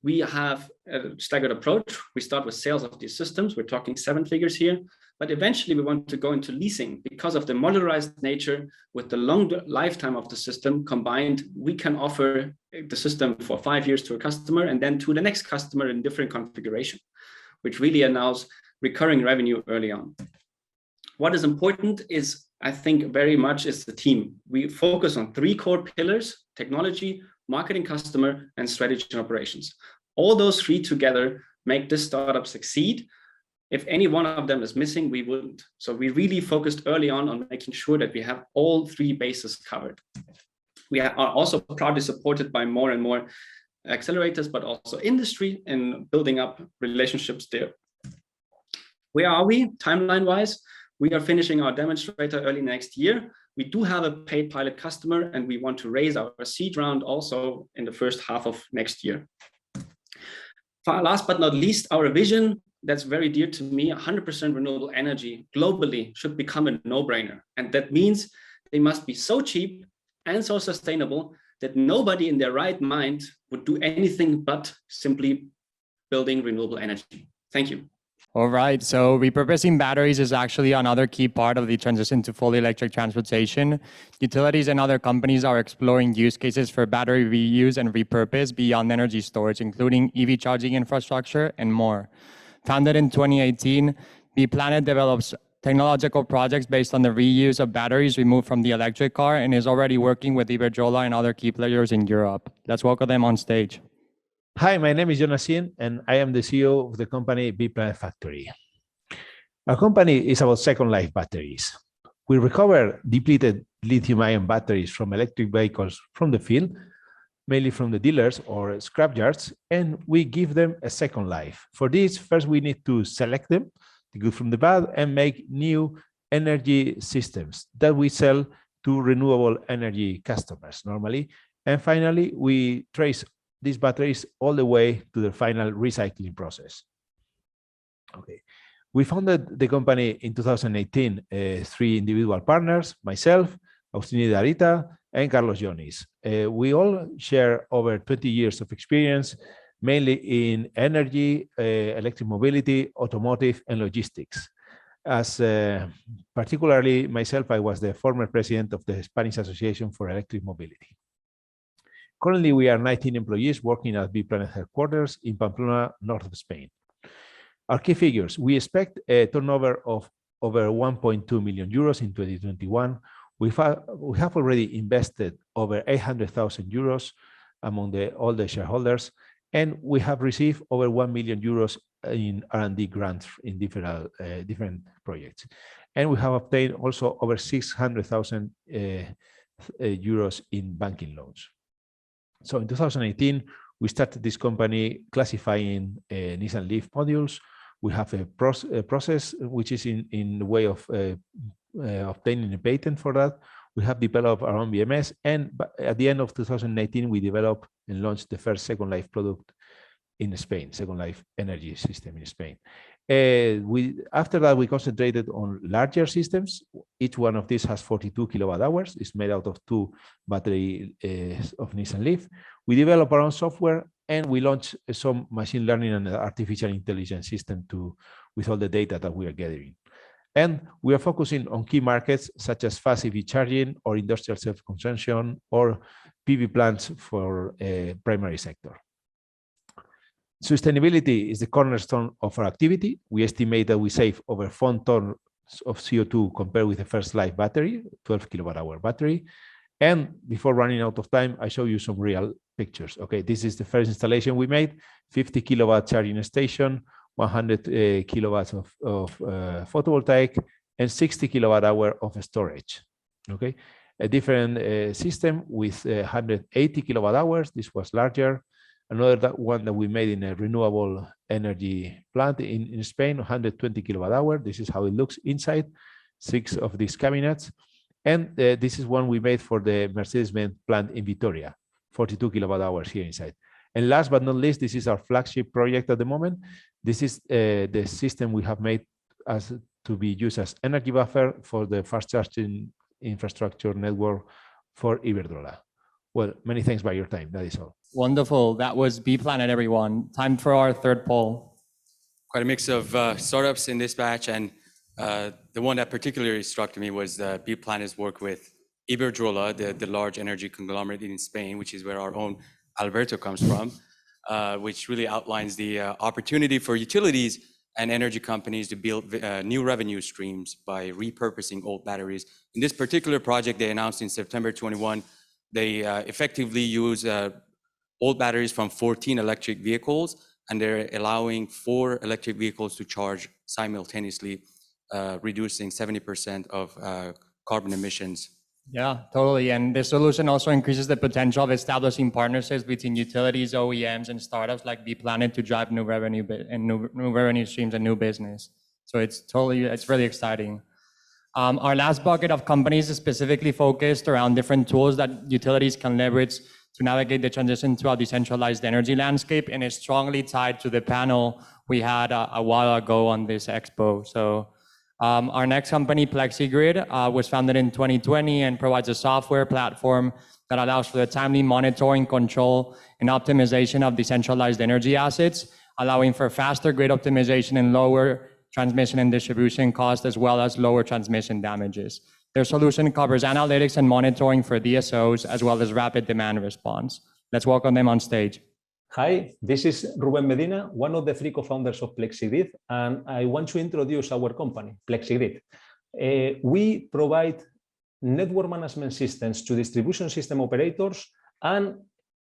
S1: we have a staggered approach. We start with sales of these systems. We're talking 7 figures here, but eventually we want to go into leasing because of the modularized nature. With the long lifetime of the system combined, we can offer the system for 5 years to a customer and then to the next customer in different configuration, which really allows recurring revenue early on. What is important is, I think, very much is the team. We focus on 3 core pillars: technology, marketing, customer, and strategy and operations. All those 3 together make this startup succeed. If any one of them is missing, we wouldn't. So we really focused early on making sure that we have all 3 bases covered. We are also proudly supported by more and more accelerators, but also industry in building up relationships there. Where are we timeline-wise? We are finishing our demonstrator early next year. We do have a paid pilot customer, and we want to raise our seed round also in the first half of next year. Last but not least, our vision that's very dear to me: 100% renewable energy globally should become a no-brainer. And that means they must be so cheap and so sustainable that nobody in their right mind would do anything but simply building renewable energy. Thank you.
S9: All right, so repurposing batteries is actually another key part of the transition to fully electric transportation. Utilities and other companies are exploring use cases for battery reuse and repurpose beyond energy storage, including EV charging infrastructure and more. Founded in 2018, BeePlanet develops technological projects based on the reuse of batteries removed from the electric car and is already working with Iberdrola and other key players in Europe. Let's welcome them on stage.
S3: Hi, my name is Jonasin, and I am the CEO of the company BeePlanet Factory. Our company is about second life batteries. We recover depleted lithium-ion batteries from electric vehicles from the field, mainly from the dealers or scrapyards, and we give them a second life. For this, first we need to select them, the good from the bad, and make new energy systems that we sell to renewable energy customers normally. And finally, we trace these batteries all the way to the final recycling process. Okay. We founded the company in 2018, 3 individual partners, myself, Agustín Darita, and Carlos Jonis. We all share over 20 years of experience, mainly in energy, electric mobility, automotive, and logistics. As particularly myself, I was the former president of the Spanish Association for Electric Mobility. Currently, we are 19 employees working at BeePlanet headquarters in Pamplona, north of Spain. Our key figures: we expect a turnover of over 1.2 million euros in 2021. We have already invested over 800,000 euros among all the shareholders, and we have received over 1 million euros in R&D grants in different projects. And we have obtained also over 600,000 euros in banking loans. So in 2018, we started this company classifying Nissan Leaf modules. We have a process which is in the way of obtaining a patent for that. We have developed our own BMS, and at the end of 2018, we developed and launched the first Second Life product in Spain, Second Life energy system in Spain. After that, we concentrated on larger systems. Each one of these has 42 kilowatt hours. It's made out of 2 batteries of Nissan Leaf. We develop our own software, and we launched some machine learning and artificial intelligence system with all the data that we are gathering. And we are focusing on key markets such as fast EV charging or industrial self-consumption or PV plants for primary sector. Sustainability is the cornerstone of our activity. We estimate that we save over 4 tons of CO2 compared with the first life battery, 12 kilowatt hour battery. And before running out of time, I show you some real pictures. Okay, this is the first installation we made, 50 kilowatt charging station, 100 kilowatts of photovoltaic, and 60 kilowatt hour of storage. Okay, a different system with 180 kilowatt hours. This was larger. Another one that we made in a renewable energy plant in Spain, 120 kilowatt hour. This is how it looks inside, 6 of these cabinets. And this is one we made for the Mercedes-Benz plant in Vitoria, 42 kilowatt hours here inside. And last but not least, this is our flagship project at the moment. This is the system we have made as to be used as energy buffer for the fast charging infrastructure network for Iberdrola. Well, many thanks by your time. That is all.
S9: Wonderful. That was BeePlanet, everyone. Time for our third poll.
S2: Quite a mix of startups in this batch, and the one that particularly struck me was BeePlanet's work with Iberdrola, the large energy conglomerate in Spain, which is where our own Alberto comes from, which really outlines the opportunity for utilities and energy companies to build new revenue streams by repurposing old batteries. In this particular project they announced in September 21, they effectively use old batteries from 14 electric vehicles, and they're allowing 4 electric vehicles to charge simultaneously, reducing 70% of carbon emissions.
S9: Yeah, totally. And the solution also increases the potential of establishing partnerships between utilities, OEMs, and startups like BeePlanet to drive new revenue and new revenue streams and new business. So it's really exciting. Our last bucket of companies is specifically focused around different tools that utilities can leverage to navigate the transition to a decentralized energy landscape, and is strongly tied to the panel we had a while ago on this expo. So our next company, Plexigrid, was founded in 2020 and provides a software platform that allows for the timely monitoring, control, and optimization of decentralized energy assets, allowing for faster grid optimization and lower transmission and distribution costs, as well as lower transmission damages. Their solution covers analytics and monitoring for DSOs, as well as rapid demand response. Let's welcome them on stage.
S4: Hi, this is Ruben Medina, one of the 3 co-founders of Plexigrid, and I want to introduce our company, Plexigrid. We provide network management systems to distribution system operators and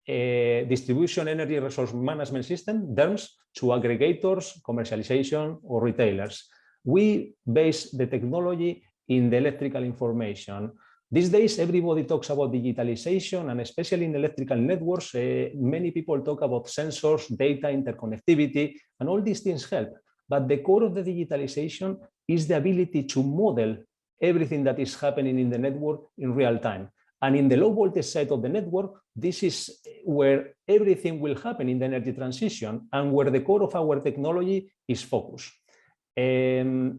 S4: distribution energy resource management system, DERMS, to aggregators, commercialization, or retailers. We base the technology in the electrical information. These days, everybody talks about digitalization, and especially in electrical networks, many people talk about sensors, data, interconnectivity, and all these things help. But the core of the digitalization is the ability to model everything that is happening in the network in real time. And in the low voltage side of the network, this is where everything will happen in the energy transition and where the core of our technology is focused. In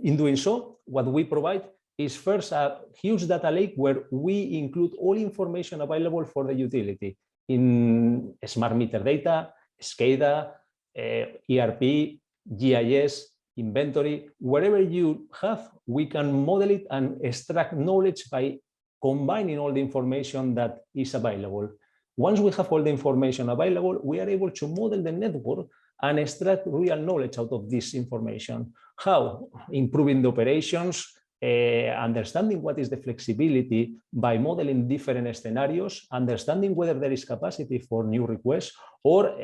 S4: doing so, what we provide is first a huge data lake where we include all information available for the utility in smart meter data, SCADA, ERP, GIS, inventory. Wherever you have, we can model it and extract knowledge by combining all the information that is available. Once we have all the information available, we are able to model the network and extract real knowledge out of this information. How? Improving the operations, understanding what is the flexibility by modeling different scenarios, understanding whether there is capacity for new requests, or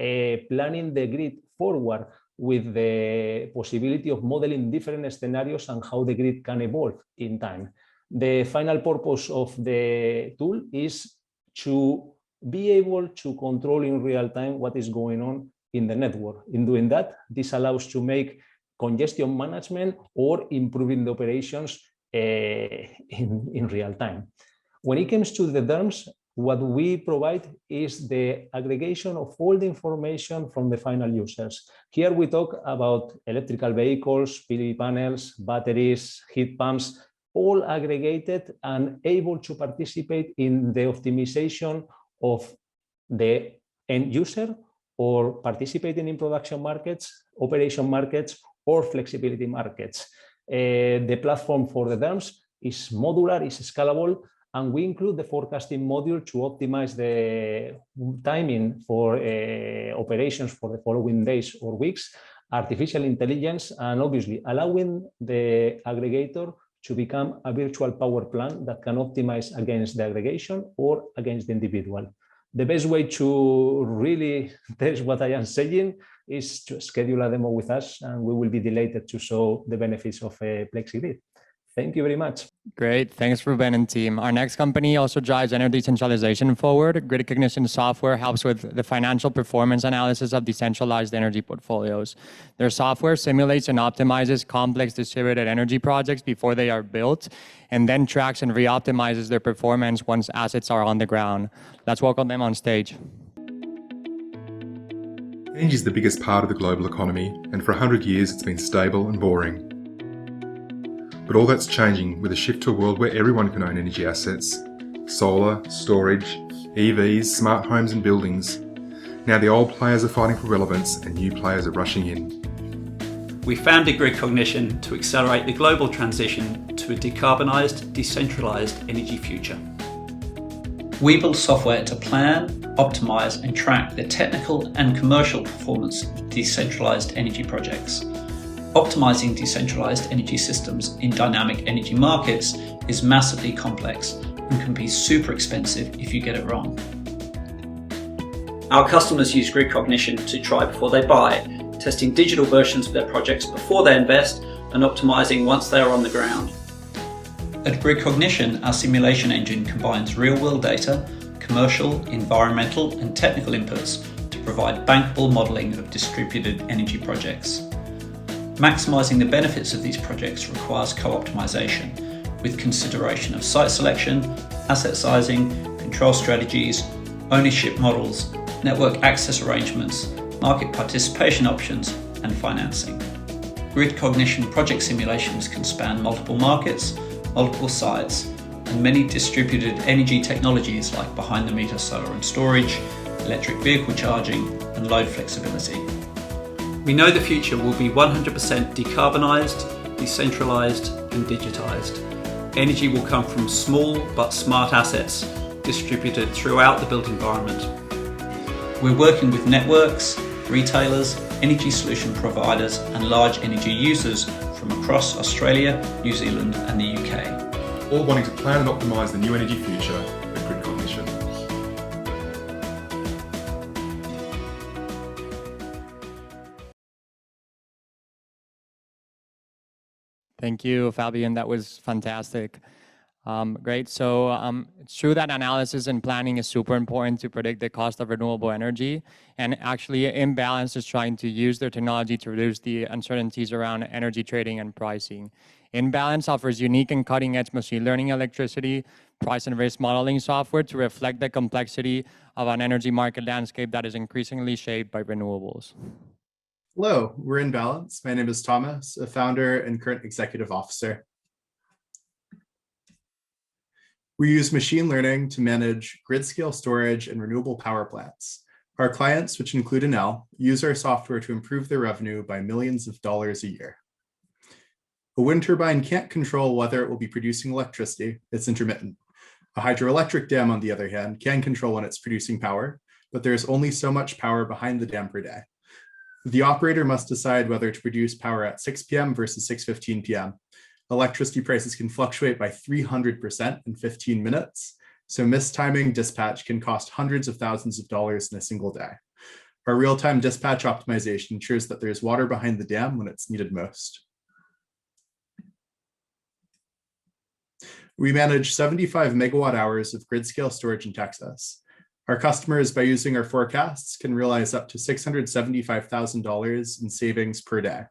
S4: planning the grid forward with the possibility of modeling different scenarios and how the grid can evolve in time. The final purpose of the tool is to be able to control in real time what is going on in the network. In doing that, this allows to make congestion management or improving the operations in real time. When it comes to the DERMS, what we provide is the aggregation of all the information from the final users. Here we talk about electrical vehicles, PV panels, batteries, heat pumps, all aggregated and able to participate in the optimization of the end user, or participating in production markets, operation markets, or flexibility markets. The platform for the DERMS is modular, is scalable, and we include the forecasting module to optimize the timing for operations for the following days or weeks, artificial intelligence, and obviously allowing the aggregator to become a virtual power plant that can optimize against the aggregation or against the individual. The best way to really test what I am saying is to schedule a demo with us, and we will be delighted to show the benefits of Plexigrid. Thank you very much.
S9: Great, thanks Ruben and team. Our next company also drives energy decentralization forward. Gridcognition software helps with the financial performance analysis of decentralized energy portfolios. Their software simulates and optimizes complex distributed energy projects before they are built, and then tracks and re-optimizes their performance once assets are on the ground. Let's welcome them on stage.
S6: Energy is the biggest part of the global economy, and for 100 years it's been stable and boring. But all that's changing with a shift to a world where everyone can own energy assets. Solar, storage, EVs, smart homes and buildings. Now the old players are fighting for relevance and new players are rushing in.
S22: We founded Gridcognition to accelerate the global transition to a decarbonised, decentralised energy future. We build software to plan, optimise and track the technical and commercial performance of decentralised energy projects. Optimizing decentralized energy systems in dynamic energy markets is massively complex and can be super expensive if you get it wrong. Our customers use Gridcognition to try before they buy, testing digital versions of their projects before they invest and optimizing once they are on the ground. At Gridcognition, our simulation engine combines real-world data, commercial, environmental and technical inputs to provide bankable modeling of distributed energy projects. Maximising the benefits of these projects requires co-optimization, with consideration of site selection, asset sizing, control strategies, ownership models, network access arrangements, market participation options, and financing. Gridcognition project simulations can span multiple markets, multiple sites, and many distributed energy technologies like behind-the-meter solar and storage, electric vehicle charging, and load flexibility. We know the future will be 100% decarbonised, decentralised and digitised. Energy will come from small but smart assets distributed throughout the built environment. We're working with networks, retailers, energy solution providers and large energy users from across Australia, New Zealand and the UK.
S6: All wanting to plan and optimise the new energy future with Gridcognition.
S9: Thank you, Fabian. That was fantastic. Great. So it's true that analysis and planning is super important to predict the cost of renewable energy. And actually, Inbalance is trying to use their technology to reduce the uncertainties around energy trading and pricing. Inbalance offers unique and cutting-edge machine learning electricity, price and risk modeling software to reflect the complexity of an energy market landscape that is increasingly shaped by renewables.
S23: Hello, we're Inbalance. My name is Thomas, a founder and current executive officer. We use machine learning to manage grid-scale storage and renewable power plants. Our clients, which include Enel, use our software to improve their revenue by millions of dollars a year. A wind turbine can't control whether it will be producing electricity, it's intermittent. A hydroelectric dam, on the other hand, can control when it's producing power, but there's only so much power behind the dam per day. The operator must decide whether to produce power at 6 p.m. versus 6:15 p.m. Electricity prices can fluctuate by 300% in 15 minutes, so mistiming dispatch can cost hundreds of thousands of dollars in a single day. Our real-time dispatch optimization ensures that there's water behind the dam when it's needed most. We manage 75 megawatt hours of grid-scale storage in Texas. Our customers, by using our forecasts, can realize up to $675,000 in savings per day.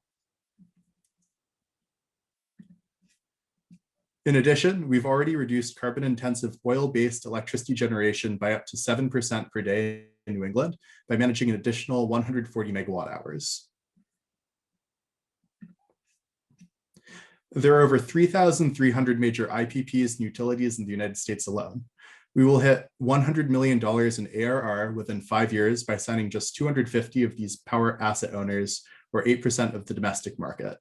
S23: In addition, we've already reduced carbon-intensive oil-based electricity generation by up to 7% per day in New England by managing an additional 140 megawatt hours. There are over 3,300 major IPPs and utilities in the United States alone. We will hit $100 million in ARR within 5 years by signing just 250 of these power asset owners, or 8% of the domestic market.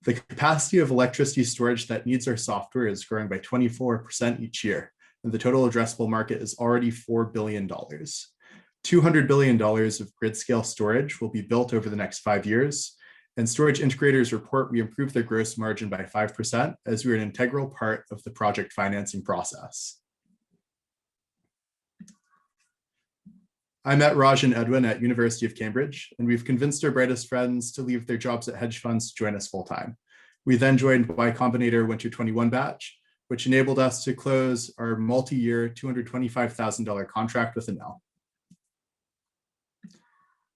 S23: The capacity of electricity storage that needs our software is growing by 24% each year, and the total addressable market is already $4 billion. $200 billion of grid-scale storage will be built over the next 5 years, and storage integrators report we improved their gross margin by 5% as we're an integral part of the project financing process. I met Raj and Edwin at University of Cambridge, and we've convinced our brightest friends to leave their jobs at hedge funds to join us full-time. We then joined Y Combinator Winter 21 batch, which enabled us to close our multi-year $225,000 contract with Enel.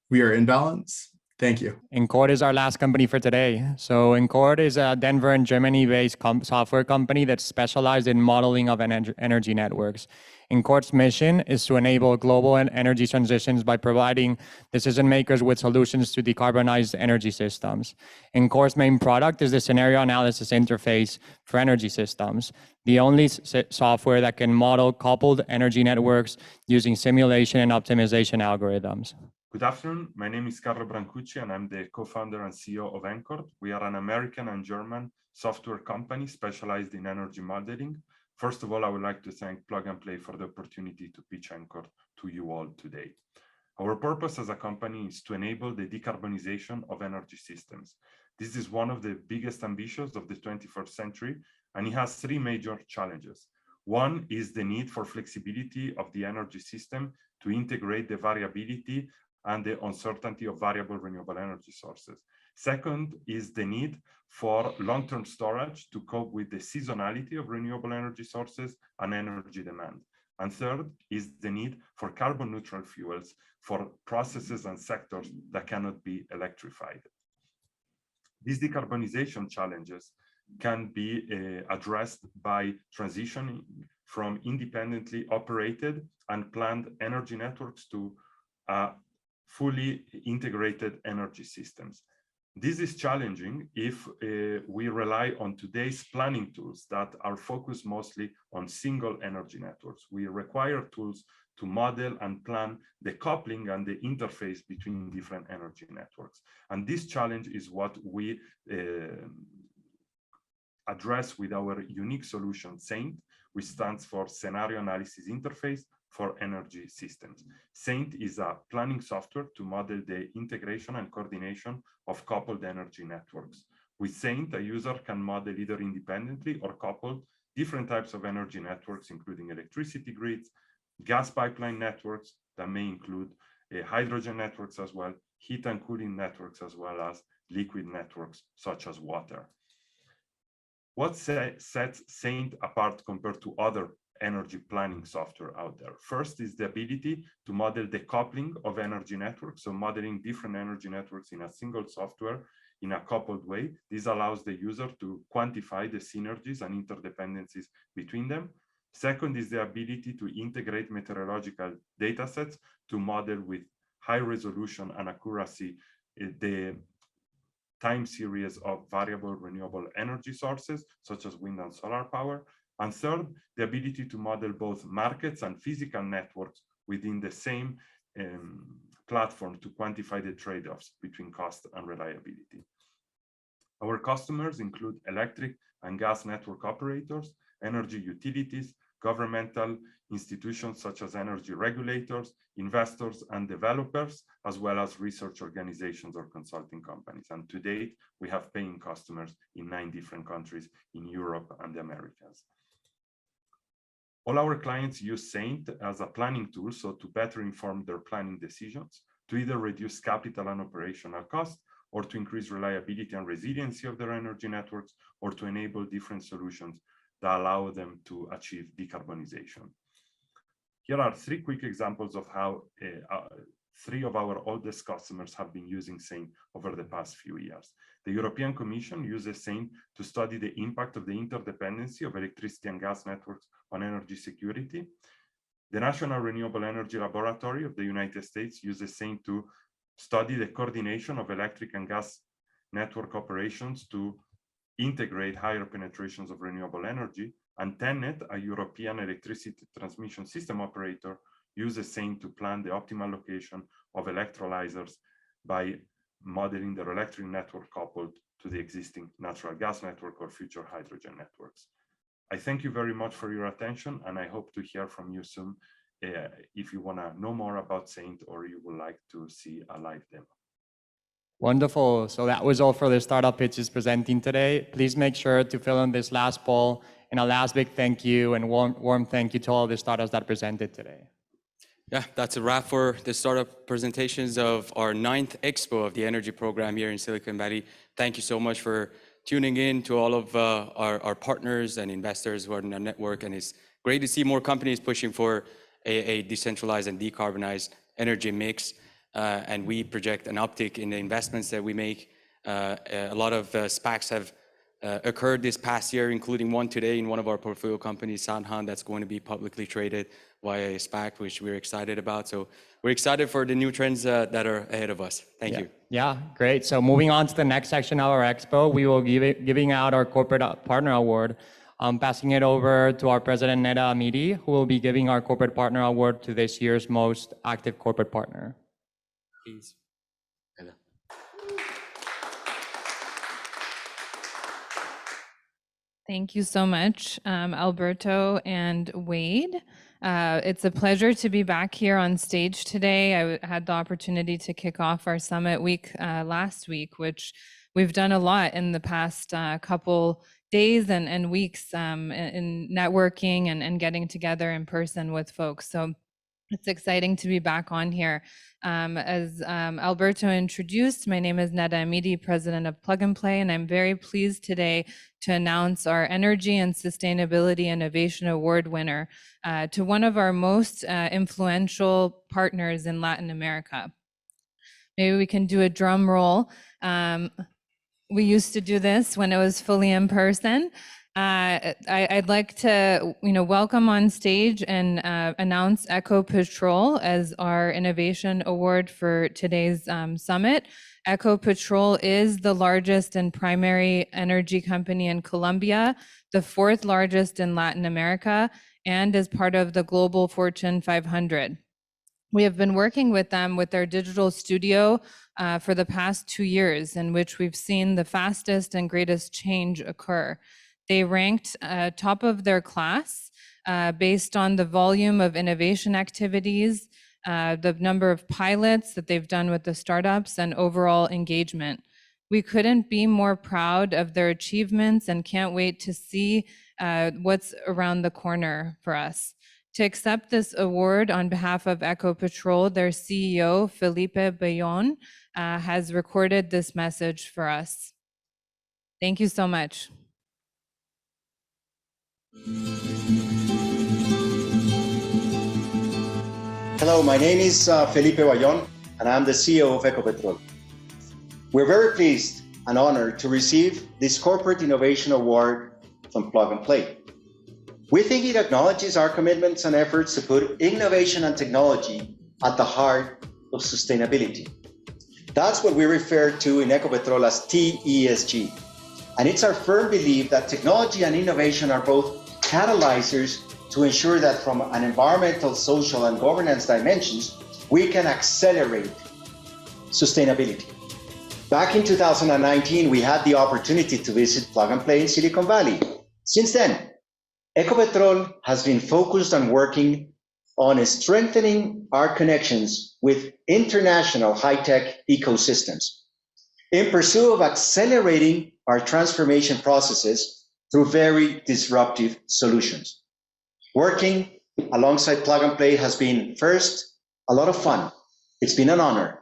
S23: We are Inbalance. Thank you.
S9: Encoord is our last company for today. So Encoord is a Denver and Germany-based software company that's specialized in modeling of energy networks. Encoord's mission is to enable global energy transitions by providing decision makers with solutions to decarbonize energy systems. Encoord's main product is the scenario analysis interface for energy systems, the only software that can model coupled energy networks using simulation and optimization algorithms.
S5: Good afternoon. My name is Carlo Brancucci, and I'm the co-founder and CEO of Encoord. We are an American and German software company specialized in energy modeling. First of all, I would like to thank Plug and Play for the opportunity to pitch Encoord to you all today. Our purpose as a company is to enable the decarbonization of energy systems. This is one of the biggest ambitions of the 21st century, and it has three major challenges. One is the need for flexibility of the energy system to integrate the variability and the uncertainty of variable renewable energy sources. Second is the need for long-term storage to cope with the seasonality of renewable energy sources and energy demand. And third is the need for carbon neutral fuels for processes and sectors that cannot be electrified. These decarbonization challenges can be addressed by transitioning from independently operated and planned energy networks to fully integrated energy systems. This is challenging if we rely on today's planning tools that are focused mostly on single energy networks. We require tools to model and plan the coupling and the interface between different energy networks. And this challenge is what we address with our unique solution, SAINT, which stands for Scenario Analysis Interface for Energy Systems. SAINT is a planning software to model the integration and coordination of coupled energy networks. With SAINT, a user can model either independently or coupled different types of energy networks, including electricity grids, gas pipeline networks that may include hydrogen networks as well, heat and cooling networks, as well as liquid networks such as water. What sets SAINT apart compared to other energy planning software out there? First is the ability to model the coupling of energy networks, so modeling different energy networks in a single software in a coupled way. This allows the user to quantify the synergies and interdependencies between them. Second is the ability to integrate meteorological data sets to model with high resolution and accuracy the time series of variable renewable energy sources, such as wind and solar power. And third, the ability to model both markets and physical networks within the same platform to quantify the trade-offs between cost and reliability. Our customers include electric and gas network operators, energy utilities, governmental institutions such as energy regulators, investors and developers, as well as research organizations or consulting companies. And to date, we have paying customers in 9 different countries in Europe and the Americas. All our clients use SAINT as a planning tool, so to better inform their planning decisions, to either reduce capital and operational costs, or to increase reliability and resiliency of their energy networks, or to enable different solutions that allow them to achieve decarbonization. Here are 3 quick examples of how 3 of our oldest customers have been using SAINT over the past few years. The European Commission uses SAINT to study the impact of the interdependency of electricity and gas networks on energy security. The National Renewable Energy Laboratory of the United States uses SAINT to study the coordination of electric and gas network operations to integrate higher penetrations of renewable energy. And TenneT, a European electricity transmission system operator, uses SAINT to plan the optimal location of electrolyzers by modeling their electric network coupled to the existing natural gas network or future hydrogen networks. I thank you very much for your attention, and I hope to hear from you soon if you want to know more about SAINT or you would like to see a live demo.
S9: Wonderful. So that was all for the startup pitches presenting today. Please make sure to fill in this last poll, and a last big thank you and warm thank you to all the startups that presented today.
S2: Yeah, that's a wrap for the startup presentations of our 9th Expo of the Energy Program here in Silicon Valley. Thank you so much for tuning in to all of our partners and investors who are in our network. And it's great to see more companies pushing for a decentralized and decarbonized energy mix. And we project an uptick in the investments that we make. A lot of SPACs have occurred this past year, including one today in one of our portfolio companies, Sanhan, that's going to be publicly traded via a SPAC, which we're excited about. So we're excited for the new trends that are ahead of us. Thank you.
S9: Yeah, great. So moving on to the next section of our expo, we will be giving out our Corporate Partner Award. I'm passing it over to our president, Neda Amidi, who will be giving our Corporate Partner Award to this year's most active corporate partner.
S2: Please.
S7: Thank you so much, Alberto and Wade. It's a pleasure to be back here on stage today. I had the opportunity to kick off our summit week last week, which we've done a lot in the past couple days and weeks in networking and getting together in person with folks. So it's exciting to be back on here. As Alberto introduced, my name is Neda Amidi, president of Plug and Play, and I'm very pleased today to announce our Energy and Sustainability Innovation Award winner to one of our most influential partners in Latin America. Maybe we can do a drum roll. We used to do this when it was fully in person. I'd like to, welcome on stage and announce Ecopetrol as our innovation award for today's summit. Ecopetrol is the largest and primary energy company in Colombia, the 4th largest in Latin America, and is part of the global Fortune 500. We have been working with them with their digital studio for the past 2 years, in which we've seen the fastest and greatest change occur. They ranked top of their class based on the volume of innovation activities, the number of pilots that they've done with the startups, and overall engagement. We couldn't be more proud of their achievements and can't wait to see what's around the corner for us. To accept this award on behalf of Ecopetrol, their CEO, Felipe Bayón, has recorded this message for us. Thank you so much.
S8: Hello, my name is Felipe Bayón, and I'm the CEO of Ecopetrol. We're very pleased and honored to receive this Corporate Innovation Award from Plug and Play. We think it acknowledges our commitments and efforts to put innovation and technology at the heart of sustainability. That's what we refer to in Ecopetrol as TESG. And it's our firm belief that technology and innovation are both catalyzers to ensure that from an environmental, social, and governance dimensions, we can accelerate sustainability. Back in 2019, we had the opportunity to visit Plug and Play in Silicon Valley. Since then, Ecopetrol has been focused on working on strengthening our connections with international high-tech ecosystems in pursuit of accelerating our transformation processes through very disruptive solutions. Working alongside Plug and Play has been, first, a lot of fun. It's been an honor,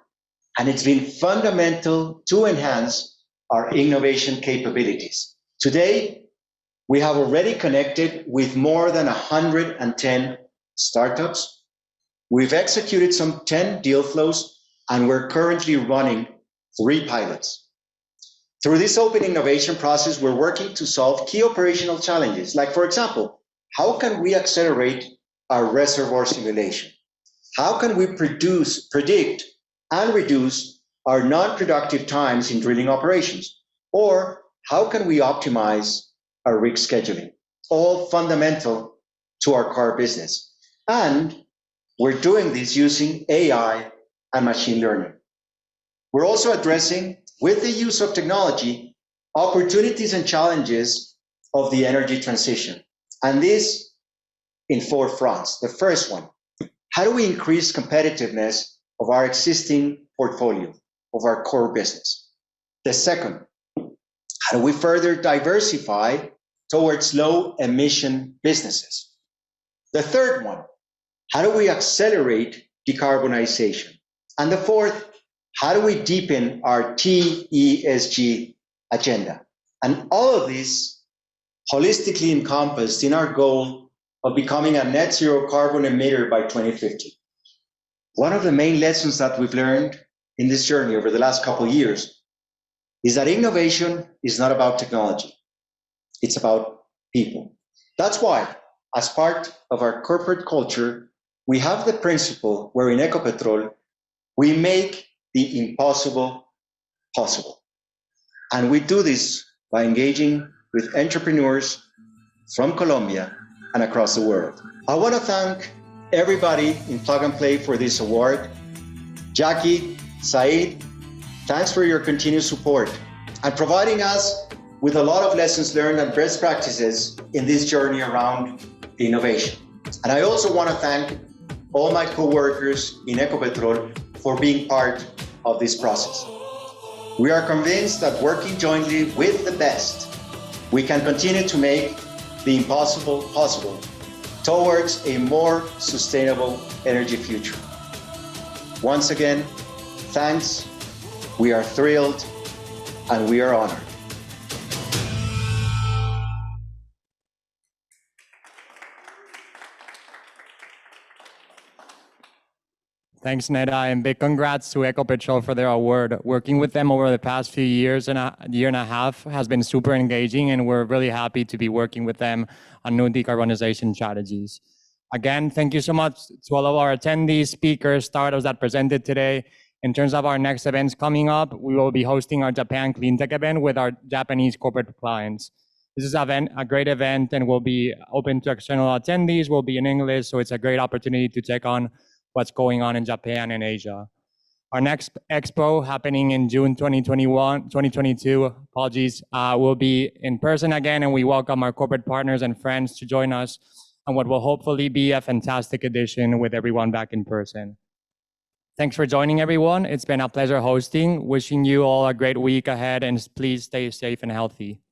S8: and it's been fundamental to enhance our innovation capabilities. Today, we have already connected with more than 110 startups. We've executed some 10 deal flows, and we're currently running 3 pilots. Through this open innovation process, we're working to solve key operational challenges, like, for example, how can we accelerate our reservoir simulation? How can we predict, and reduce our non-productive times in drilling operations? Or how can we optimize our rig scheduling? All fundamental to our core business. And we're doing this using AI and machine learning. We're also addressing, with the use of technology, opportunities and challenges of the energy transition. And this in 4 fronts. The first one, how do we increase competitiveness of our existing portfolio, of our core business? The second, how do we further diversify towards low emission businesses? The third one, How do we accelerate decarbonization? And the fourth, how do we deepen our TESG agenda? And all of this holistically encompassed in our goal of becoming a net zero carbon emitter by 2050. One of the main lessons that we've learned in this journey over the last couple of years is that innovation is not about technology. It's about people. That's why, as part of our corporate culture, we have the principle where in Ecopetrol, we make the impossible possible. And we do this by engaging with entrepreneurs from Colombia and across the world. I want to thank everybody in Plug and Play for this award. Jackie, Saeed, thanks for your continued support and providing us with a lot of lessons learned and best practices in this journey around innovation. And I also want to thank all my co-workers in Ecopetrol for being part of this process. We are convinced that working jointly with the best, we can continue to make the impossible possible towards a more sustainable energy future. Once again, thanks. We are thrilled and we are honored.
S9: Thanks, Neda, and big congrats to Ecopetrol for their award. Working with them over the past few years and a year and a half has been super engaging, and we're really happy to be working with them on new decarbonization strategies. Again, thank you so much to all of our attendees, speakers, startups that presented today. In terms of our next events coming up, we will be hosting our Japan Clean Tech event with our Japanese corporate clients. This is a great event and will be open to external attendees, will be in English, so it's a great opportunity to check on what's going on in Japan and Asia. Our next expo happening in June 2022, apologies, will be in person again, and we welcome our corporate partners and friends to join us on what will hopefully be a fantastic edition with everyone back in person. Thanks for joining, everyone. It's been a pleasure hosting. Wishing you all a great week ahead, and please stay safe and healthy.